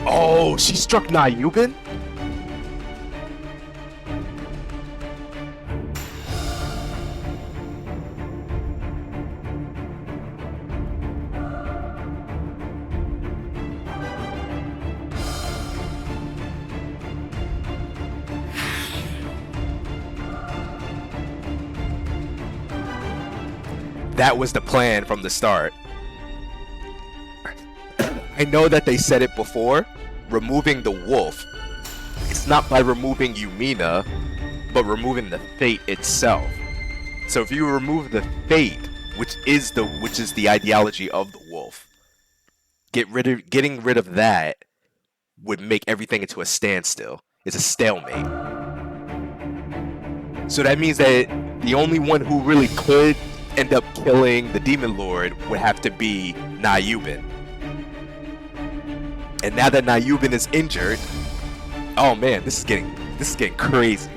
Oh, she struck Nayubin? That was the plan from the start. I know that they said it before, removing the wolf, it's not by removing Mina, but removing the fate itself. So if you remove the fate, which is the ideology of the wolf, getting rid of that would make everything into a standstill. It's a stalemate. So that means that the only one who really could end up killing the Demon Lord would have to be Nayubin. And now that Nayubin is injured, oh man, this is getting crazy.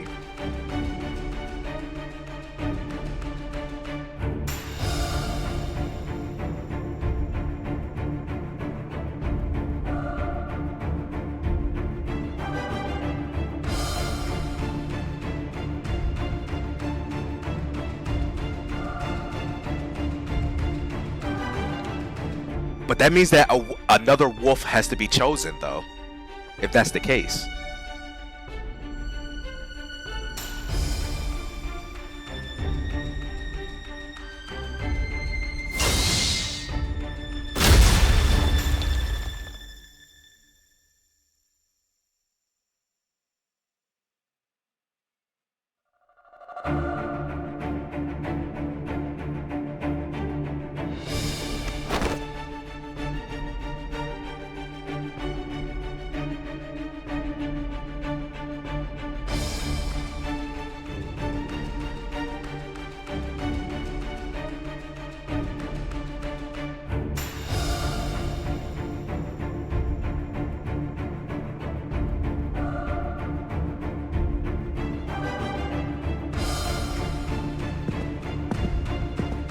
But that means that another wolf has to be chosen, though, if that's the case.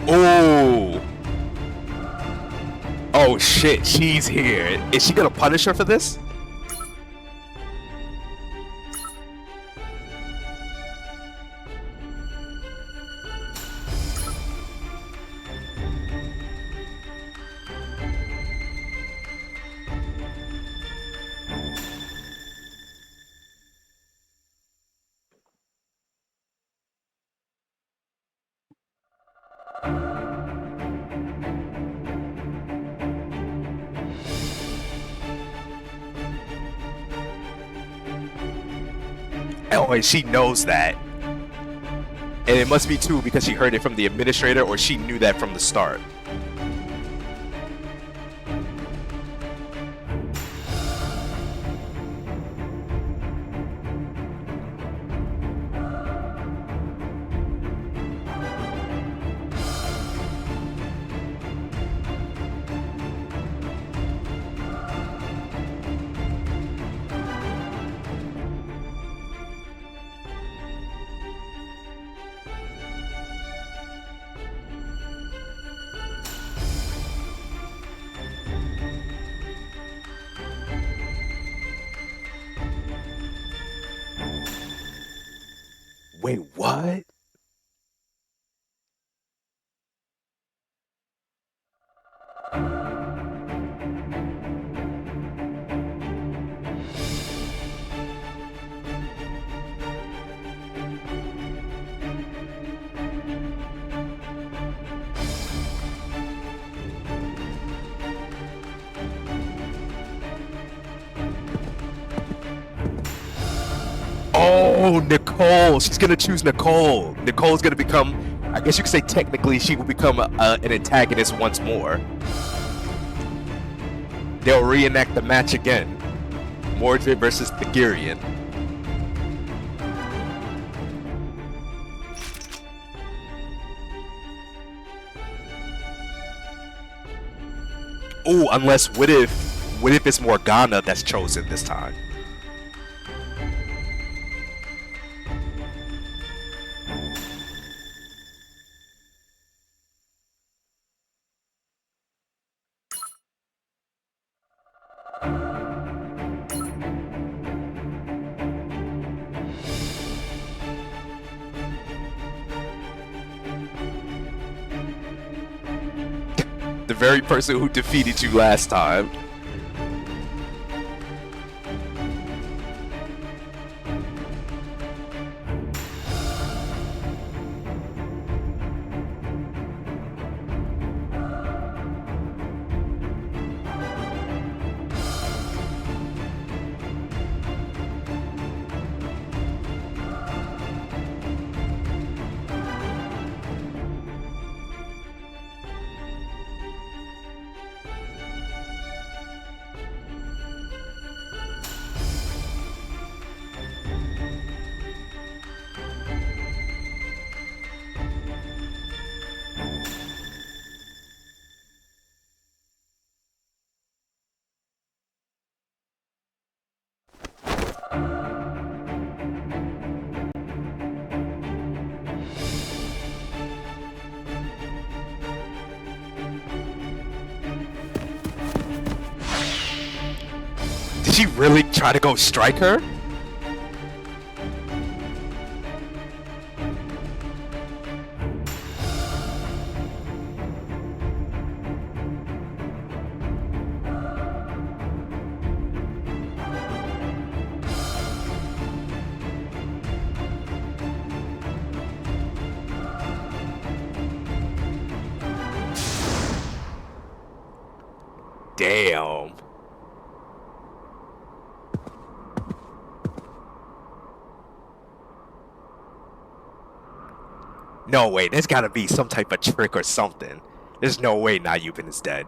Oh! Oh shit, she's here. Is she gonna punish her for this? Oh, and she knows that. And it must be too because she heard it from the administrator, or she knew that from the start. Wait, what? Oh, Nicole. She's going to choose Nicole. Nicole's going to become, I guess you could say technically she will become an antagonist once more. They'll reenact the match again. Mordred versus Thagirion. Ooh, unless what if it's Morgana that's chosen this time? The very person who defeated you last time. she really try to go strike her? Damn. No way, there's gotta be some type of trick or something. There's no way Nayubin is dead.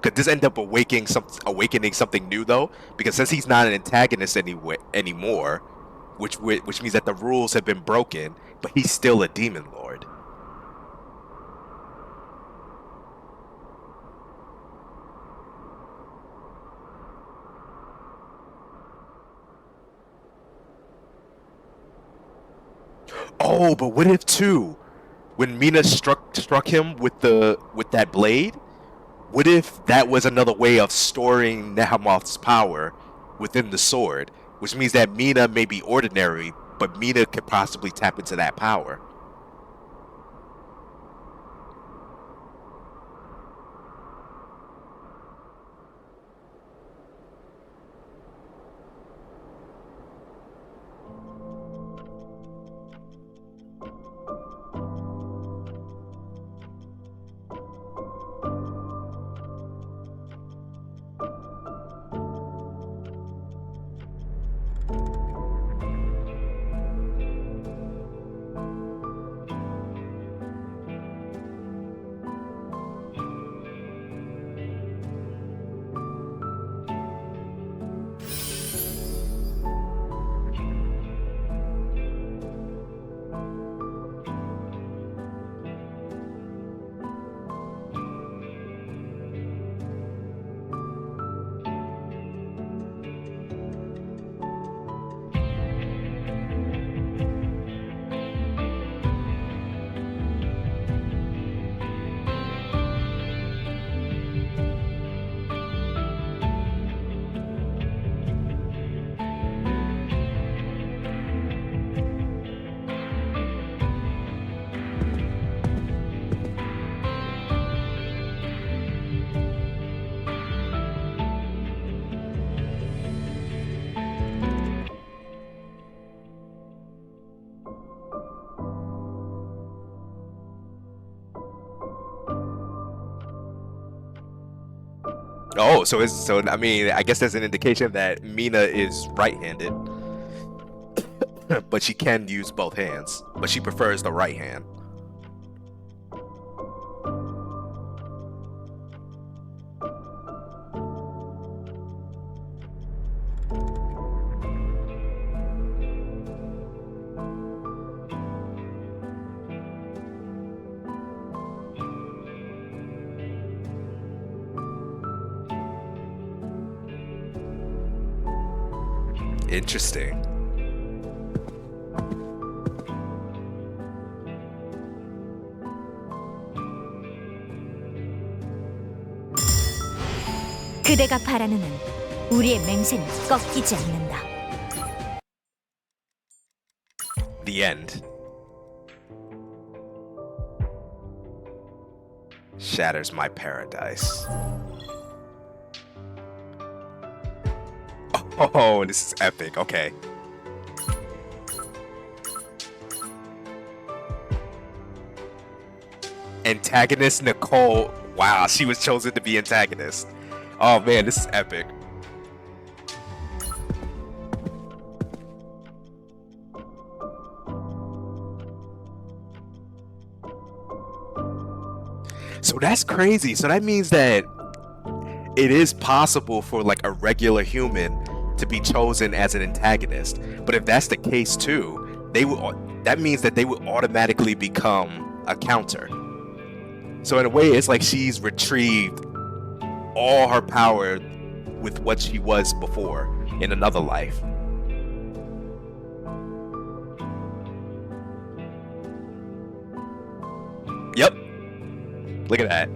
Could this end up awakening something new though? Because since he's not an antagonist anymore, which means that the rules have been broken, but he's still a demon lord. Oh, but what if too, when Mina struck him with that blade? What if that was another way of storing Nehemoth's power within the sword? Which means that Mina may be ordinary, but Mina could possibly tap into that power. Oh, so I mean, I guess that's an indication that Mina is right-handed, but she can use both hands, but she prefers the right hand. Interesting. 그대가 바라는 한 우리의 맹세는 꺾이지 않는다. The end. Shatters my paradise. Oh, this is epic. Okay. Antagonist Nicole. Wow, she was chosen to be antagonist. Oh man, this is epic. So that's crazy. So that means that it is possible for like a regular human to be chosen as an antagonist. But if that's the case too, that means that they would automatically become a counter. So in a way, it's like she's retrieved all her power with what she was before in another life. Look at that.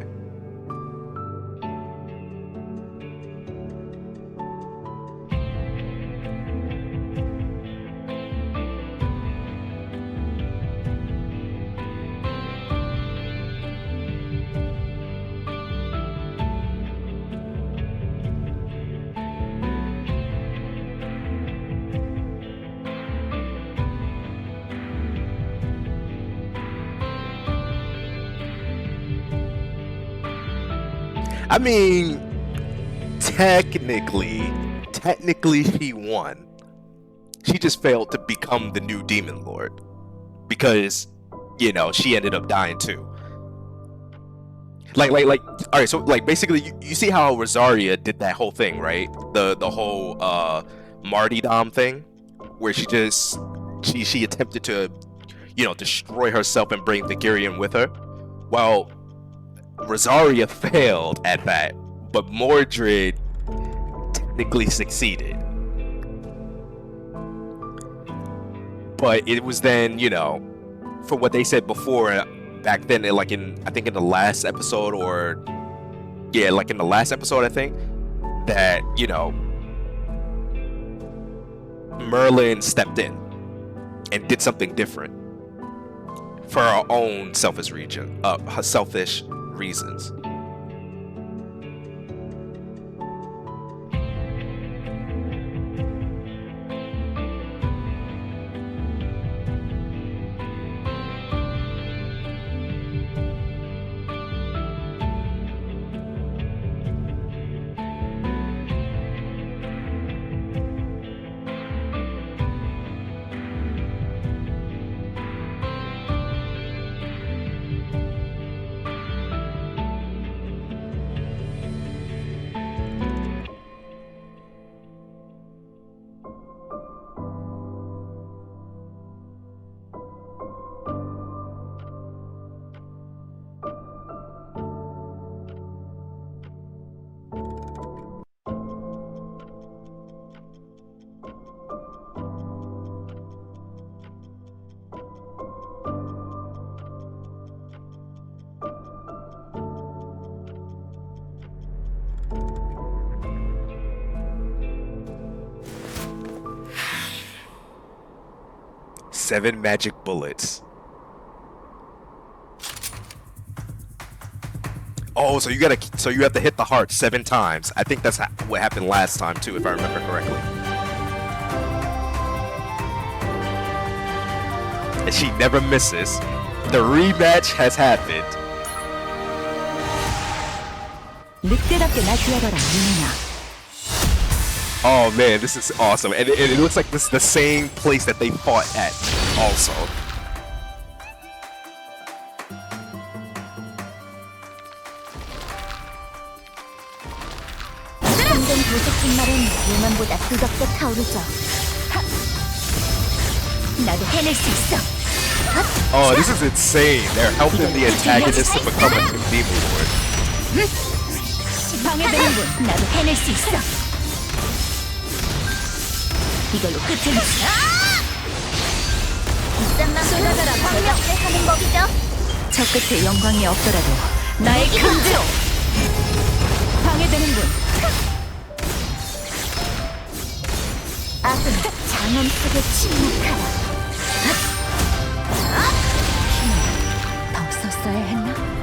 I mean, technically she won. She just failed to become the new Demon Lord because, you know, she ended up dying too. Like, all right. So, like, basically, you see how Rosaria did that whole thing, right? The whole martyrdom thing, where she attempted to, you know, destroy herself and bring Thagirion with her. Well, Rosaria failed at that, but Mordred technically succeeded. But it was then, you know, from what they said before, back then, like I think in the last episode, or yeah, like in the last episode, I think, that, you know, Merlin stepped in and did something different for her own selfish reasons. Seven magic bullets. Oh, so you have to hit the heart 7 times. I think that's what happened last time too, if I remember correctly. And she never misses. The rematch has happened. 늑대답게 날 뛰어더라, 미나. Oh man, this is awesome. And it looks like this is the same place that they fought at also. 상된 도색진 말은 요만보다 뜨겁게 타오르죠. 나도 해낼 수 있어. Oh, this is insane. They're helping the antagonists to become a new demon lord. 방해되는군. 나도 해낼 수 있어. 이걸로 끝을 냈어. 비싼 만큼 방력을 하는 법이죠. 저 끝에 영광이 없더라도 나의 강제로 방해되는군. 아슴 장엄 속에 침묵하라. 더 썼어야 했나?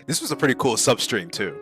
This was a pretty cool substring too.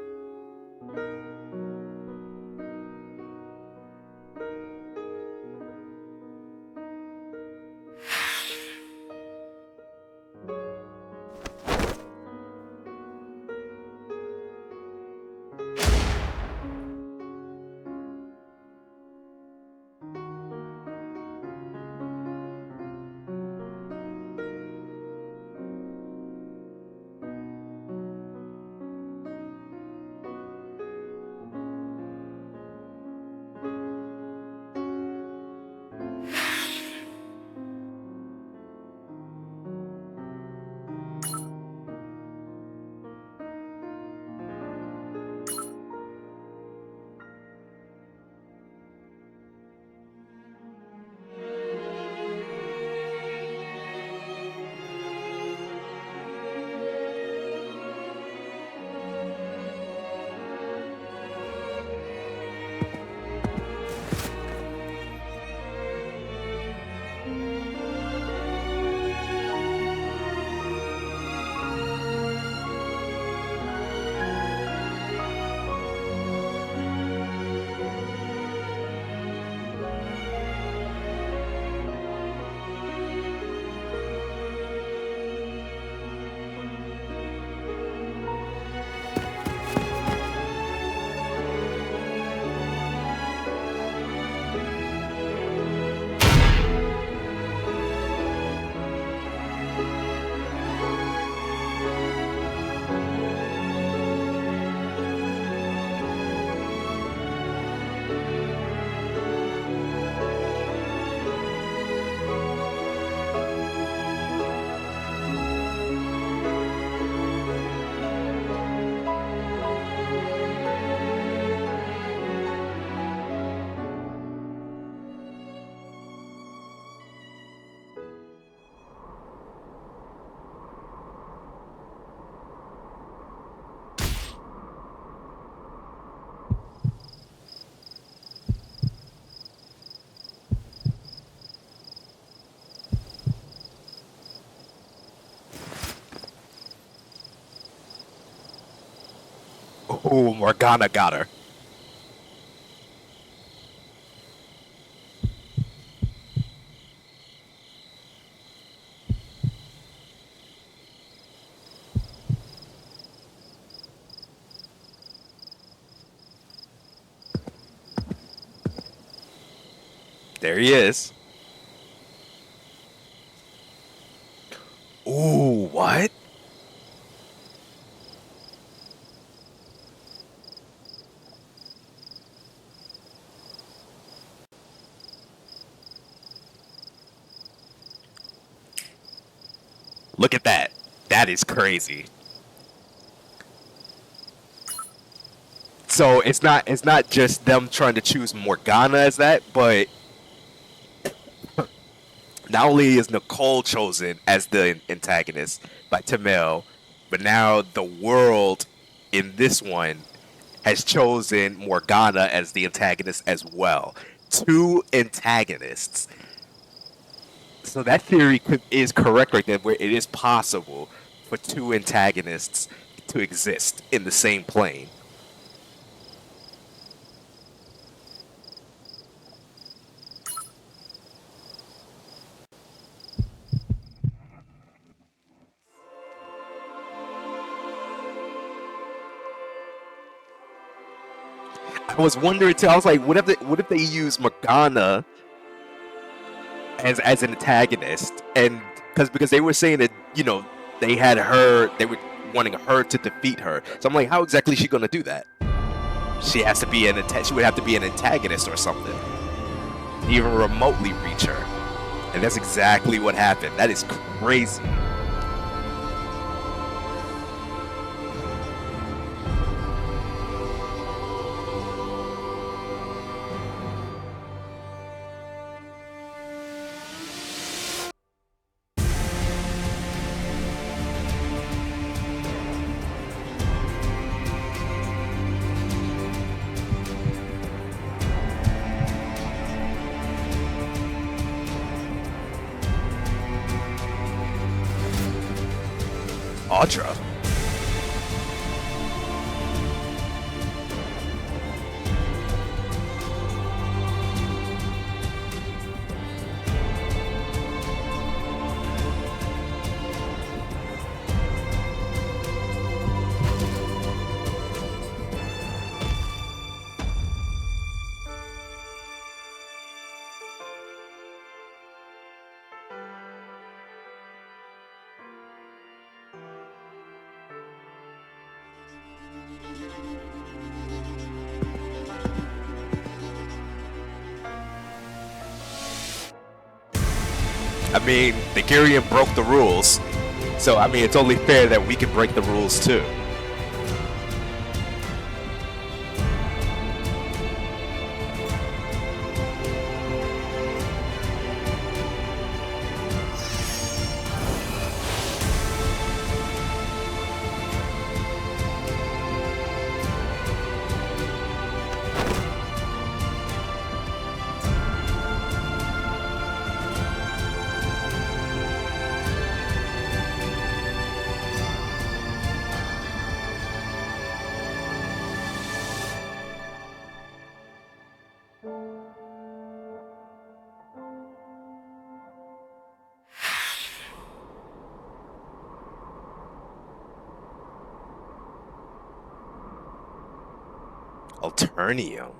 Oh, Morgana got her. There he is. Ooh, what? Look at that. That is crazy. So it's not just them trying to choose Morgana as that, but not only is Nicole chosen as the antagonist by Tamil, but now the world in this one has chosen Morgana as the antagonist as well. 2 antagonists. So that theory is correct right there, where it is possible for 2 antagonists to exist in the same plane. I was wondering too. I was like, what if they use Morgana as an antagonist, and because they were saying that they were wanting her to defeat her. So I'm like, how exactly is she gonna do that? She has to be she would have to be an antagonist or something to even remotely reach her, and that's exactly what happened. That is crazy. Audra. I mean, Thagirion broke the rules, so I mean, it's only fair that we can break the rules too. Alternium.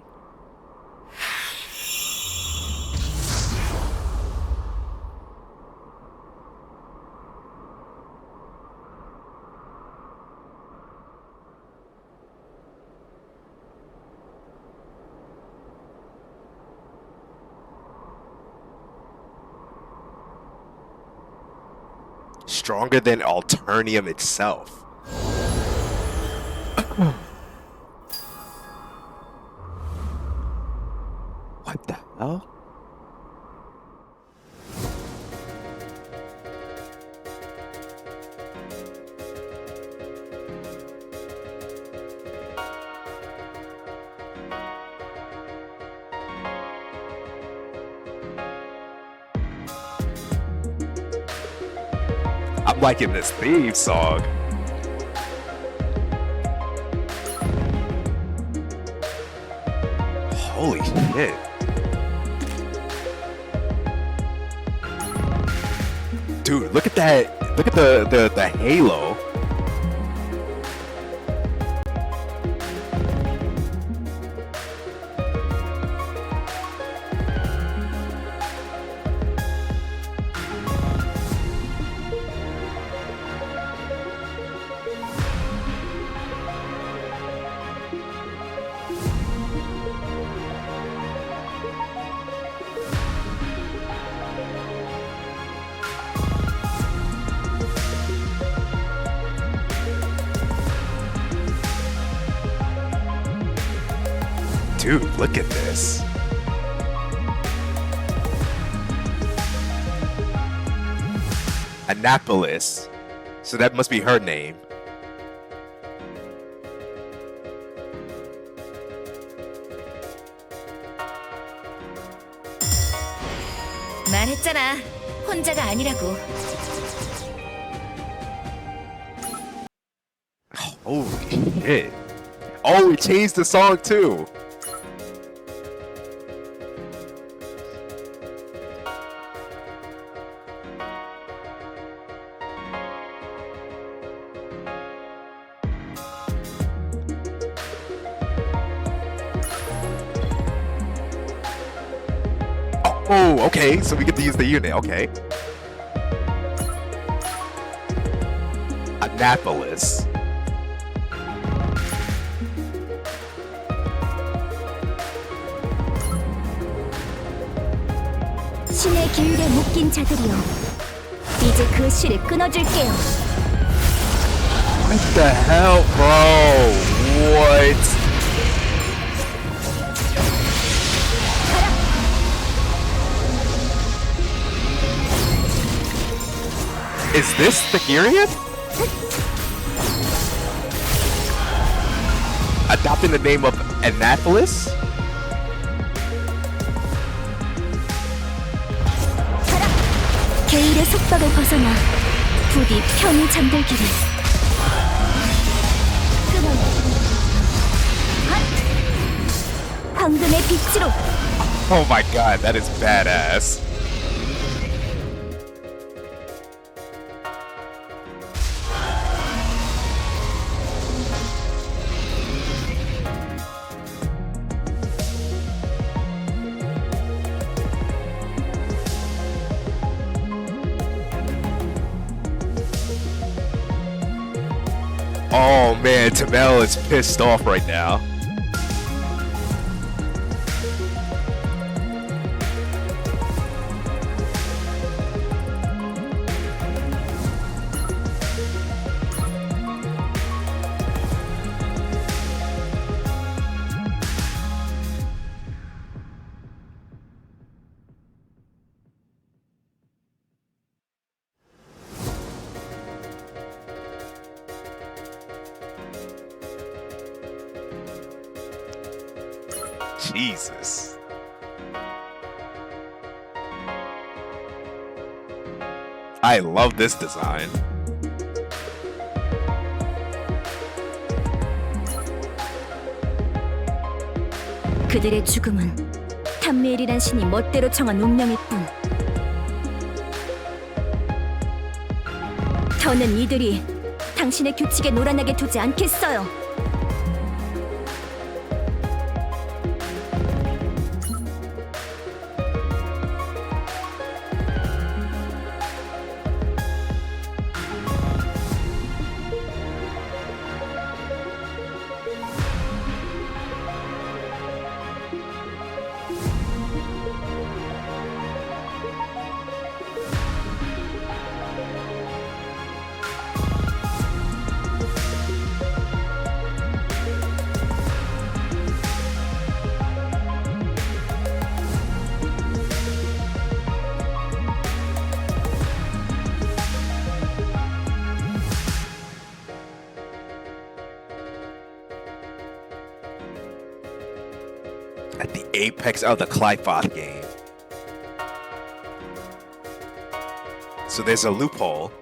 Stronger than Alternium itself. What the hell? I'm liking this theme song. Holy shit. Dude, look at that. Look at the halo. Dude, look at this. Anapapolis. So that must be her name. 말했잖아. 혼자가 아니라고. Holy shit. Oh, it changed the song too. Oh, okay, so we get to use the unit, okay. Anapapolis. 신의 계율에 묶인 자들이여, 이제 그 실을 끊어줄게요. What the hell, bro? What? Is this Thagirion? Adopting the name of Anapapolis? 계율의 속박을 벗어나 부디 편히 잠들기를. 황금의 빛으로. Oh my god, that is badass. Oh man, Tamel is pissed off right now. Jesus. I love this design. 그들의 죽음은 탐미엘이란 신이 멋대로 정한 운명일 뿐. 더는 이들이 당신의 규칙에 놀아나게 두지 않겠어요. At the apex of the Clyfoth game. So there's a loophole.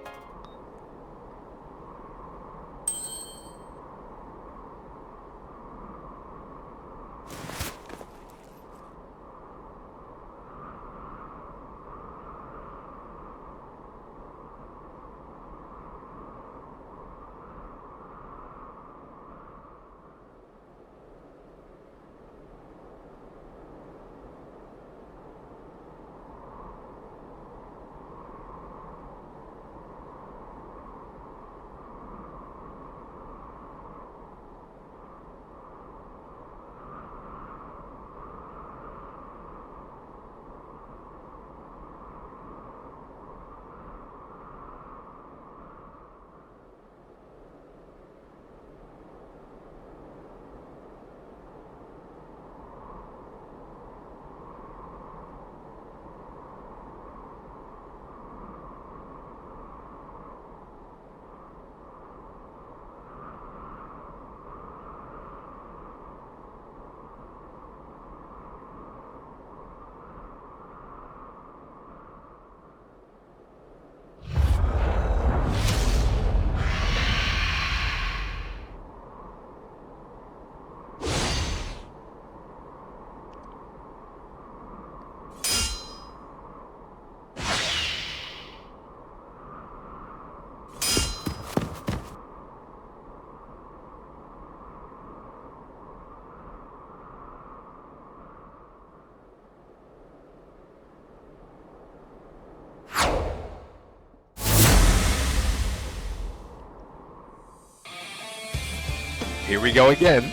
Here we go again.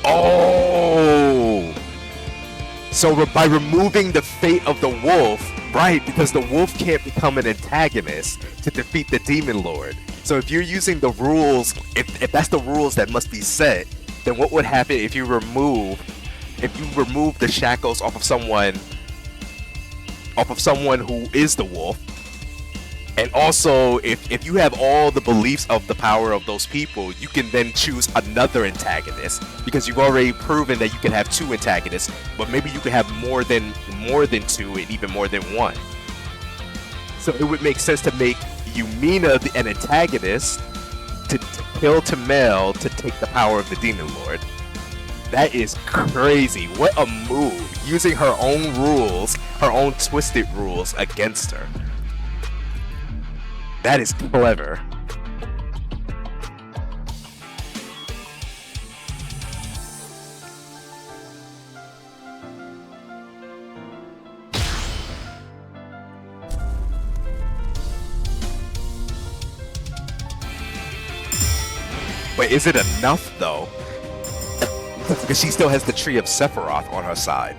Oh! So by removing the fate of the wolf, right, because the wolf can't become an antagonist to defeat the demon lord. So if you're using the rules, if that's the rules that must be set, then what would happen if you remove the shackles off of someone who is the wolf? And also, if you have all the beliefs of the power of those people, you can then choose another antagonist, because you've already proven that you can have two antagonists, but maybe you can have more than two and even more than one. So it would make sense to make Mina an antagonist to kill Tamel to take the power of the Demon Lord. That is crazy. What a move. Using her own rules, her own twisted rules against her. That is clever. But is it enough though? Because she still has the Tree of Sephiroth on her side.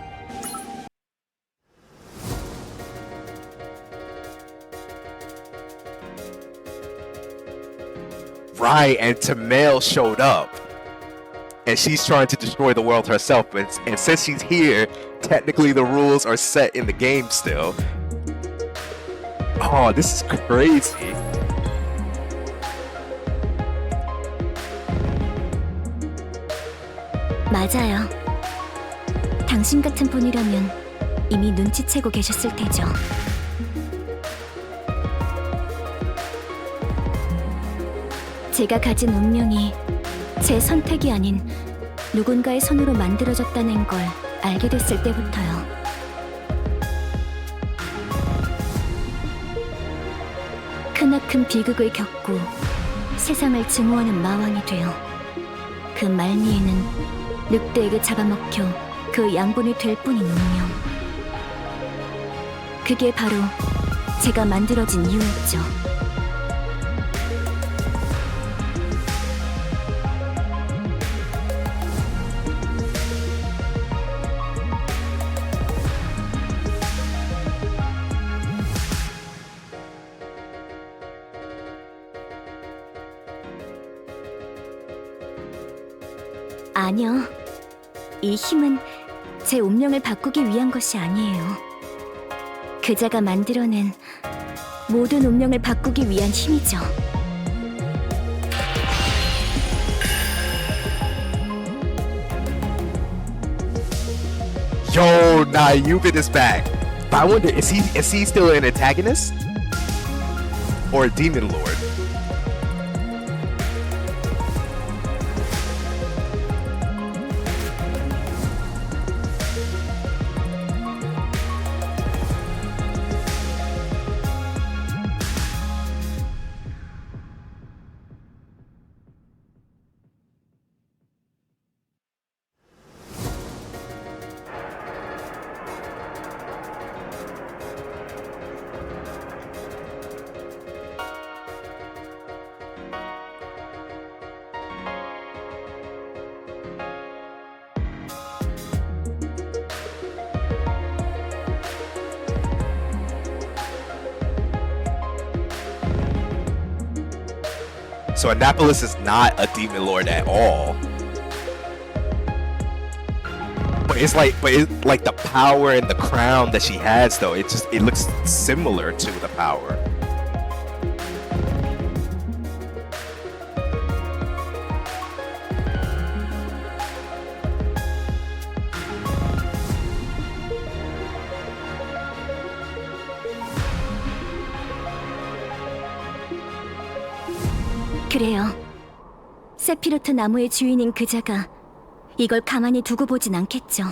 Right, and Tamel showed up. And she's trying to destroy the world herself. And since she's here, technically the rules are set in the game still. Oh, this is crazy. 맞아요. 당신 같은 분이라면 이미 눈치채고 계셨을 테죠. 제가 가진 운명이 제 선택이 아닌 누군가의 손으로 만들어졌다는 걸 알게 됐을 때부터요. 크나큰 비극을 겪고 세상을 증오하는 마왕이 되어 그 말미에는 늑대에게 잡아먹혀 그 양분이 될 뿐인 운명. 그게 바로 제가 만들어진 이유였죠. 아니요. 이 힘은 제 운명을 바꾸기 위한 것이 아니에요. 그자가 만들어낸 모든 운명을 바꾸기 위한 힘이죠. Yo, nah, Yubin is back. But I wonder, is he still an antagonist? Or a demon lord? So Anapapolis is not a demon lord at all. But it's like the power and the crown that she has though, it looks similar to the power. 그래요. 세피로트 나무의 주인인 그자가 이걸 가만히 두고 보진 않겠죠.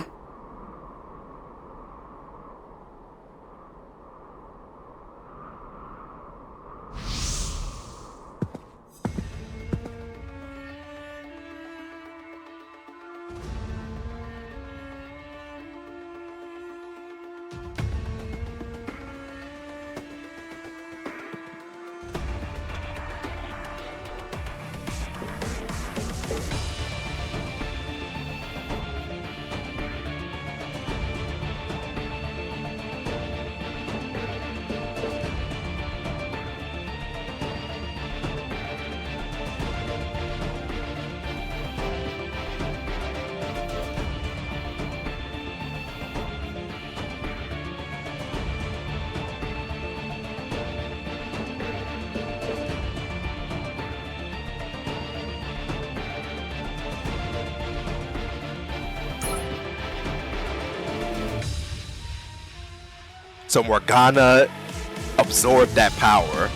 So Morgana absorbed that power.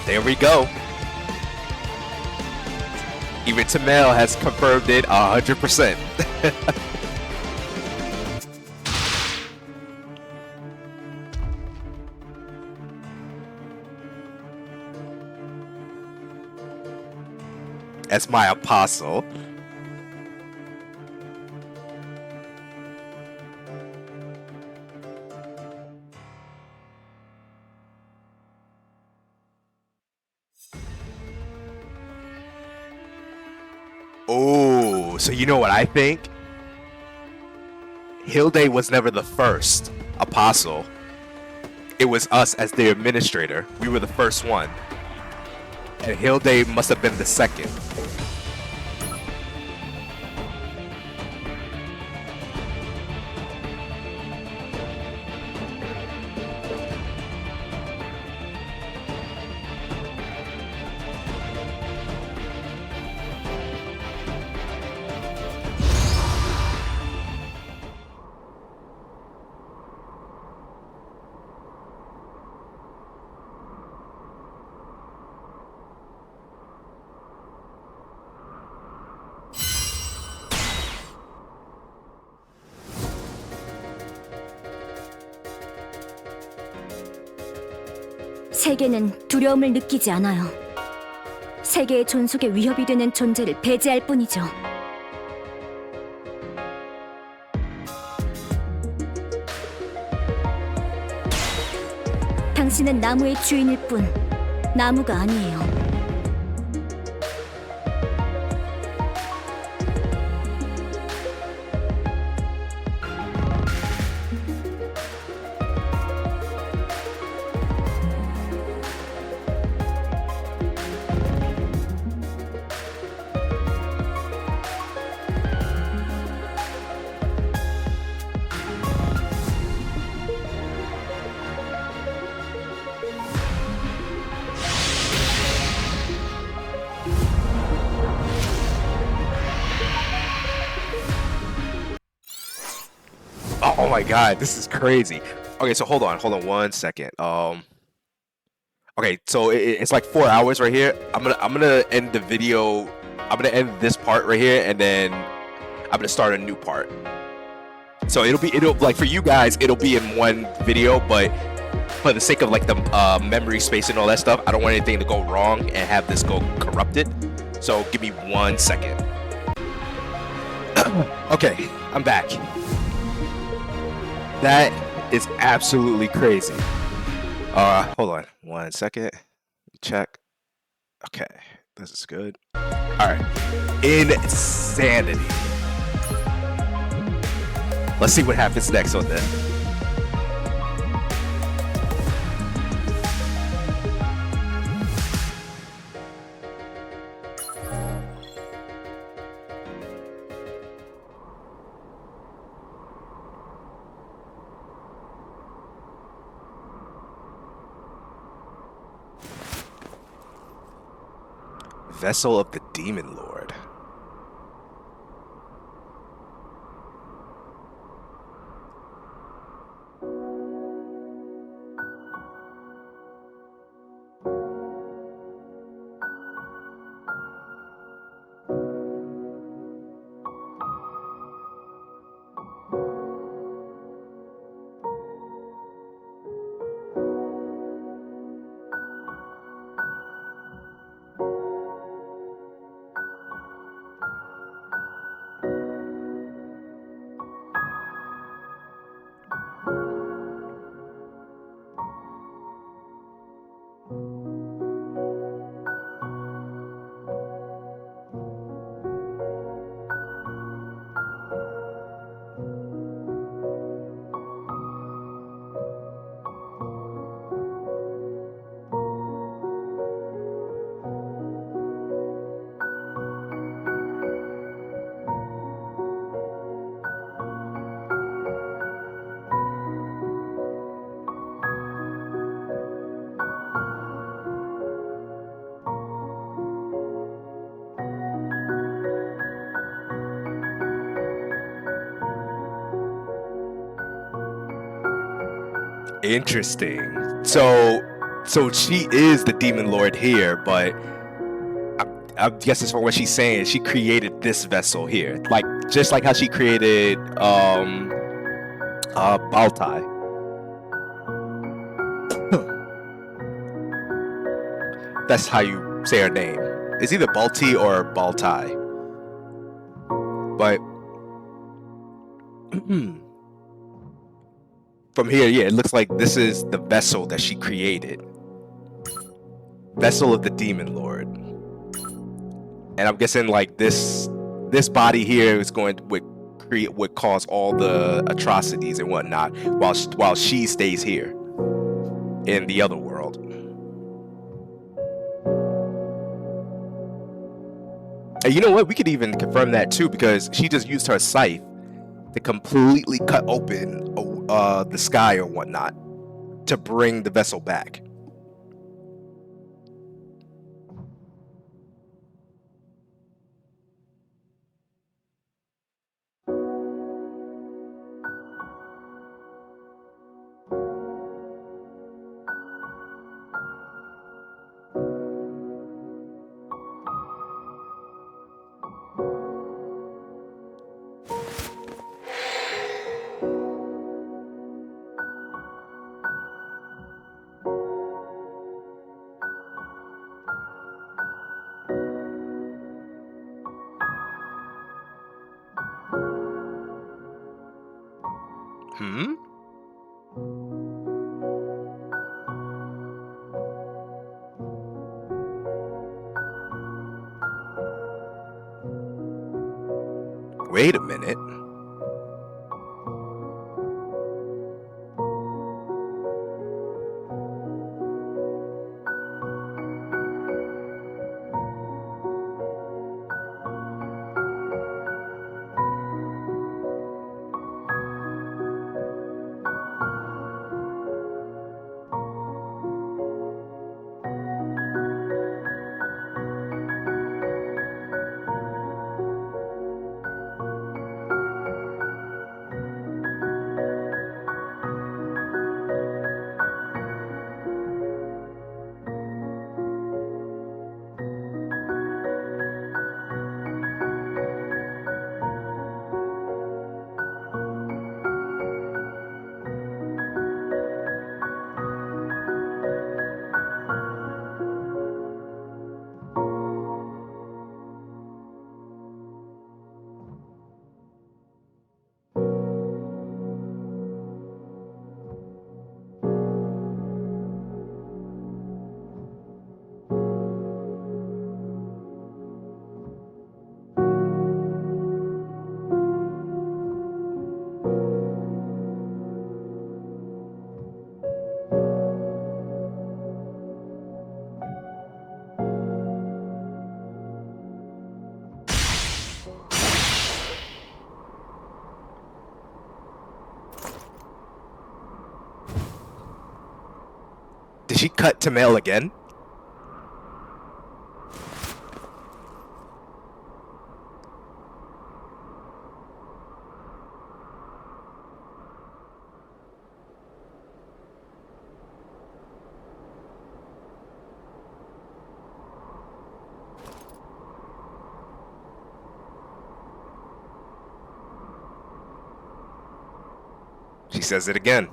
There we go. Even Tamel has confirmed it 100%. As my apostle. Oh, so you know what I think? Hilde was never the first apostle. It was us as the administrator. We were the first one. And Hilde must have been the second. 세계는 두려움을 느끼지 않아요. 세계의 존속에 위협이 되는 존재를 배제할 뿐이죠. 당신은 나무의 주인일 뿐, 나무가 아니에요. Oh my god, this is crazy. Okay, so hold on 1 second. Okay, so it's like 4 hours right here. I'm gonna end the video. I'm gonna end this part right here, and then I'm gonna start a new part. So it'll like for you guys, it'll be in one video, but for the sake of like the memory space and all that stuff, I don't want anything to go wrong and have this go corrupted. So give me 1 second. Okay, I'm back. That is absolutely crazy. Hold on 1 second. Check. Okay, this is good. All right, insanity. Let's see what happens next on this. Vessel of the Demon Lord. Interesting. So she is the Demon Lord here, but I'm guessing from what she's saying, she created this vessel here, like just like how she created Baltai. That's how you say her name. It's either Balti or Baltai. But from here, yeah, it looks like this is the vessel that she created. Vessel of the Demon Lord. And I'm guessing like this this body here is going to would cause all the atrocities and whatnot, while she stays here in the other world. And you know what? We could even confirm that too, because she just used her scythe to completely cut open the sky or whatnot to bring the vessel back. Wait a minute. Did she cut to mail again? She says it again.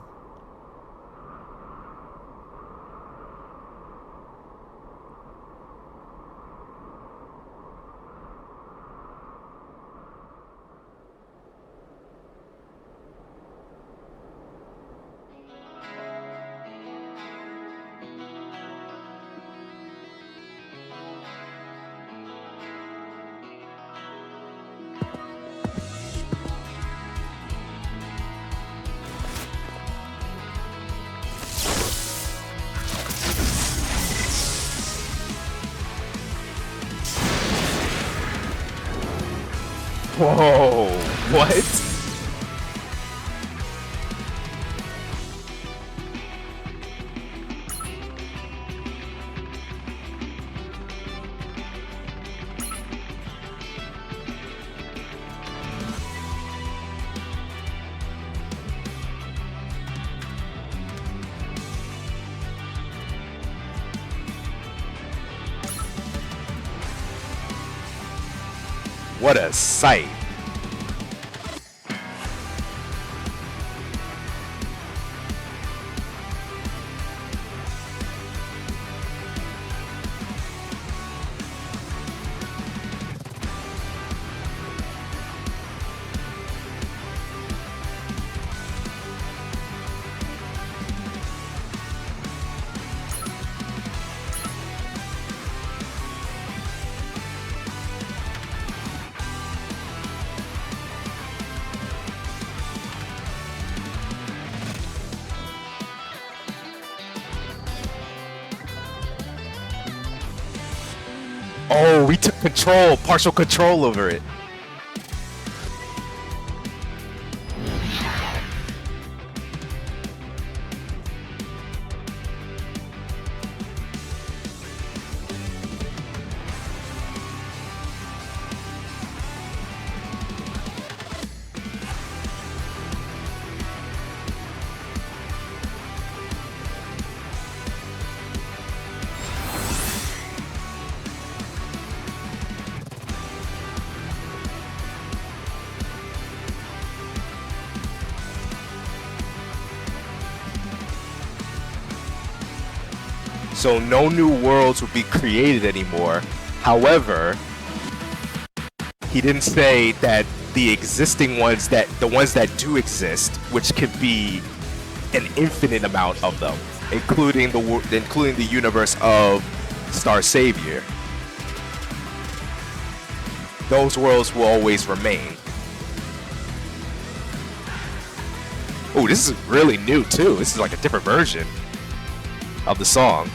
Whoa, what? What a sight. Oh, we took partial control over it. So no new worlds would be created anymore. However, he didn't say that the existing ones, the ones that do exist, which could be an infinite amount of them, including the universe of Star Savior, those worlds will always remain. Oh, this is really new too. This is like a different version of the song.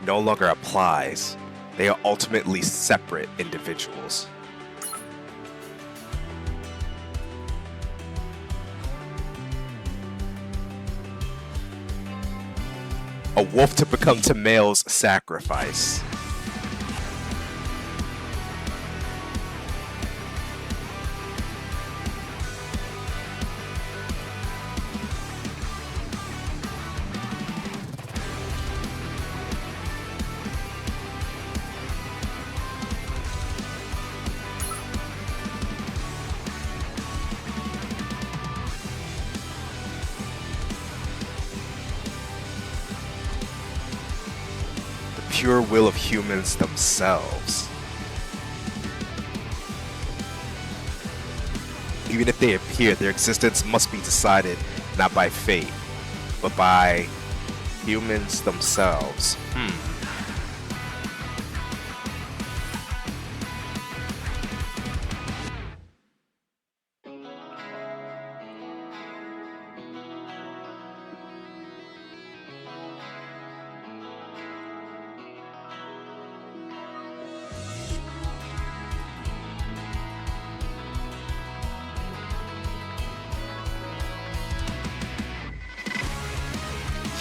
No longer applies. They are ultimately separate individuals. A wolf to become Tamail's sacrifice. Pure will of humans themselves. Even if they appear, their existence must be decided not by fate, but by humans themselves.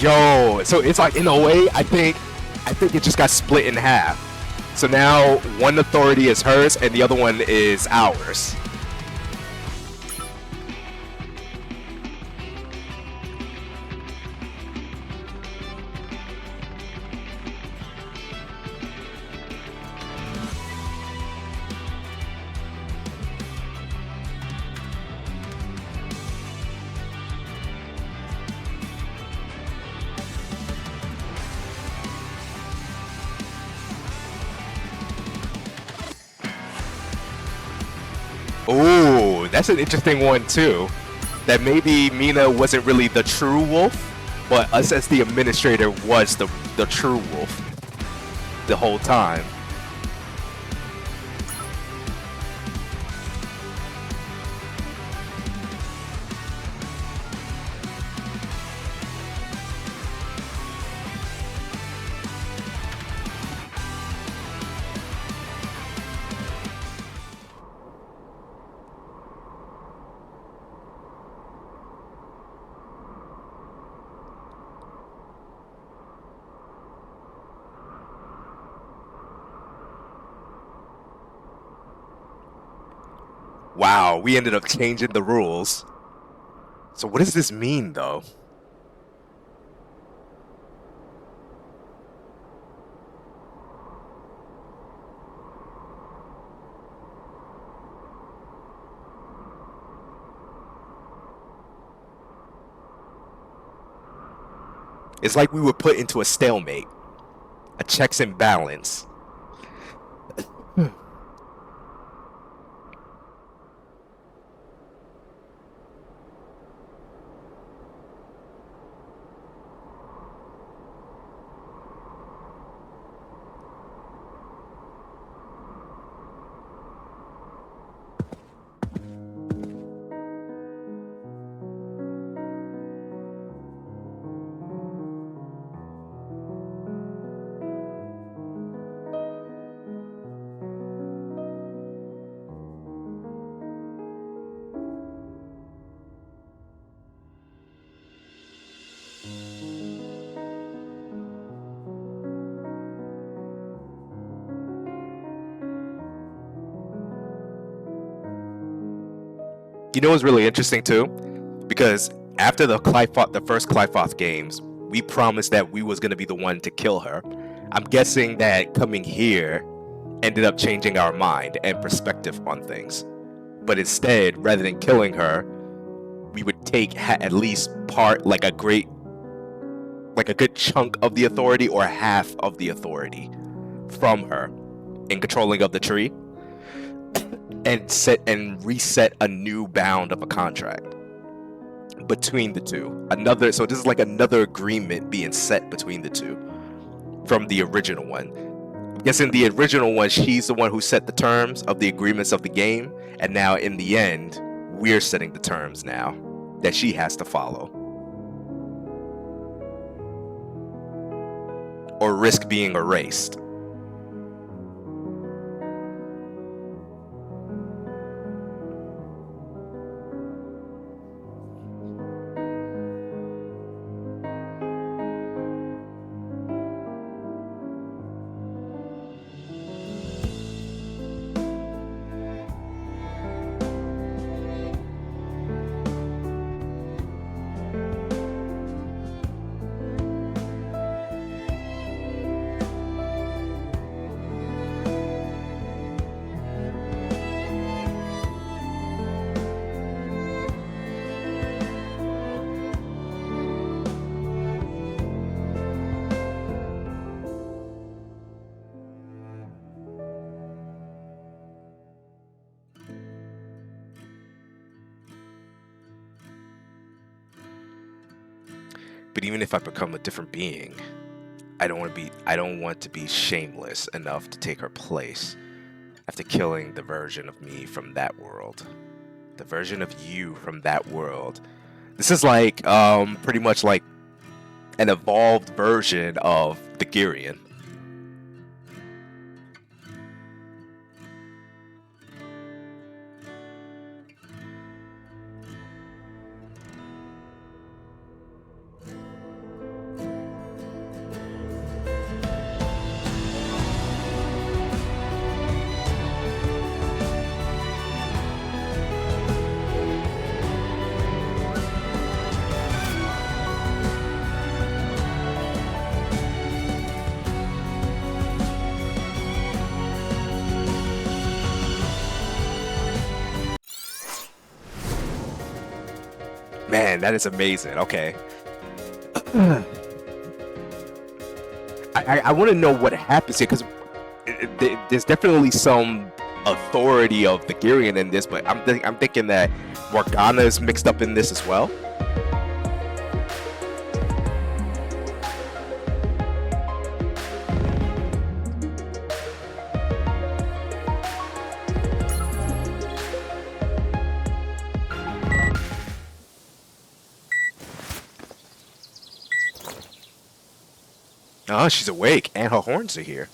Yo, so it's like, in a way, I think it just got split in half. So now one authority is hers and the other one is ours. Ooh, that's an interesting one too. That maybe Mina wasn't really the true wolf, but us as the administrator was the true wolf the whole time. Wow, we ended up changing the rules. So what does this mean, though? It's like we were put into a stalemate, a checks and balance. You know what's really interesting too? Because after the first Clifoth games, we promised that we was gonna be the one to kill her. I'm guessing that coming here ended up changing our mind and perspective on things. But instead, rather than killing her, we would take at least like a good chunk of the authority or half of the authority from her in controlling of the tree, and reset a new bound of a contract between the two. So this is like another agreement being set between the two from the original one. I'm guessing the original one, she's the one who set the terms of the agreements of the game, and now in the end, we're setting the terms now that she has to follow. Or risk being erased. But even if I become a different being, I don't want to be shameless enough to take her place after killing the version of me from that world. The version of you from that world. This is like pretty much like an evolved version of Thagirion. Man, that is amazing. Okay. I want to know what happens here, because there's definitely some authority of Thagirion in this, but I'm thinking that Morgana is mixed up in this as well. Oh, she's awake, and her horns are here.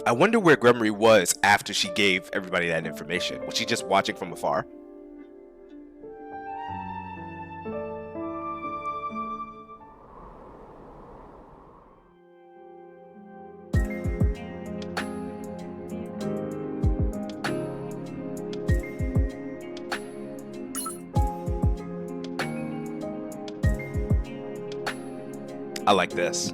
I wonder where Gremory was after she gave everybody that information. Was she just watching from afar? I like this.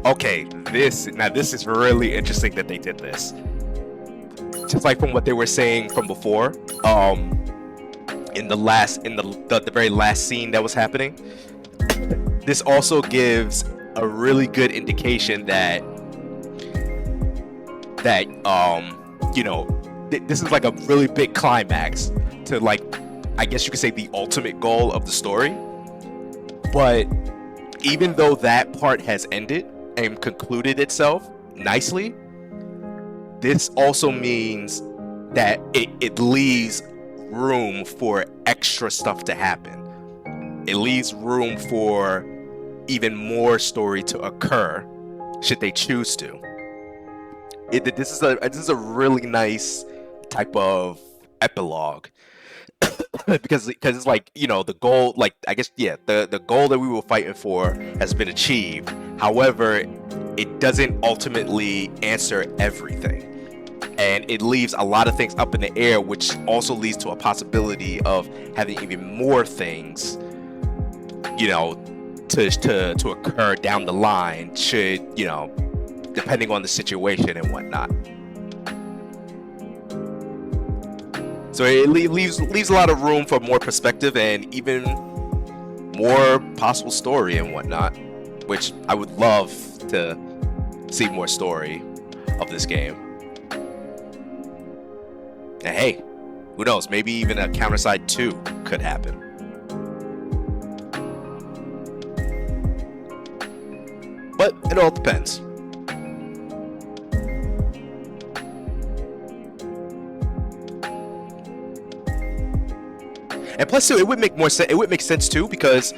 Okay, this is really interesting that they did this. Just like from what they were saying from before, in the very last scene that was happening, this also gives a really good indication that you know, this is like a really big climax to, like, I guess you could say, the ultimate goal of the story. But even though that part has ended and concluded itself nicely, this also means that it leaves room for extra stuff to happen. It leaves room for even more story to occur should they choose to. This is a really nice type of epilogue. because it's like, you know, the goal, like, I guess, yeah, the goal that we were fighting for has been achieved. However, it doesn't ultimately answer everything, and it leaves a lot of things up in the air, which also leads to a possibility of having even more things, you know, to occur down the line, should, you know, depending on the situation and whatnot. So it leaves a lot of room for more perspective and even more possible story and whatnot, which I would love to see more story of this game. And hey, who knows? Maybe even a CounterSide 2 could happen. But it all depends. And plus, too, it would make more sense. It would make sense too, because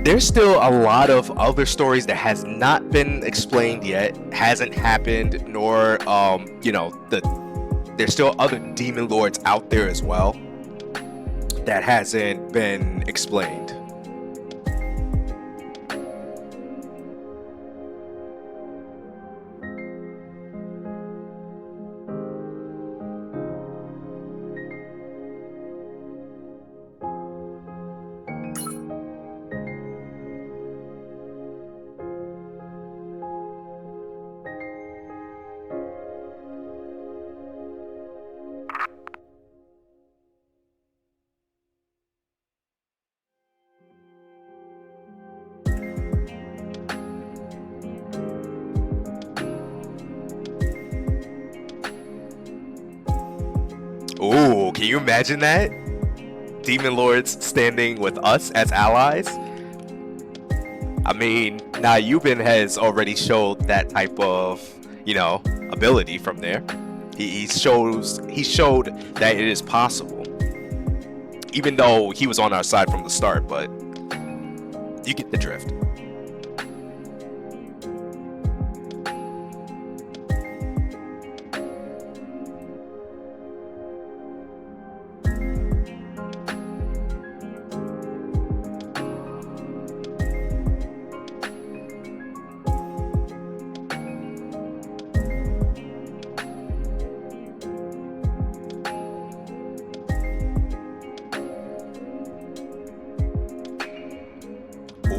there's still a lot of other stories that has not been explained yet, hasn't happened, nor you know, there's still other demon lords out there as well that hasn't been explained. Ooh, can you imagine that? Demon Lords standing with us as allies? I mean, Yubin has already showed that type of, you know, ability from there. He showed that it is possible. Even though he was on our side from the start, but you get the drift.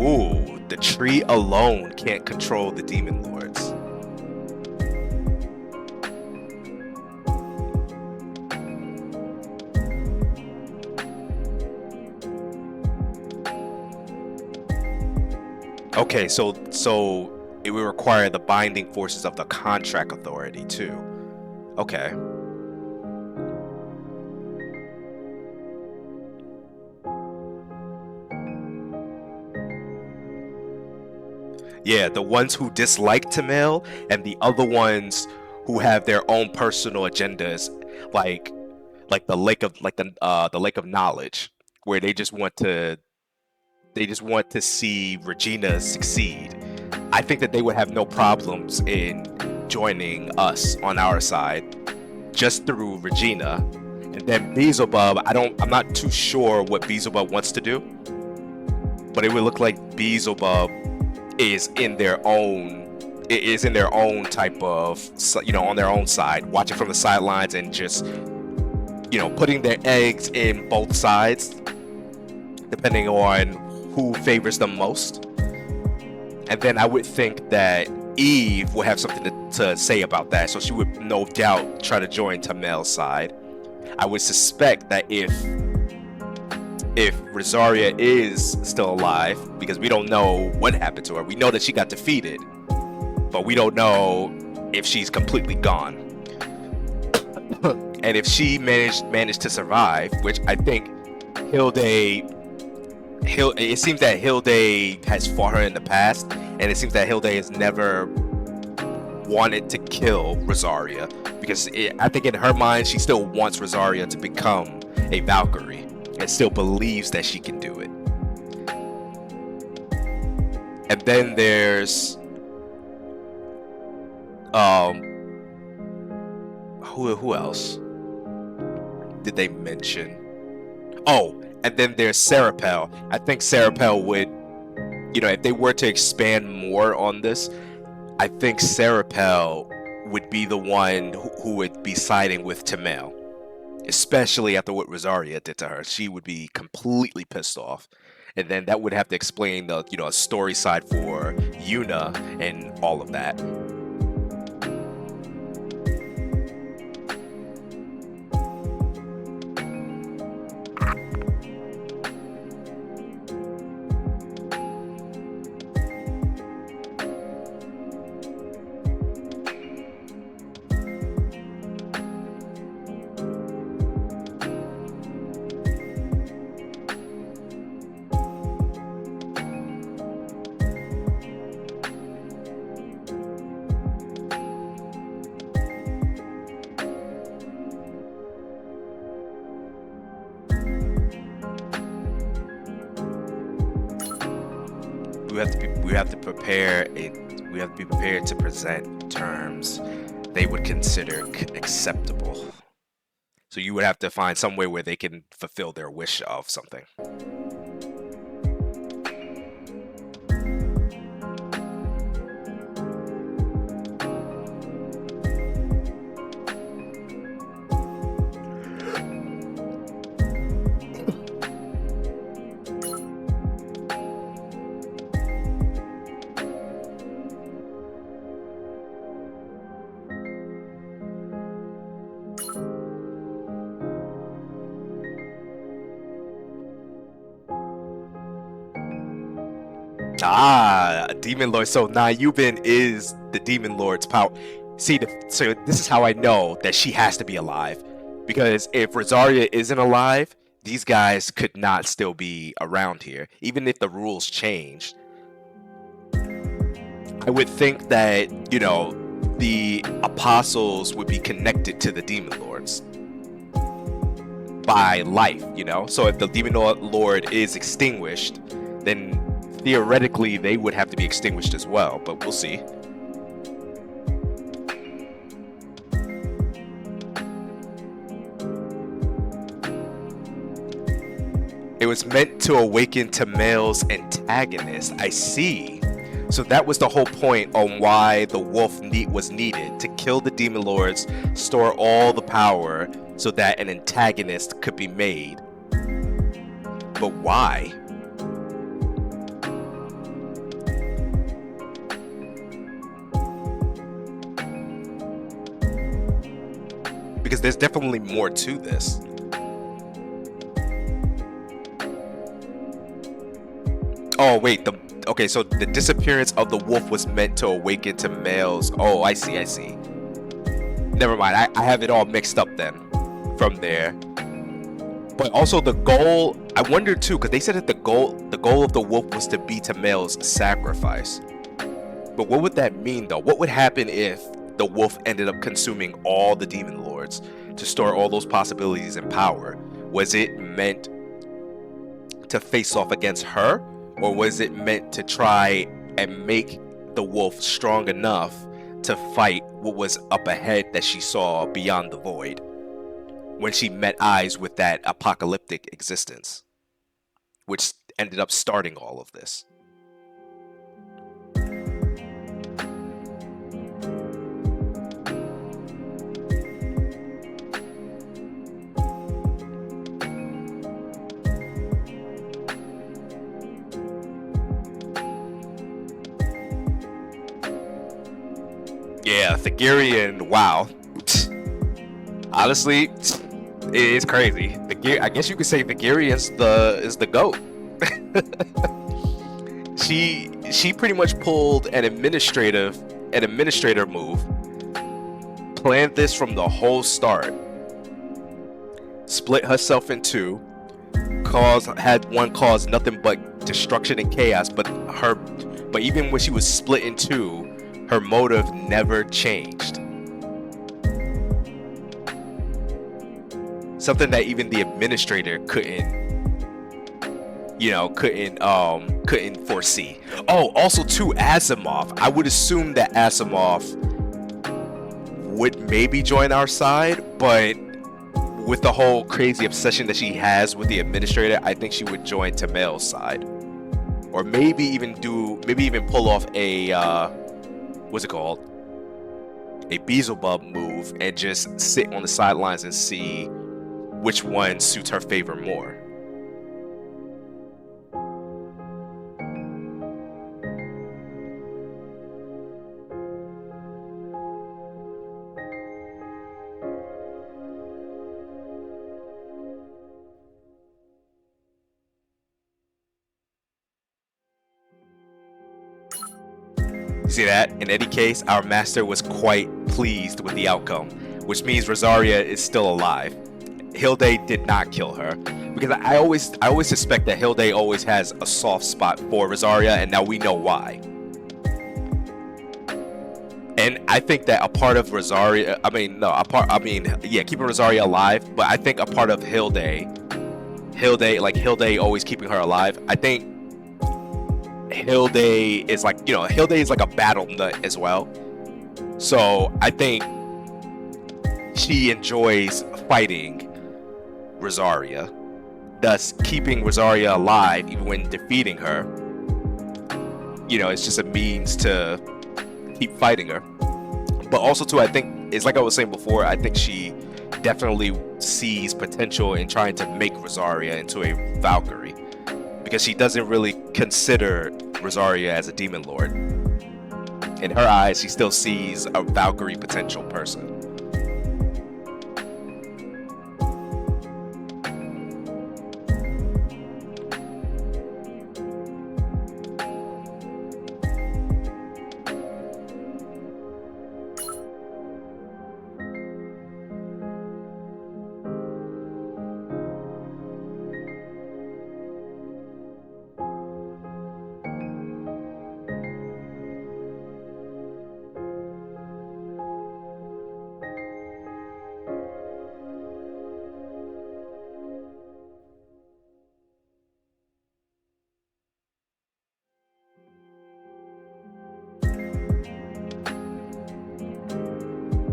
Ooh, the tree alone can't control the demon lords. Okay, so it will require the binding forces of the contract authority too. Okay. Yeah, the ones who dislike Tamil and the other ones who have their own personal agendas, like the lake of the lake of knowledge, where they just want to see Regina succeed. I think that they would have no problems in joining us on our side just through Regina. And then Beelzebub, I'm not too sure what Beelzebub wants to do, but it would look like Beelzebub is in their own type of, on their own side, watching from the sidelines and just, putting their eggs in both sides, depending on who favors them most. And then I would think that Eve would have something to say about that, so she would no doubt try to join Tamel's side. I would suspect that if Rosaria is still alive, because we don't know what happened to her. We know that she got defeated, but we don't know if she's completely gone. And if she managed to survive, which I think it seems that Hilde has fought her in the past, and it seems that Hilde has never wanted to kill Rosaria, because I think in her mind she still wants Rosaria to become a Valkyrie and still believes that she can do it. And then there's who else did they mention? Oh, and then there's Serapel. I think Serapel would, if they were to expand more on this, I think Serapel would be the one who would be siding with Tamel, especially after what Rosaria did to her. She would be completely pissed off. And then that would have to explain the, a story side for Yuna and all of that. We have to be prepared to present terms they would consider acceptable. So you would have to find some way where they can fulfill their wish of something. A Demon Lord. So Nayubin is the Demon Lord's power. See, so this is how I know that she has to be alive. Because if Rosaria isn't alive, these guys could not still be around here. Even if the rules changed. I would think that, the apostles would be connected to the Demon Lords by life, So if the Demon Lord is extinguished, then theoretically they would have to be extinguished as well, but we'll see. It was meant to awaken Tamel's antagonist. I see. So that was the whole point on why the wolf was needed, to kill the Demon Lords, store all the power so that an antagonist could be made. But why? Because there's definitely more to this. Oh wait, okay, so the disappearance of the wolf was meant to awaken to males. Oh, I see, I see. Never mind, I have it all mixed up then from there. But also the goal, I wonder too, because they said that the goal of the wolf was to be to males sacrifice. But what would that mean though? What would happen if the wolf ended up consuming all the demon lords to store all those possibilities and power? Was it meant to face off against her, or was it meant to try and make the wolf strong enough to fight what was up ahead that she saw beyond the void when she met eyes with that apocalyptic existence, which ended up starting all of this? Yeah, Thagirion, wow. Honestly, it's crazy. I guess you could say Thagirion's is the GOAT. She pretty much pulled an administrator move, planned this from the whole start, split herself in two, had one cause nothing but destruction and chaos, but even when she was split in two, her motive never changed. Something that even the administrator couldn't foresee. Oh, also too, Asimov. I would assume that Asimov would maybe join our side, but with the whole crazy obsession that she has with the administrator, I think she would join Tamel's side. Or maybe even pull off a what's it called? A Beelzebub move and just sit on the sidelines and see which one suits her favor more. See that? In any case, our master was quite pleased with the outcome, which means Rosaria is still alive. Hilde did not kill her, because I always suspect that Hilde always has a soft spot for Rosaria, and now we know why. And I think that a part of Rosaria, keeping Rosaria alive, but I think a part of Hilde always keeping her alive, I think Hilde is like a battle nut as well. So I think she enjoys fighting Rosaria, thus keeping Rosaria alive even when defeating her. It's just a means to keep fighting her. But also too, I think it's like I was saying before, I think she definitely sees potential in trying to make Rosaria into a Valkyrie, because she doesn't really consider Rosaria as a demon lord. In her eyes, she still sees a Valkyrie potential person.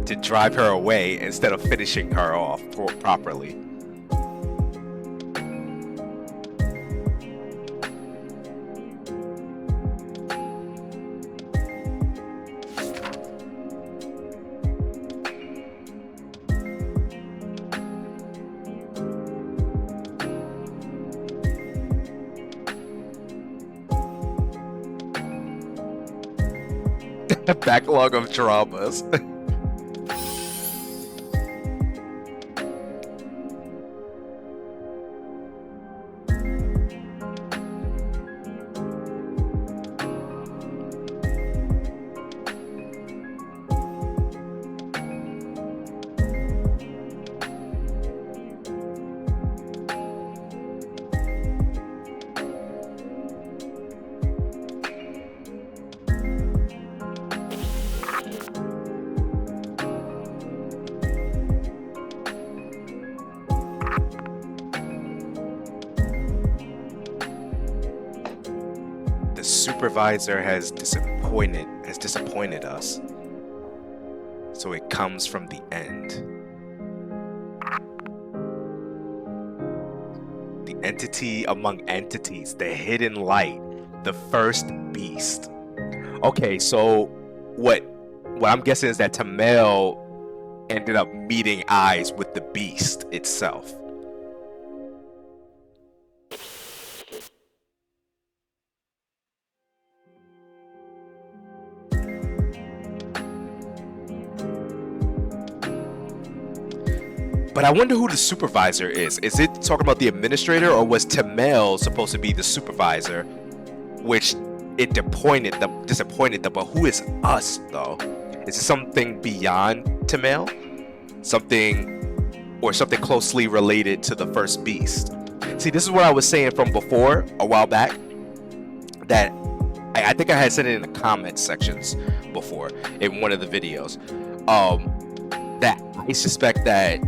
To drive her away instead of finishing her off properly. Backlog of dramas. supervisor has disappointed us. So it comes from the end. The entity among entities, the hidden light, the first beast. Okay, so what I'm guessing is that Tamel ended up meeting eyes with the beast itself. But I wonder who the supervisor is. Is it talking about the administrator, or was Tamel supposed to be the supervisor, which it disappointed them? But who is us, though? Is it something beyond Tamel? Something closely related to the first beast? See, this is what I was saying from before, a while back, that I think I had said it in the comment sections before in one of the videos, that I suspect that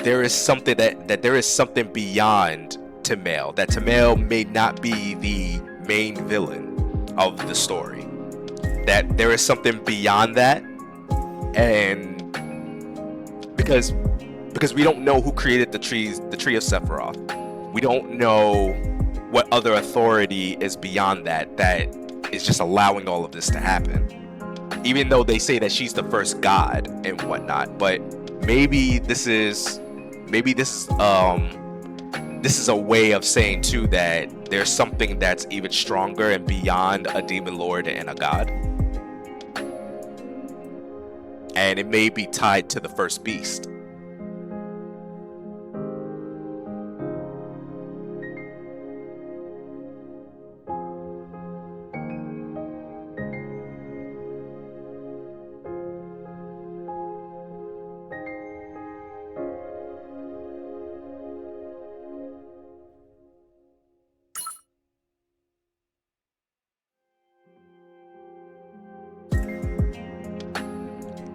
there is something that there is something beyond Tamel, that Tamel may not be the main villain of the story, that there is something beyond that, and because we don't know who created the tree of Sephiroth, we don't know what other authority is beyond that is just allowing all of this to happen, even though they say that she's the first god and whatnot. But maybe this is a way of saying too that there's something that's even stronger and beyond a demon lord and a god, and it may be tied to the first beast.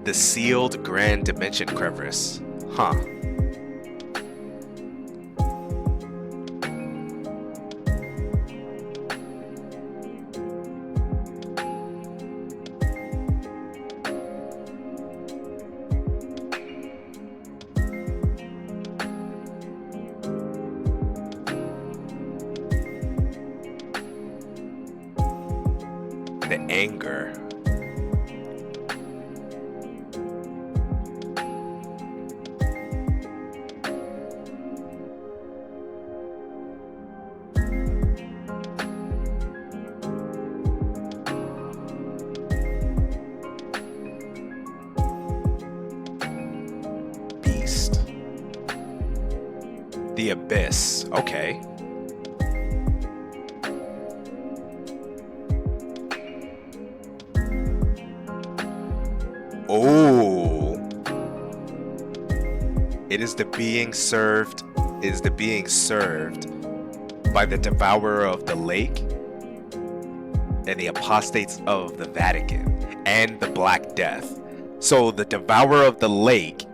The sealed grand dimension crevice. Huh. The anger. The abyss. Okay. Oh. It is the being served. Is the being served by the devourer of the lake and the apostates of the Vatican and the Black Death. So the devourer of the lake,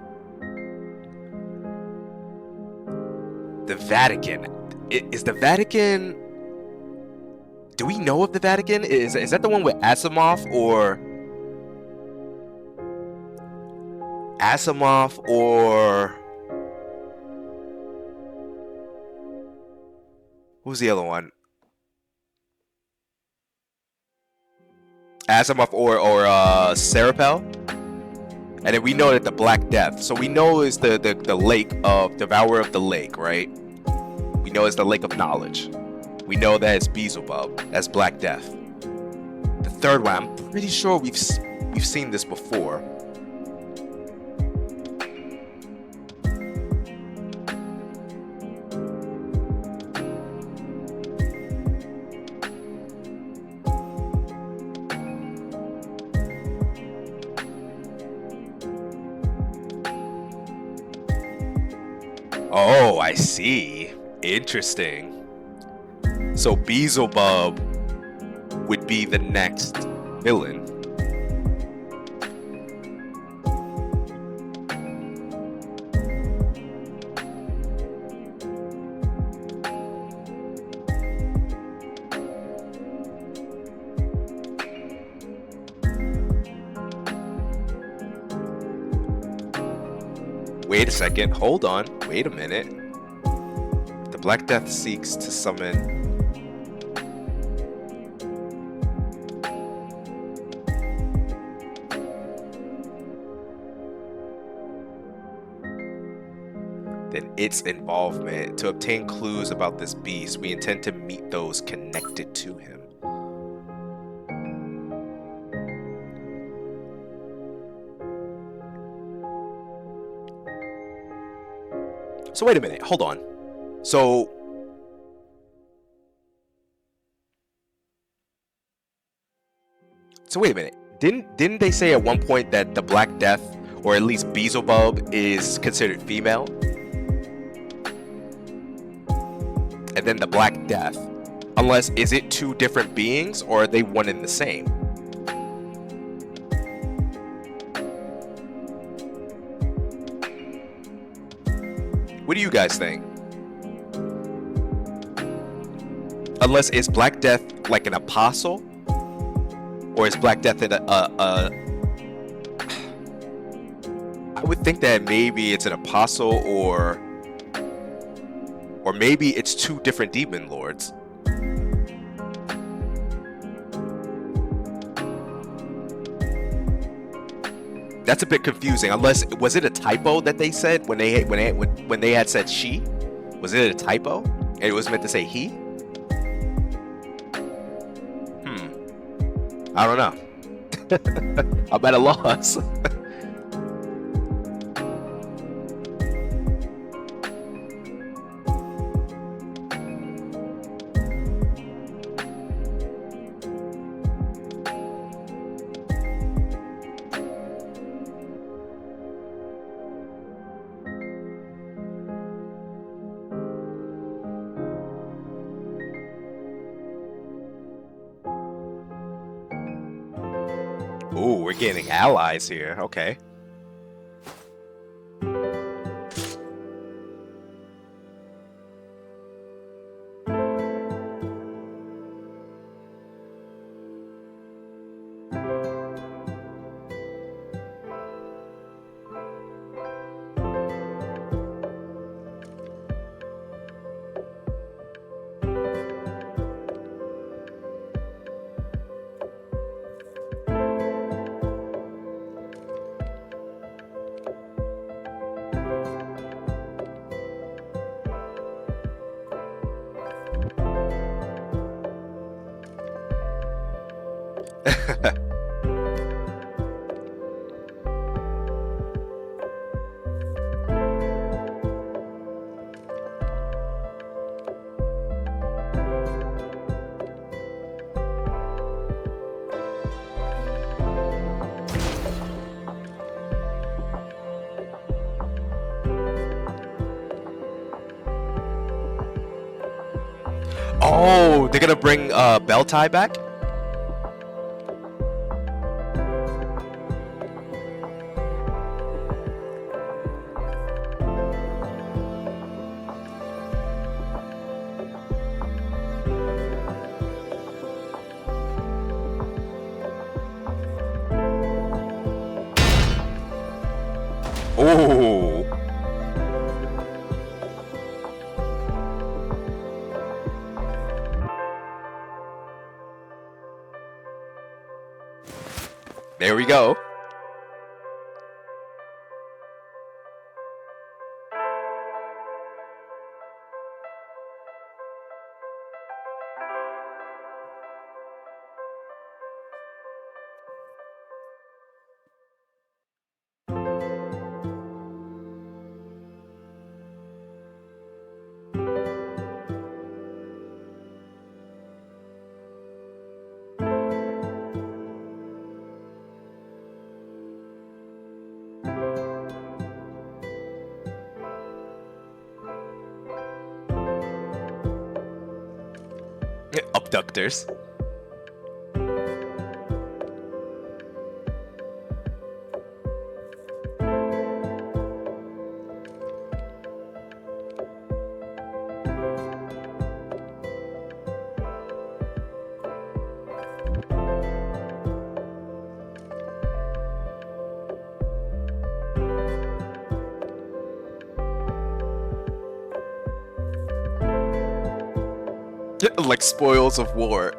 the Vatican. Is the Vatican... Do we know of the Vatican? Is that the one with Asimov or... Who's the other one? Asimov or Serapel? And then we know that the Black Death. So we know is the lake of Devourer of the Lake, right? We know it's the Lake of Knowledge. We know that it's Beelzebub. That's Black Death. The third one, I'm pretty sure we've seen this before. Oh, I see. Interesting. So Beelzebub would be the next villain. Wait a second. Hold on. Wait a minute. The Black Death seeks to summon. Then its involvement. To obtain clues about this beast, we intend to meet those connected to him. So wait a minute, hold on. So wait a minute. Didn't they say at one point that the Black Death, or at least Beelzebub, is considered female? And then the Black Death, unless, is it two different beings, or are they one and the same? What do you guys think? Unless, is Black Death like an apostle? Or is Black Death I would think that maybe it's an apostle, or maybe it's two different demon lords. That's a bit confusing. Unless, was it a typo that they said when they had said she? Was it a typo? And it was meant to say he? I don't know. I'm at a loss. Ooh, we're getting allies here. Okay. Oh, they're gonna bring Beltai back? Oh. There we go. Abductors. Like spoils of war.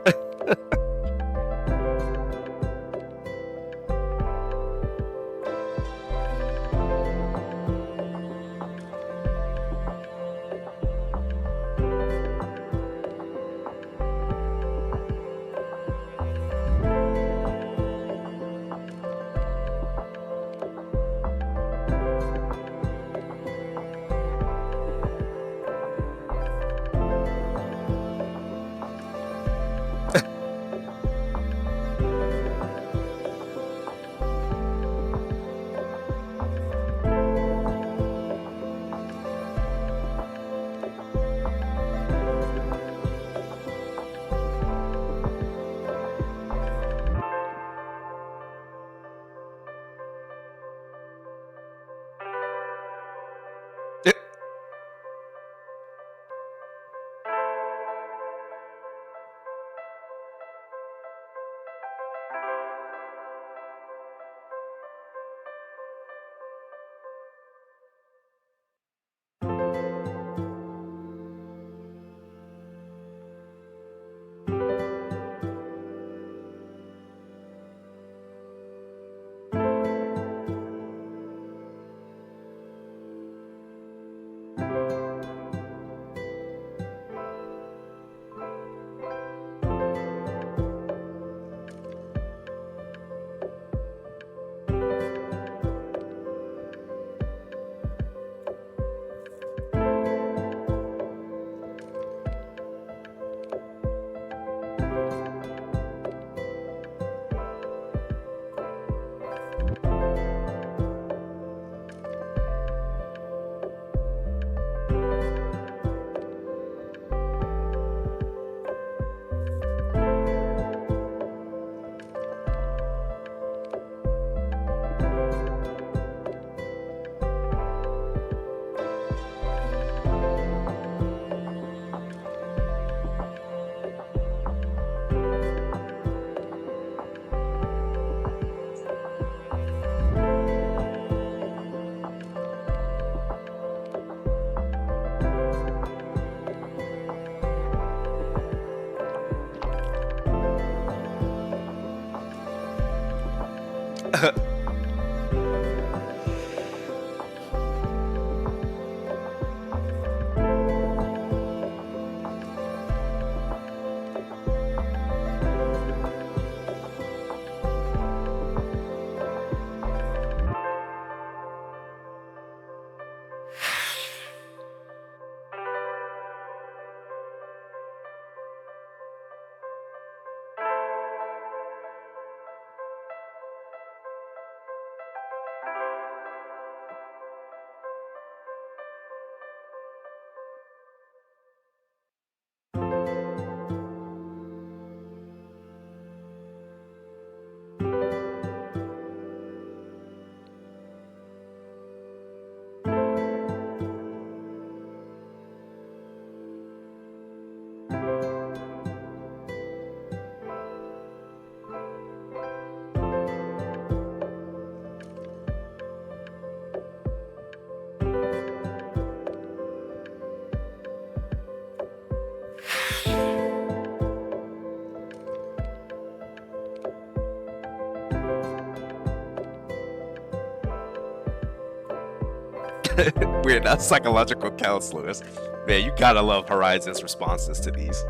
We're not psychological counselors. Man, you gotta love Horizon's responses to these.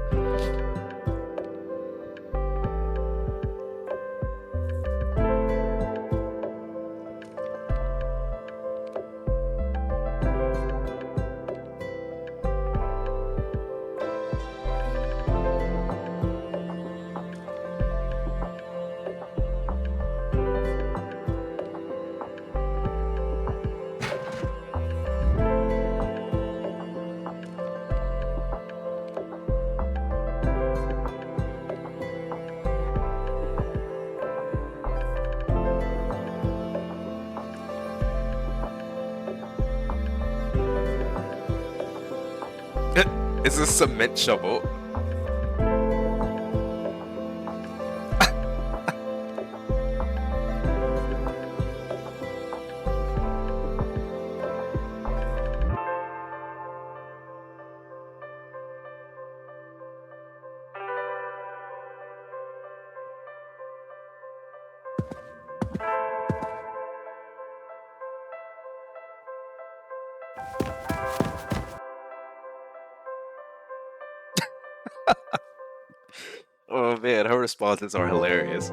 It's a cement shovel. Oh man, her responses are hilarious.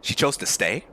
She chose to stay?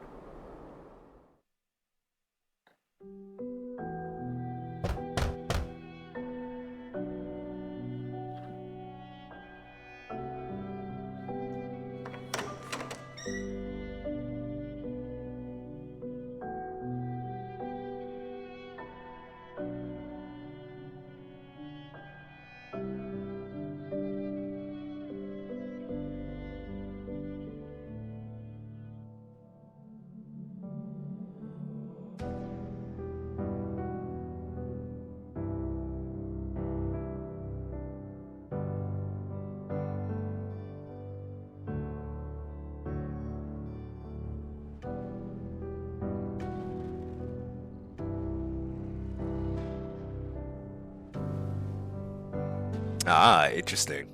Ah, interesting.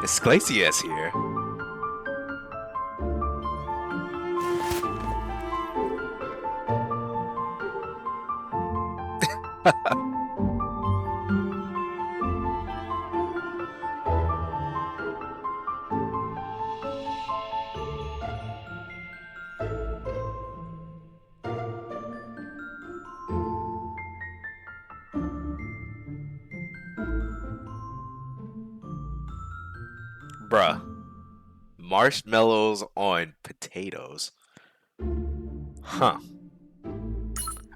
Esclacia is here. Bruh. Marshmallows on potatoes. Huh.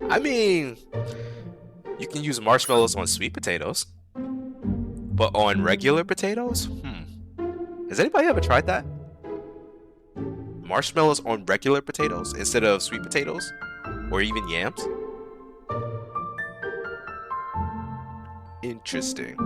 I mean, you can use marshmallows on sweet potatoes, but on regular potatoes? Has anybody ever tried that? Marshmallows on regular potatoes instead of sweet potatoes? Or even yams? Interesting.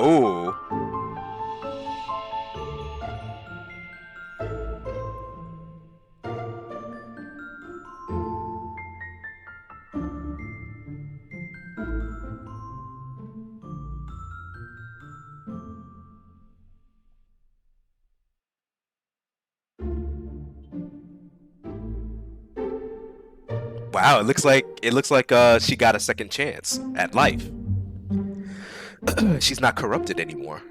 Oh. Wow, it looks like she got a second chance at life. She's not corrupted anymore.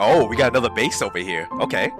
Oh, we got another base over here. Okay.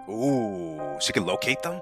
Ooh, she can locate them?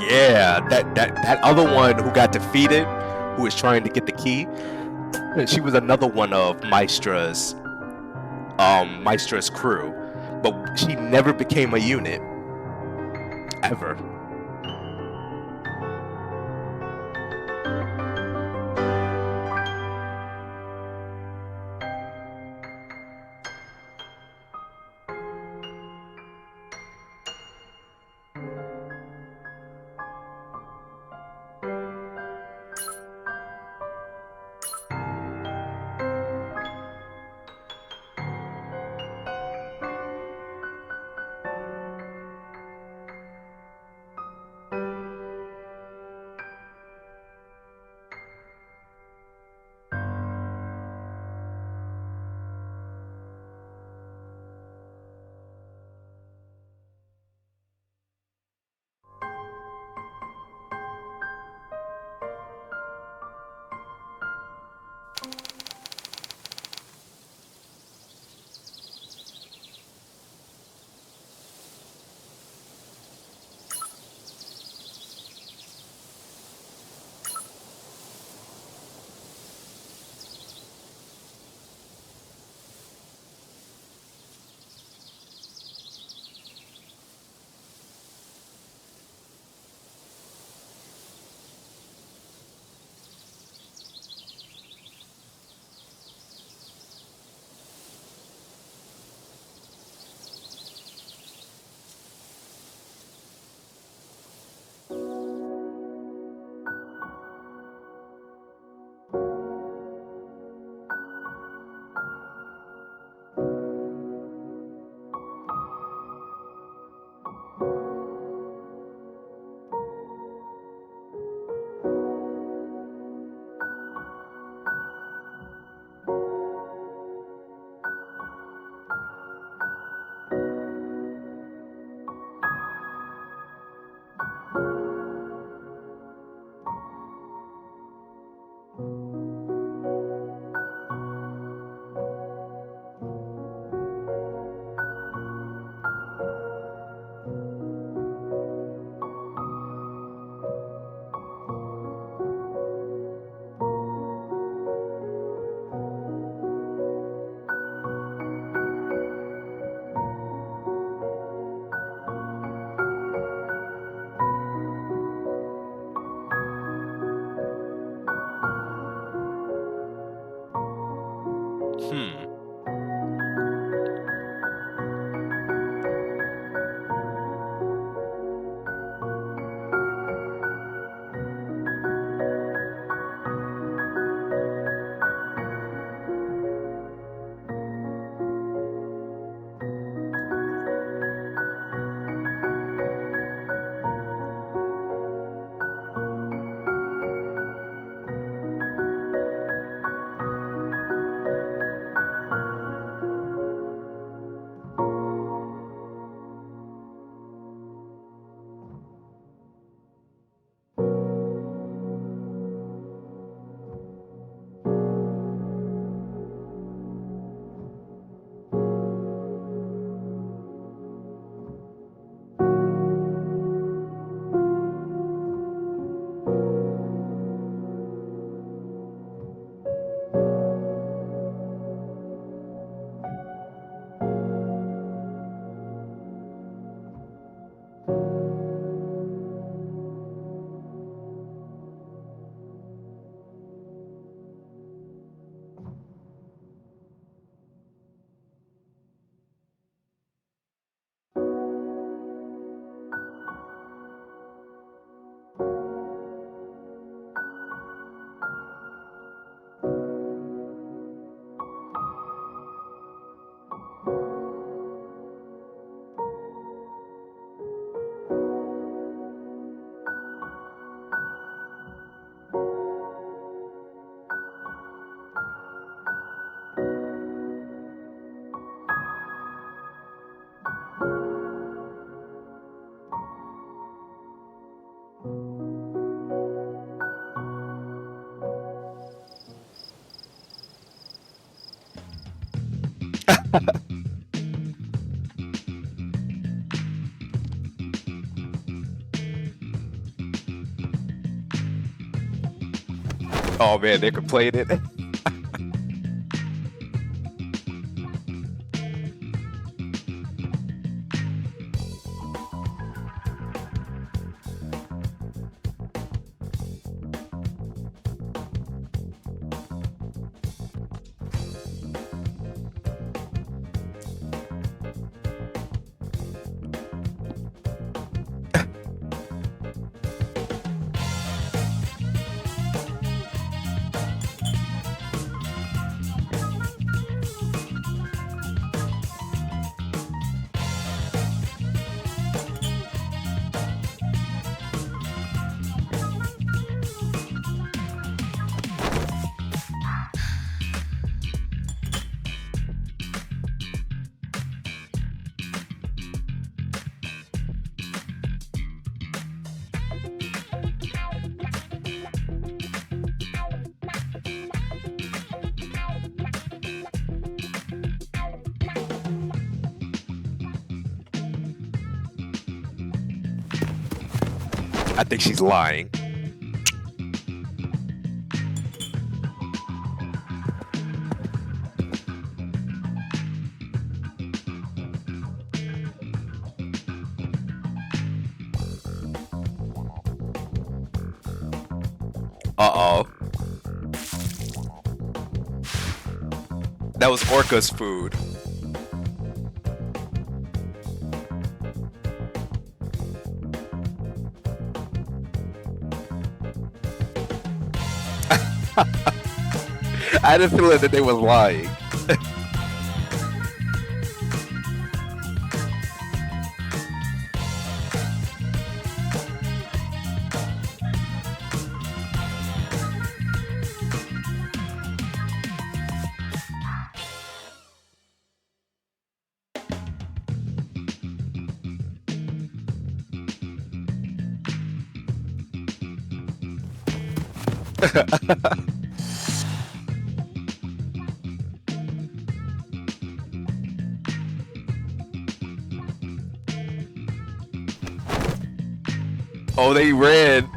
Yeah, that other one who got defeated, who was trying to get the key, she was another one of Maestra's crew, but she never became a unit ever. Oh man, they're complaining. I think she's lying. Uh-oh. That was Orca's food. I had a feeling that they was lying. Oh, they ran.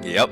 Yep.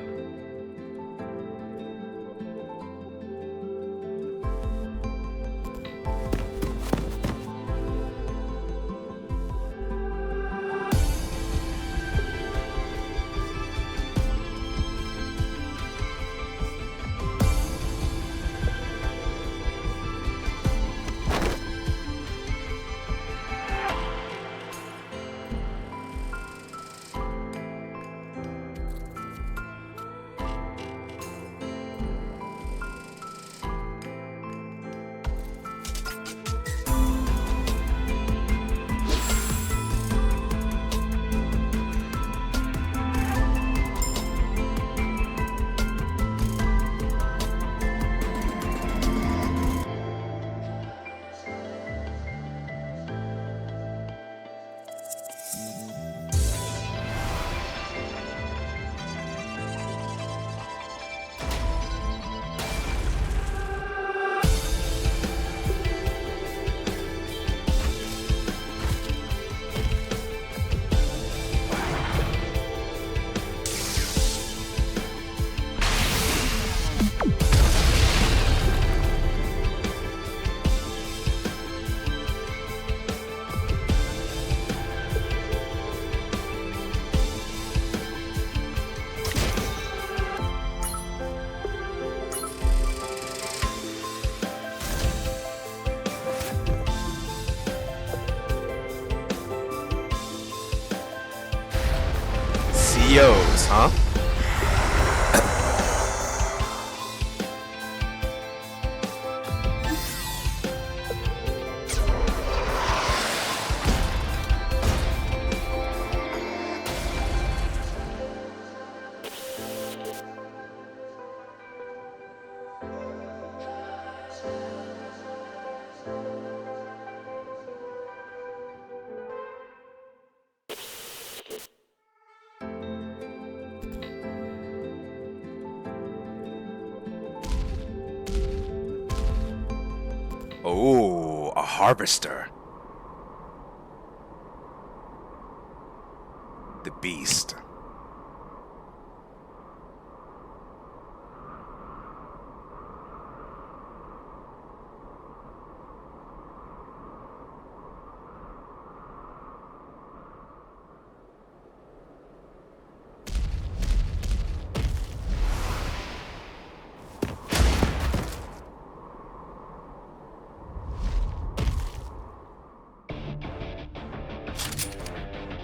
EOs, huh? Oh, a harvester. The beast.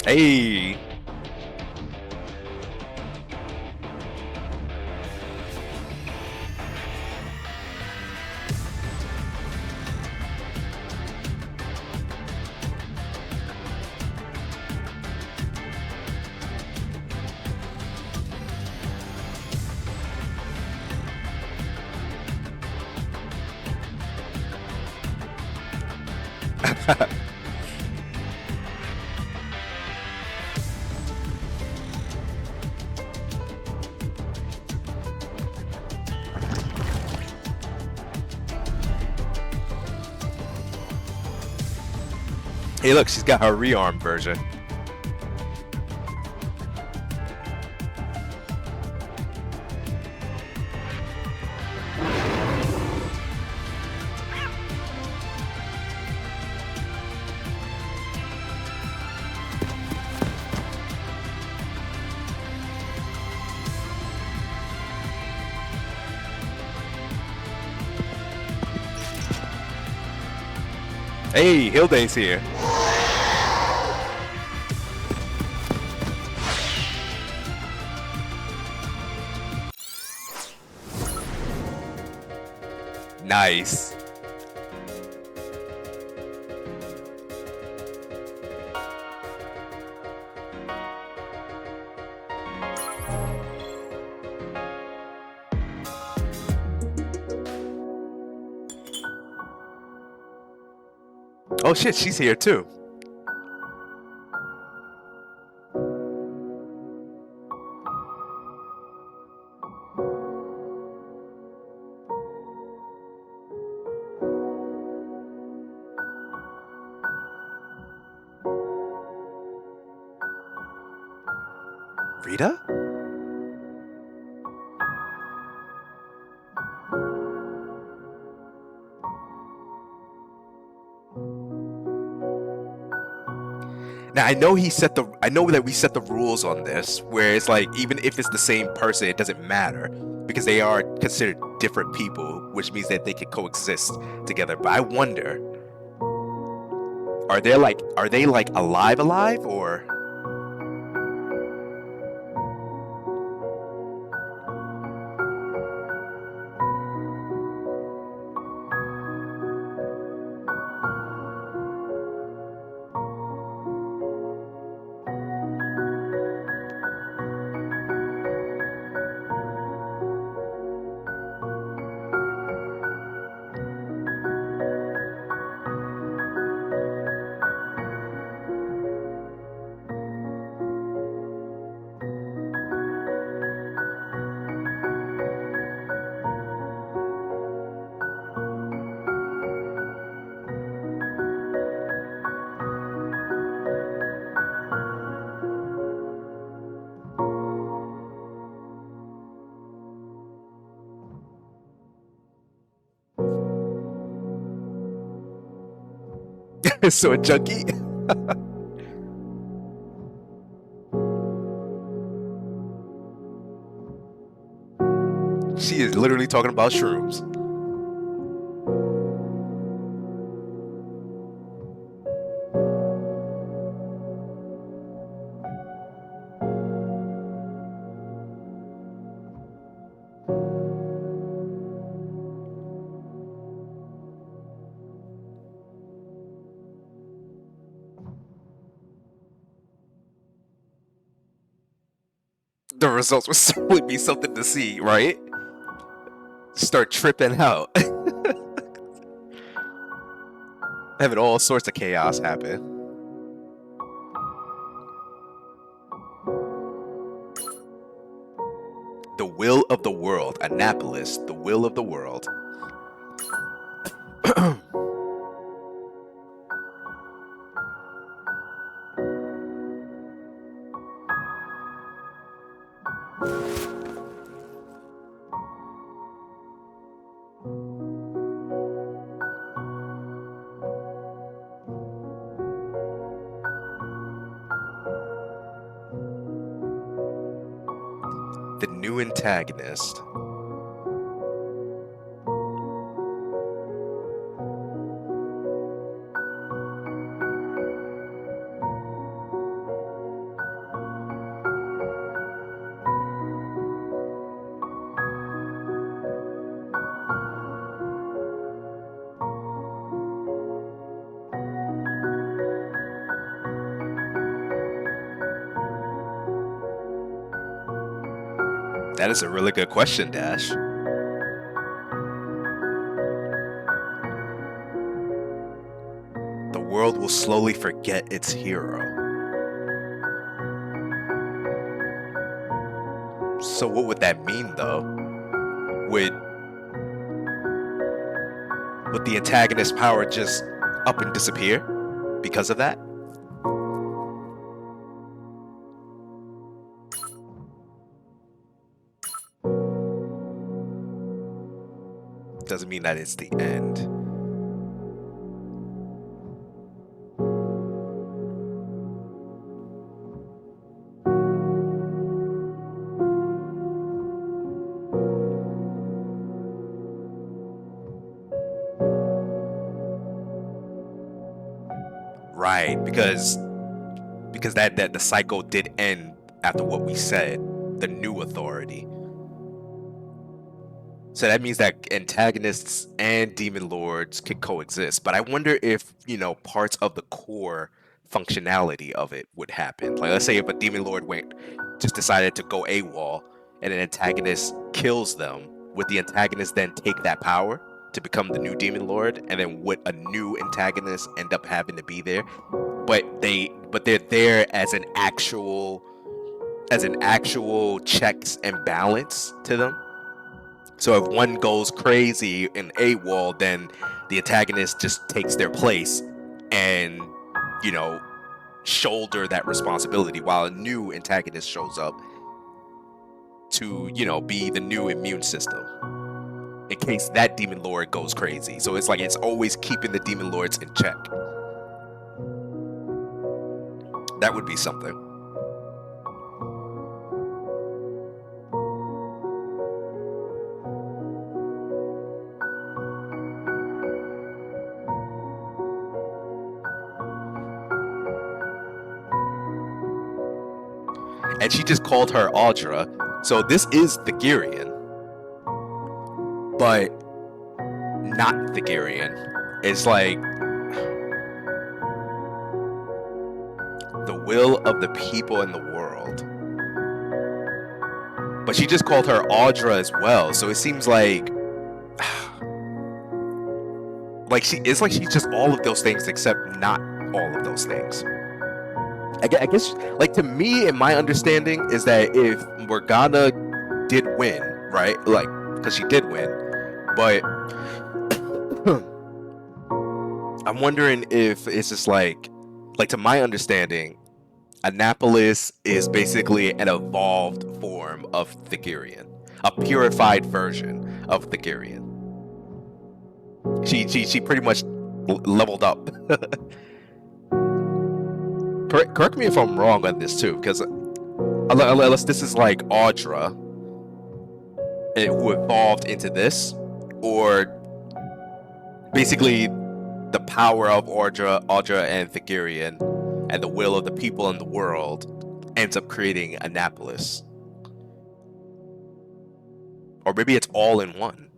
Hey. Hey, look, she's got her rearm version. Hey, Hilda's here. Nice. Oh shit, she's here too. Rita? Now I know I know that we set the rules on this, where it's like even if it's the same person, it doesn't matter because they are considered different people, which means that they can coexist together. But I wonder, are they like alive or? So a junkie? She is literally talking about shrooms. the results would certainly be something to see, right? Start tripping out. Having all sorts of chaos happen. The will of the world. Anapapolis, the will of the world. The new antagonist. That is a really good question, Dash. The world will slowly forget its hero. So what would that mean, though? Would the antagonist power just up and disappear because of that? Doesn't mean that it's the end. Right, because that the cycle did end after what we said, the new authority. So that means that antagonists and demon lords could coexist. But I wonder if, parts of the core functionality of it would happen. Like, let's say if a demon lord just decided to go AWOL and an antagonist kills them, would the antagonist then take that power to become the new demon lord? And then would a new antagonist end up having to be there? But they're there as an actual checks and balance to them. So if one goes crazy in AWOL, then the antagonist just takes their place and, shoulder that responsibility, while a new antagonist shows up to, be the new immune system in case that demon lord goes crazy. So it's like it's always keeping the demon lords in check. That would be something. And she just called her Audra. So this is Thagirion, but not Thagirion. It's like the will of the people in the world. But she just called her Audra as well. So it seems like she's just all of those things except not all of those things. I guess, to me, in my understanding, is that if Morgana did win, right? Because she did win, but I'm wondering if it's just to my understanding, Anapapolis is basically an evolved form of Thagirion, a purified version of Thagirion. She pretty much leveled up. Correct me if I'm wrong on this too, because unless this is like Audra who evolved into this, or basically the power of Audra and Thagirion and the will of the people in the world ends up creating Anapapolis. Or maybe it's all in one.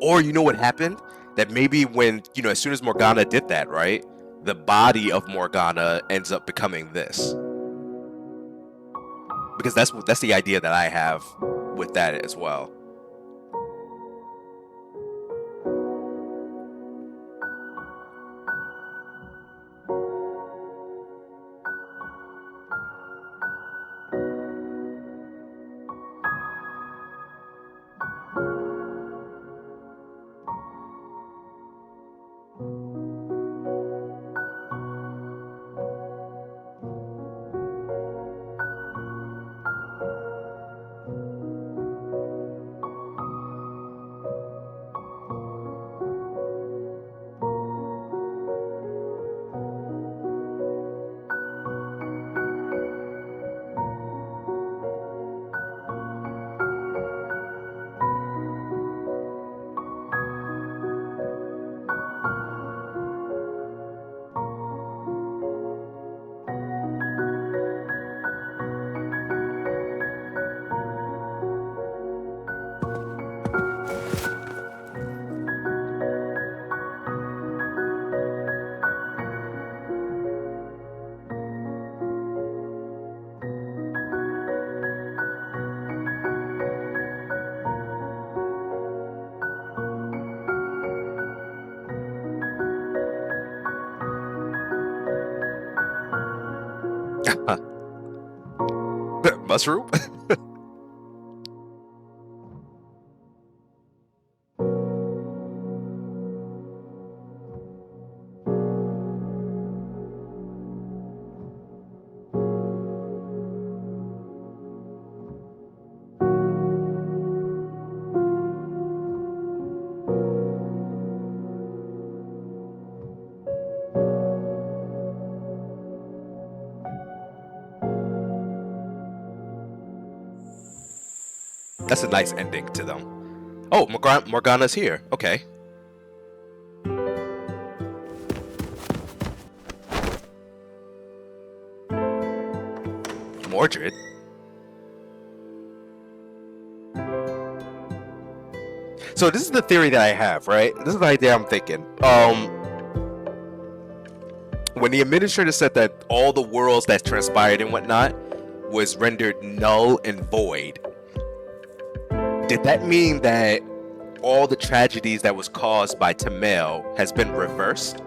Or you know what happened? That maybe when, as soon as Morgana did that, right? the body of Morgana ends up becoming this. Because that's the idea that I have with that as well. Mushroom? That's a nice ending to them. Oh, Morgana's here. Okay. Mordred? So this is the theory that I have, right? This is the idea I'm thinking. When the administrator said that all the worlds that transpired and whatnot was rendered null and void, did that mean that all the tragedies that was caused by Tamel has been reversed?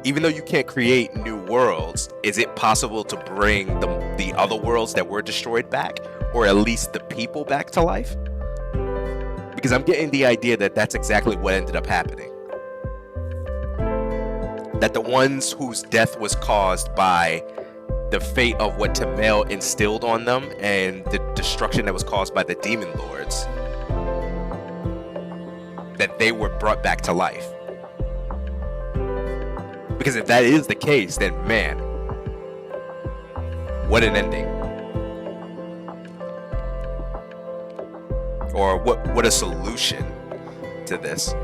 Even though you can't create new worlds, is it possible to bring the other worlds that were destroyed back? Or at least the people back to life? Because I'm getting the idea that that's exactly what ended up happening. That the ones whose death was caused by the fate of what Tamel instilled on them and the destruction that was caused by the demon lords, that they were brought back to life. Because if that is the case, then man, what an ending. Or what a solution to this.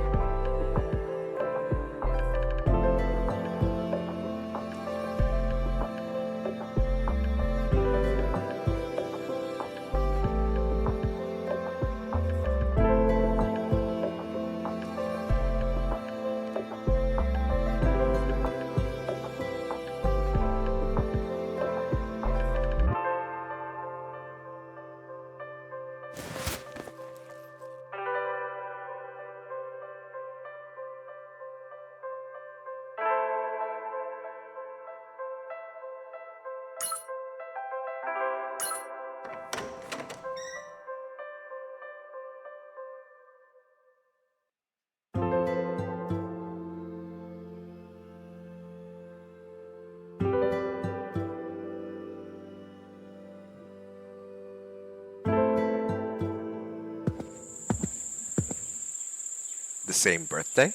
The same birthday?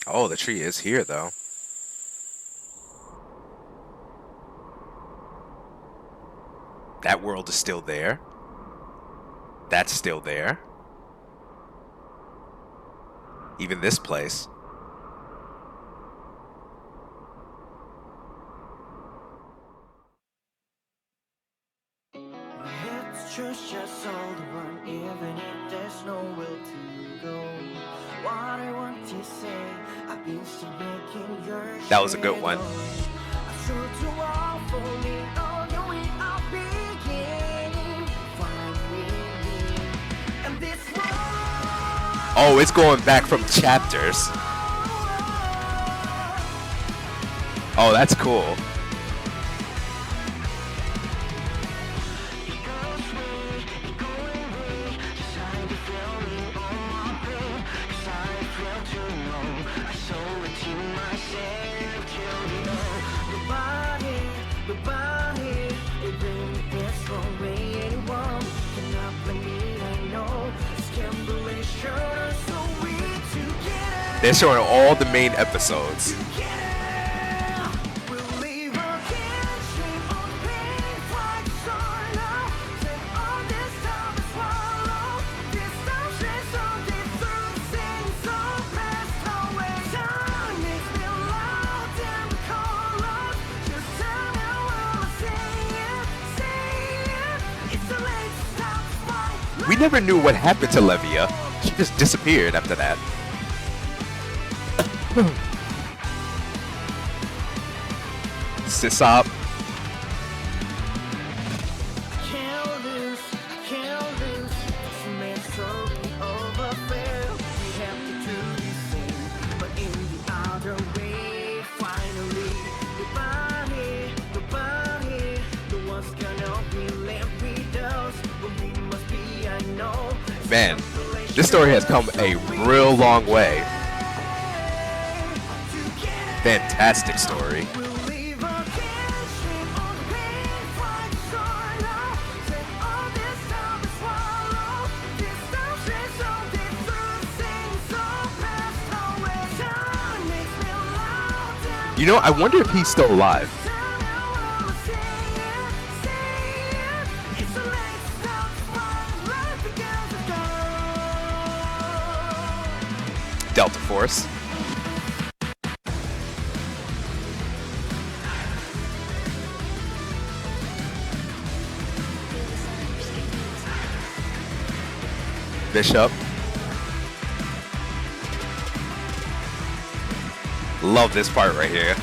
Oh, the tree is here, though. That world is still there. That's still there. Even this place. It's just a soul to run, even if there's nowhere to go. What I want is That was a good one. Oh, it's going back from chapters. Oh, that's cool. They're showing all the main episodes. We never knew what happened to Levia. She just disappeared after that. Sisop. Man, this story has come a real long way. Fantastic story. You know, I wonder if he's still alive. Delta Force. Bishop. Love this part right here.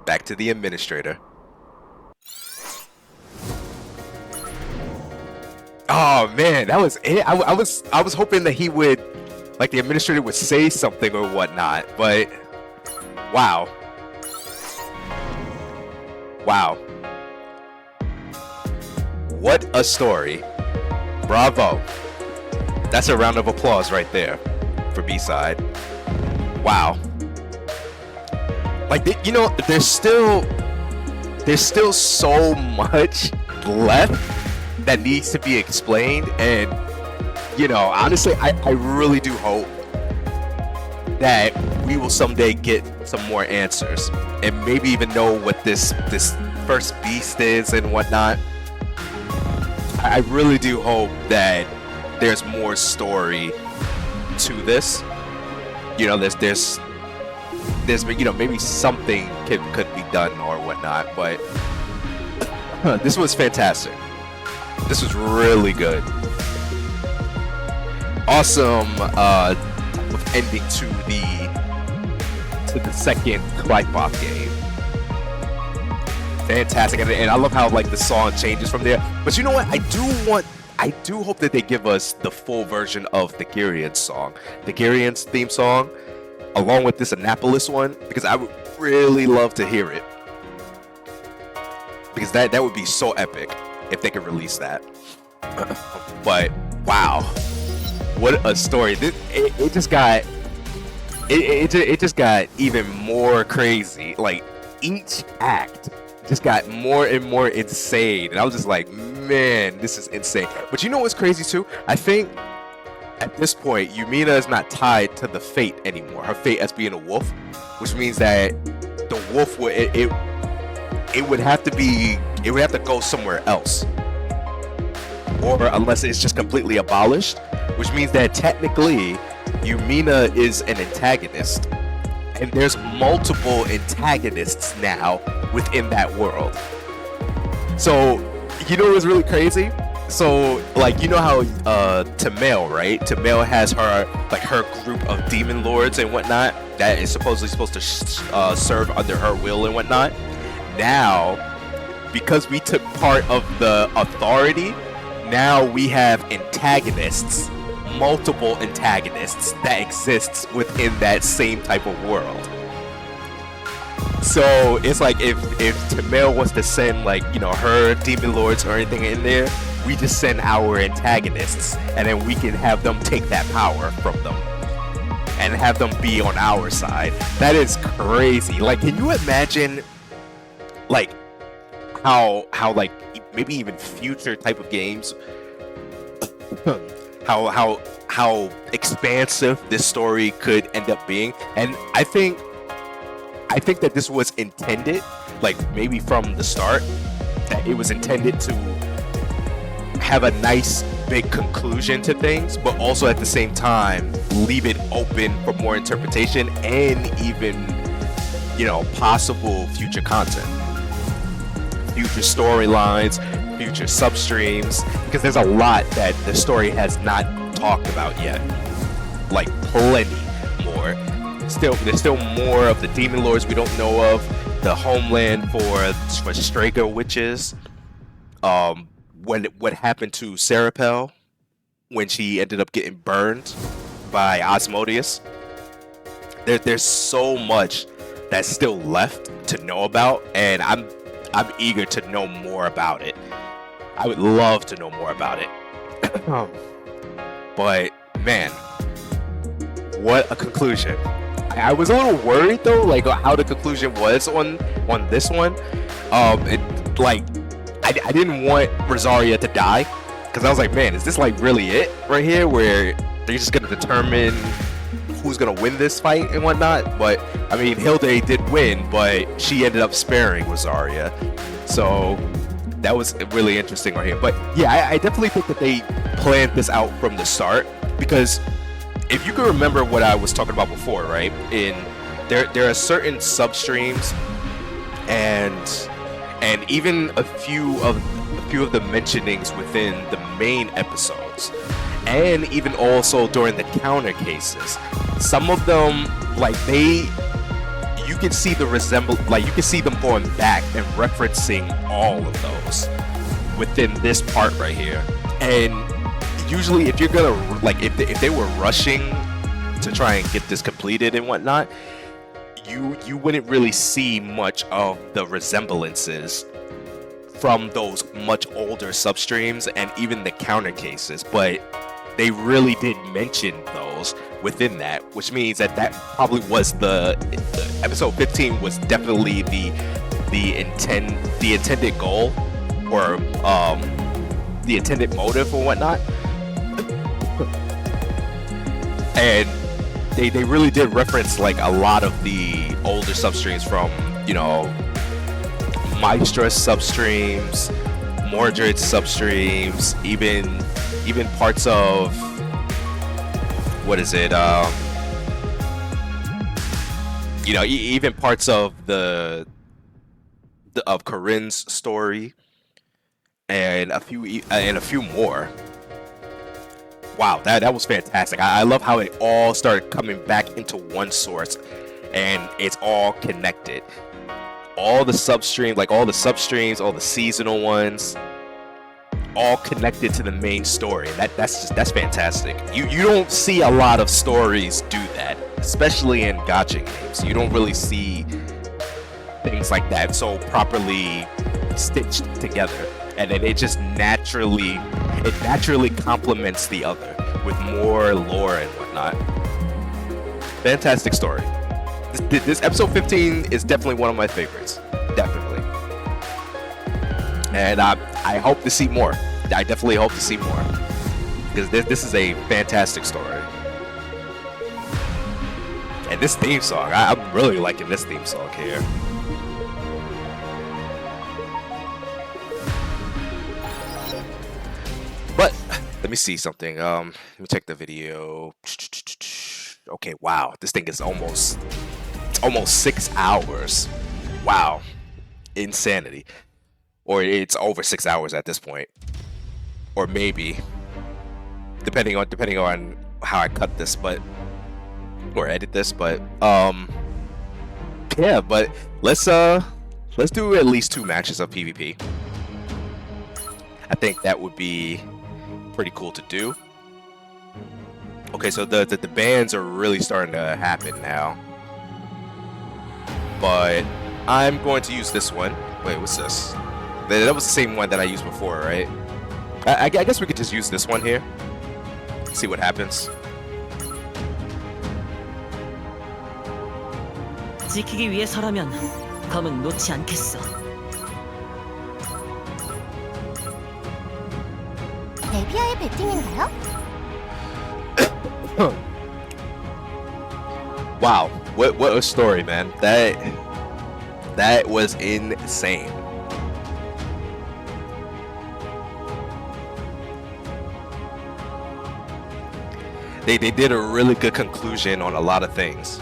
Back to the administrator. Oh man, that was it. I was hoping that he would, like, the administrator would say something or whatnot, but wow. Wow. What a story. Bravo. That's a round of applause right there for B-side. Wow. Like, you know, there's still so much left that needs to be explained, and you know, honestly, I really do hope that we will someday get some more answers and maybe even know what this first beast is and whatnot. I really do hope that there's more story to this. You know, there's you know, maybe something could be done or whatnot, but this was fantastic. This was really good. Awesome ending to the second Clypop game. Fantastic, and I love how, like, the song changes from there. But you know what? I do hope that they give us the full version of Thagirion's song, Thagirion's theme song, along with this Anapapolis one, because I would really love to hear it. Because that would be so epic if they could release that. But wow, what a story! It just got even more crazy. Like, each act just got more and more insane, and I was just like, man, this is insane. But you know what's crazy too? I think at this point, Mina is not tied to the fate anymore. Her fate as being a wolf, which means that the wolf would it it would have to go somewhere else, or unless it's just completely abolished, which means that technically Mina is an antagonist, and there's multiple antagonists now within that world. So you know what's really crazy? So like, you know how Tamil, right? Tamil has her group of demon lords and whatnot that is supposedly supposed to serve under her will and whatnot. Now, because we took part of the authority, now we have antagonists, multiple antagonists that exists within that same type of world. So it's like if Tamil wants to send, like, you know, her demon lords or anything in there, we just send our antagonists, and then we can have them take that power from them and have them be on our side. That is crazy. Like, can you imagine, like, how like maybe even future type of games, how expansive this story could end up being? And I think that this was intended, like maybe from the start, that it was intended to have a nice big conclusion to things, but also at the same time leave it open for more interpretation and even, you know, possible future content, future storylines, future substreams, because there's a lot that the story has not talked about yet, like plenty more. There's still more of the demon lords we don't know of, the homeland for Straker witches, what happened to Serapel when she ended up getting burned by Osmodeus. There's so much that's still left to know about, and I'm eager to know more about it. I would love to know more about it. But man, what a conclusion. I was a little worried though, like how the conclusion was on this one. I didn't want Rosaria to die, because I was like, man, is this like really it right here, where they're just gonna determine who's gonna win this fight and whatnot? But I mean, Hilde did win, but she ended up sparing Rosaria, so that was really interesting right here. But yeah, I definitely think that they planned this out from the start, because if you can remember what I was talking about before, right? There are certain substreams and even a few of the mentionings within the main episodes, and even also during the counter cases. Some of them, like you can see the you can see them going back and referencing all of those within this part right here. And usually, if you're gonna, like, if they were rushing to try and get this completed and whatnot, you wouldn't really see much of the resemblances from those much older substreams and even the counter cases, but they really did mention those within that, which means that probably was the episode 15 was definitely the intended goal, or the intended motive or whatnot. And they really did reference like a lot of the older substreams from, you know, Maestra substreams, Mordred substreams, even parts of, what is it, you know, even parts of of Corinne's story, and a few more. Wow, that was fantastic. I love how it all started coming back into one source, and it's all connected. All the substreams, all the seasonal ones, all connected to the main story. That's fantastic. You don't see a lot of stories do that, especially in gacha games. You don't really see things like that so properly stitched together, and then it just naturally complements the other with more lore and whatnot. Fantastic story. This episode 15 is definitely one of my favorites, definitely. And I hope to see more. I definitely hope to see more, because this is a fantastic story. And this theme song, I'm really liking this theme song here. Let me see something. Let me check the video. Okay, wow. This thing is almost 6 hours. Wow. Insanity. Or it's over 6 hours at this point. Or maybe. Depending on how I cut this, but or edit this, but yeah, but let's do at least 2 matches of PvP. I think that would be pretty cool to do. Okay, so the bans are really starting to happen now. But I'm going to use this one. Wait, what's this? That was the same one that I used before, right? I guess we could just use this one here. See what happens. 지키기 위해서라면 검은 놓지 않겠어. 레비아의 배팅인가요? Wow, what a story, man. That was insane. They did a really good conclusion on a lot of things.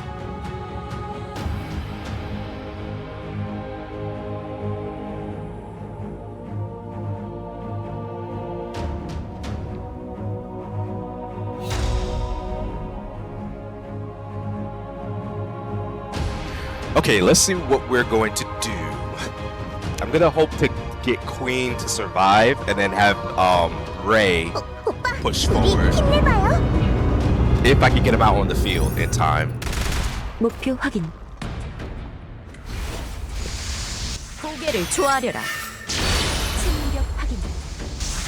Okay, let's see what we're going to do. I'm gonna hope to get Queen to survive and then have Ray push forward. If I can get him out on the field in time. 목표 확인. 포개를 조아려라. 침력 확인.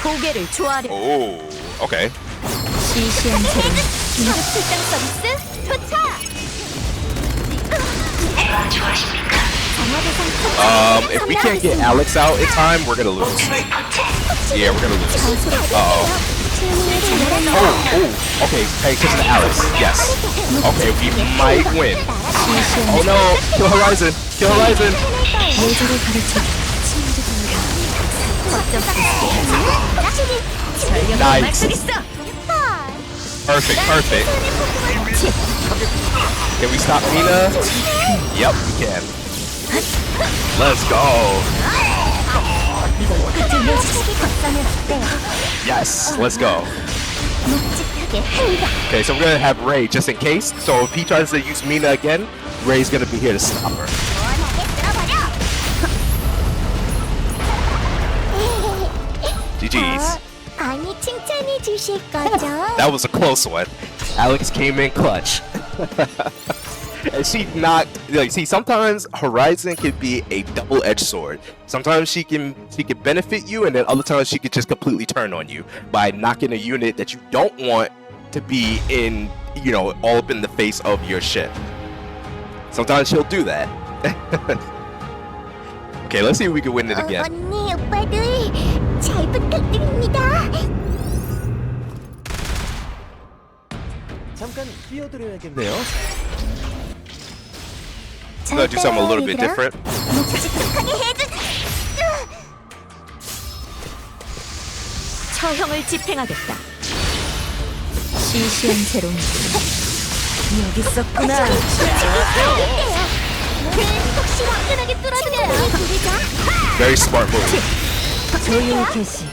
포개를 조아려. Oh, okay. 시시한 채로 긴급 출장 서비스 도착! If we can't get Alex out in time, we're gonna lose. Yeah, we're gonna lose. Uh-oh. Oh, okay, pay attention to Alex. Yes. Okay, we might win. Oh no, kill Horizon. Kill Horizon. 예절을 가르쳐 Nice. Perfect, perfect. Can we stop Mina? Yep, we can. Let's go. Yes, let's go. Okay, so we're gonna have Ray just in case. So if he tries to use Mina again, Ray's gonna be here to stop her. GG's. 아니 칭찬해 주실 거죠? That was a close one. Alex came in clutch. And she knocked, like, see, sometimes Horizon can be a double-edged sword. Sometimes she can benefit you, and then other times she can just completely turn on you by knocking a unit that you don't want to be in, you know, all up in the face of your ship. Sometimes she'll do that. Okay, let's see if we can win it again. 언니 오빠들 잘 부탁드립니다. 잠깐 끼어드려야겠네요. I'm gonna do something a little bit different. 처형을 집행하겠다. 시시한 채로 여기 있었구나. 혹시 화끈하게 뚫어드려요. Very smart move. 조인 캐시.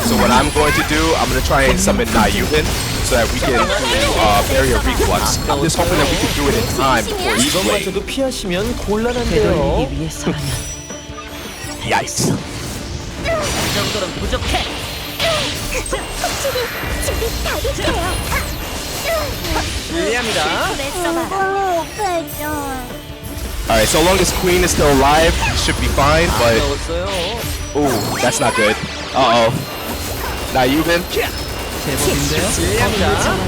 So what I'm going to do, I'm going to try and summon Nayuhin so that we can do barrier reflux. I'm just hoping that we can do it in time before he's late. 이것마저도 피하시면 곤란한데요. 되돌리기 위해서라면 Yikes. 이 정도는 부족해. 확실히 준비 다 됐어요. 실례합니다. Alright, so long as Queen is still alive, we should be fine, but... 넣었어요. Ooh, that's not good. Uh-oh. Nayuhin? 제법인데요. 실례합니다.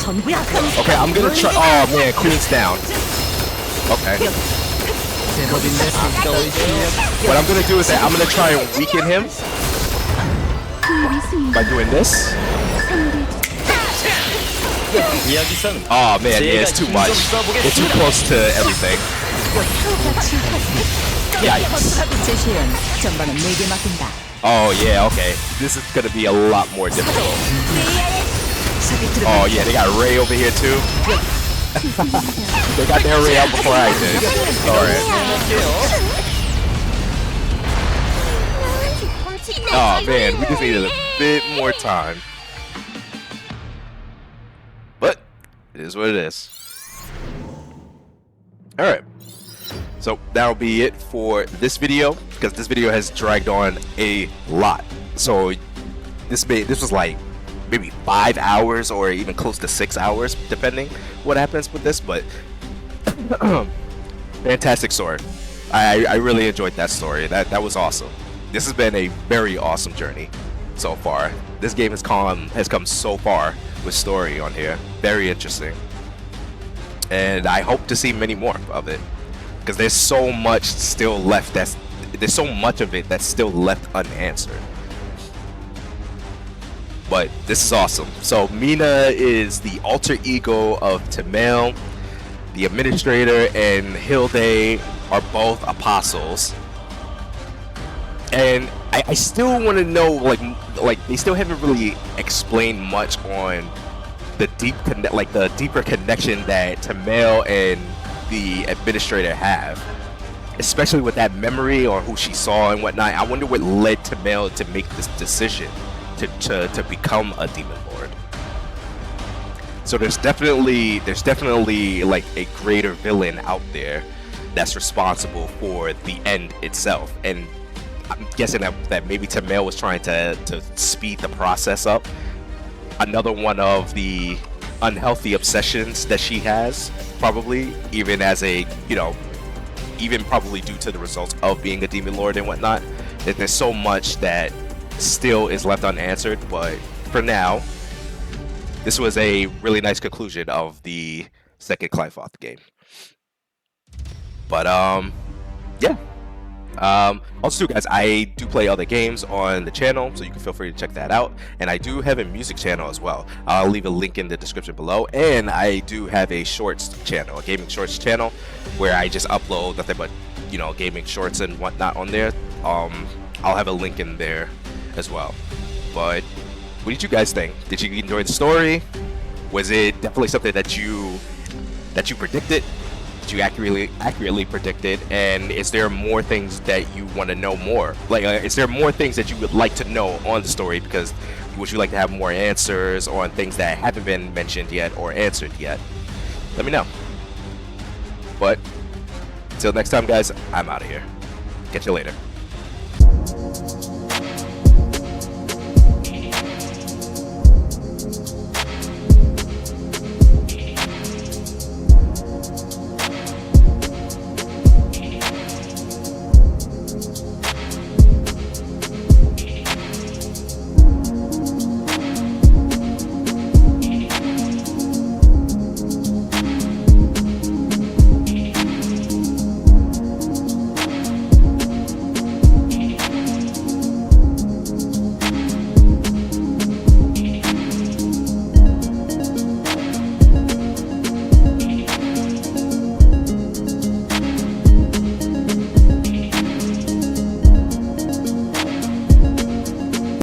전부야. Okay, I'm gonna try... Oh man, Queen's down. Okay. 제법인데 가까이 실력. What I'm gonna do is that I'm gonna try and weaken him by doing this. 이야기선 Oh man, yeah, it's too much. It's too close to everything. Yikes. 제시연, 전방은 내게 맡긴다. Oh yeah, okay. This is gonna be a lot more difficult. Oh yeah, they got Ray over here too. They got their Ray out before I did. Alright. Oh man, we just needed a bit more time. But it is what it is. Alright. So that'll be it for this video, because this video has dragged on a lot. So this was like maybe 5 hours or even close to 6 hours, depending what happens with this. But fantastic story. I really enjoyed that story. That was awesome. This has been a very awesome journey so far. This game has come so far with story on here. Very interesting, and I hope to see many more of it, because there's so much still left. There's so much of it that's still left unanswered. But this is awesome. So Mina is the alter ego of Tamil. The administrator and Hilde are both apostles. And I still want to know, like they still haven't really explained much on the deeper connection that Tamil and the administrator have, especially with that memory or who she saw and whatnot. I wonder what led Tamil to make this decision to become a demon lord. So there's definitely like a greater villain out there that's responsible for the end itself, and I'm guessing that maybe Tamil was trying to speed the process up. Another one of the unhealthy obsessions that she has, probably even as a, even probably due to the results of being a demon lord and whatnot. That there's so much that still is left unanswered, but for now, this was a really nice conclusion of the second Clifoth game. But yeah. Also, guys, I do play other games on the channel, so you can feel free to check that out. And I do have a music channel as well. I'll leave a link in the description below. And I do have a shorts channel, a gaming shorts channel, where I just upload nothing but, gaming shorts and whatnot on there. I'll have a link in there as well. But what did you guys think? Did you enjoy the story? Was it definitely something that you predicted? You accurately predicted? And is there more things that you want to know more? Is there more things that you would like to know on the story? Because would you like to have more answers on things that haven't been mentioned yet or answered yet? Let me know. But until next time, guys, I'm out of here. Catch you later.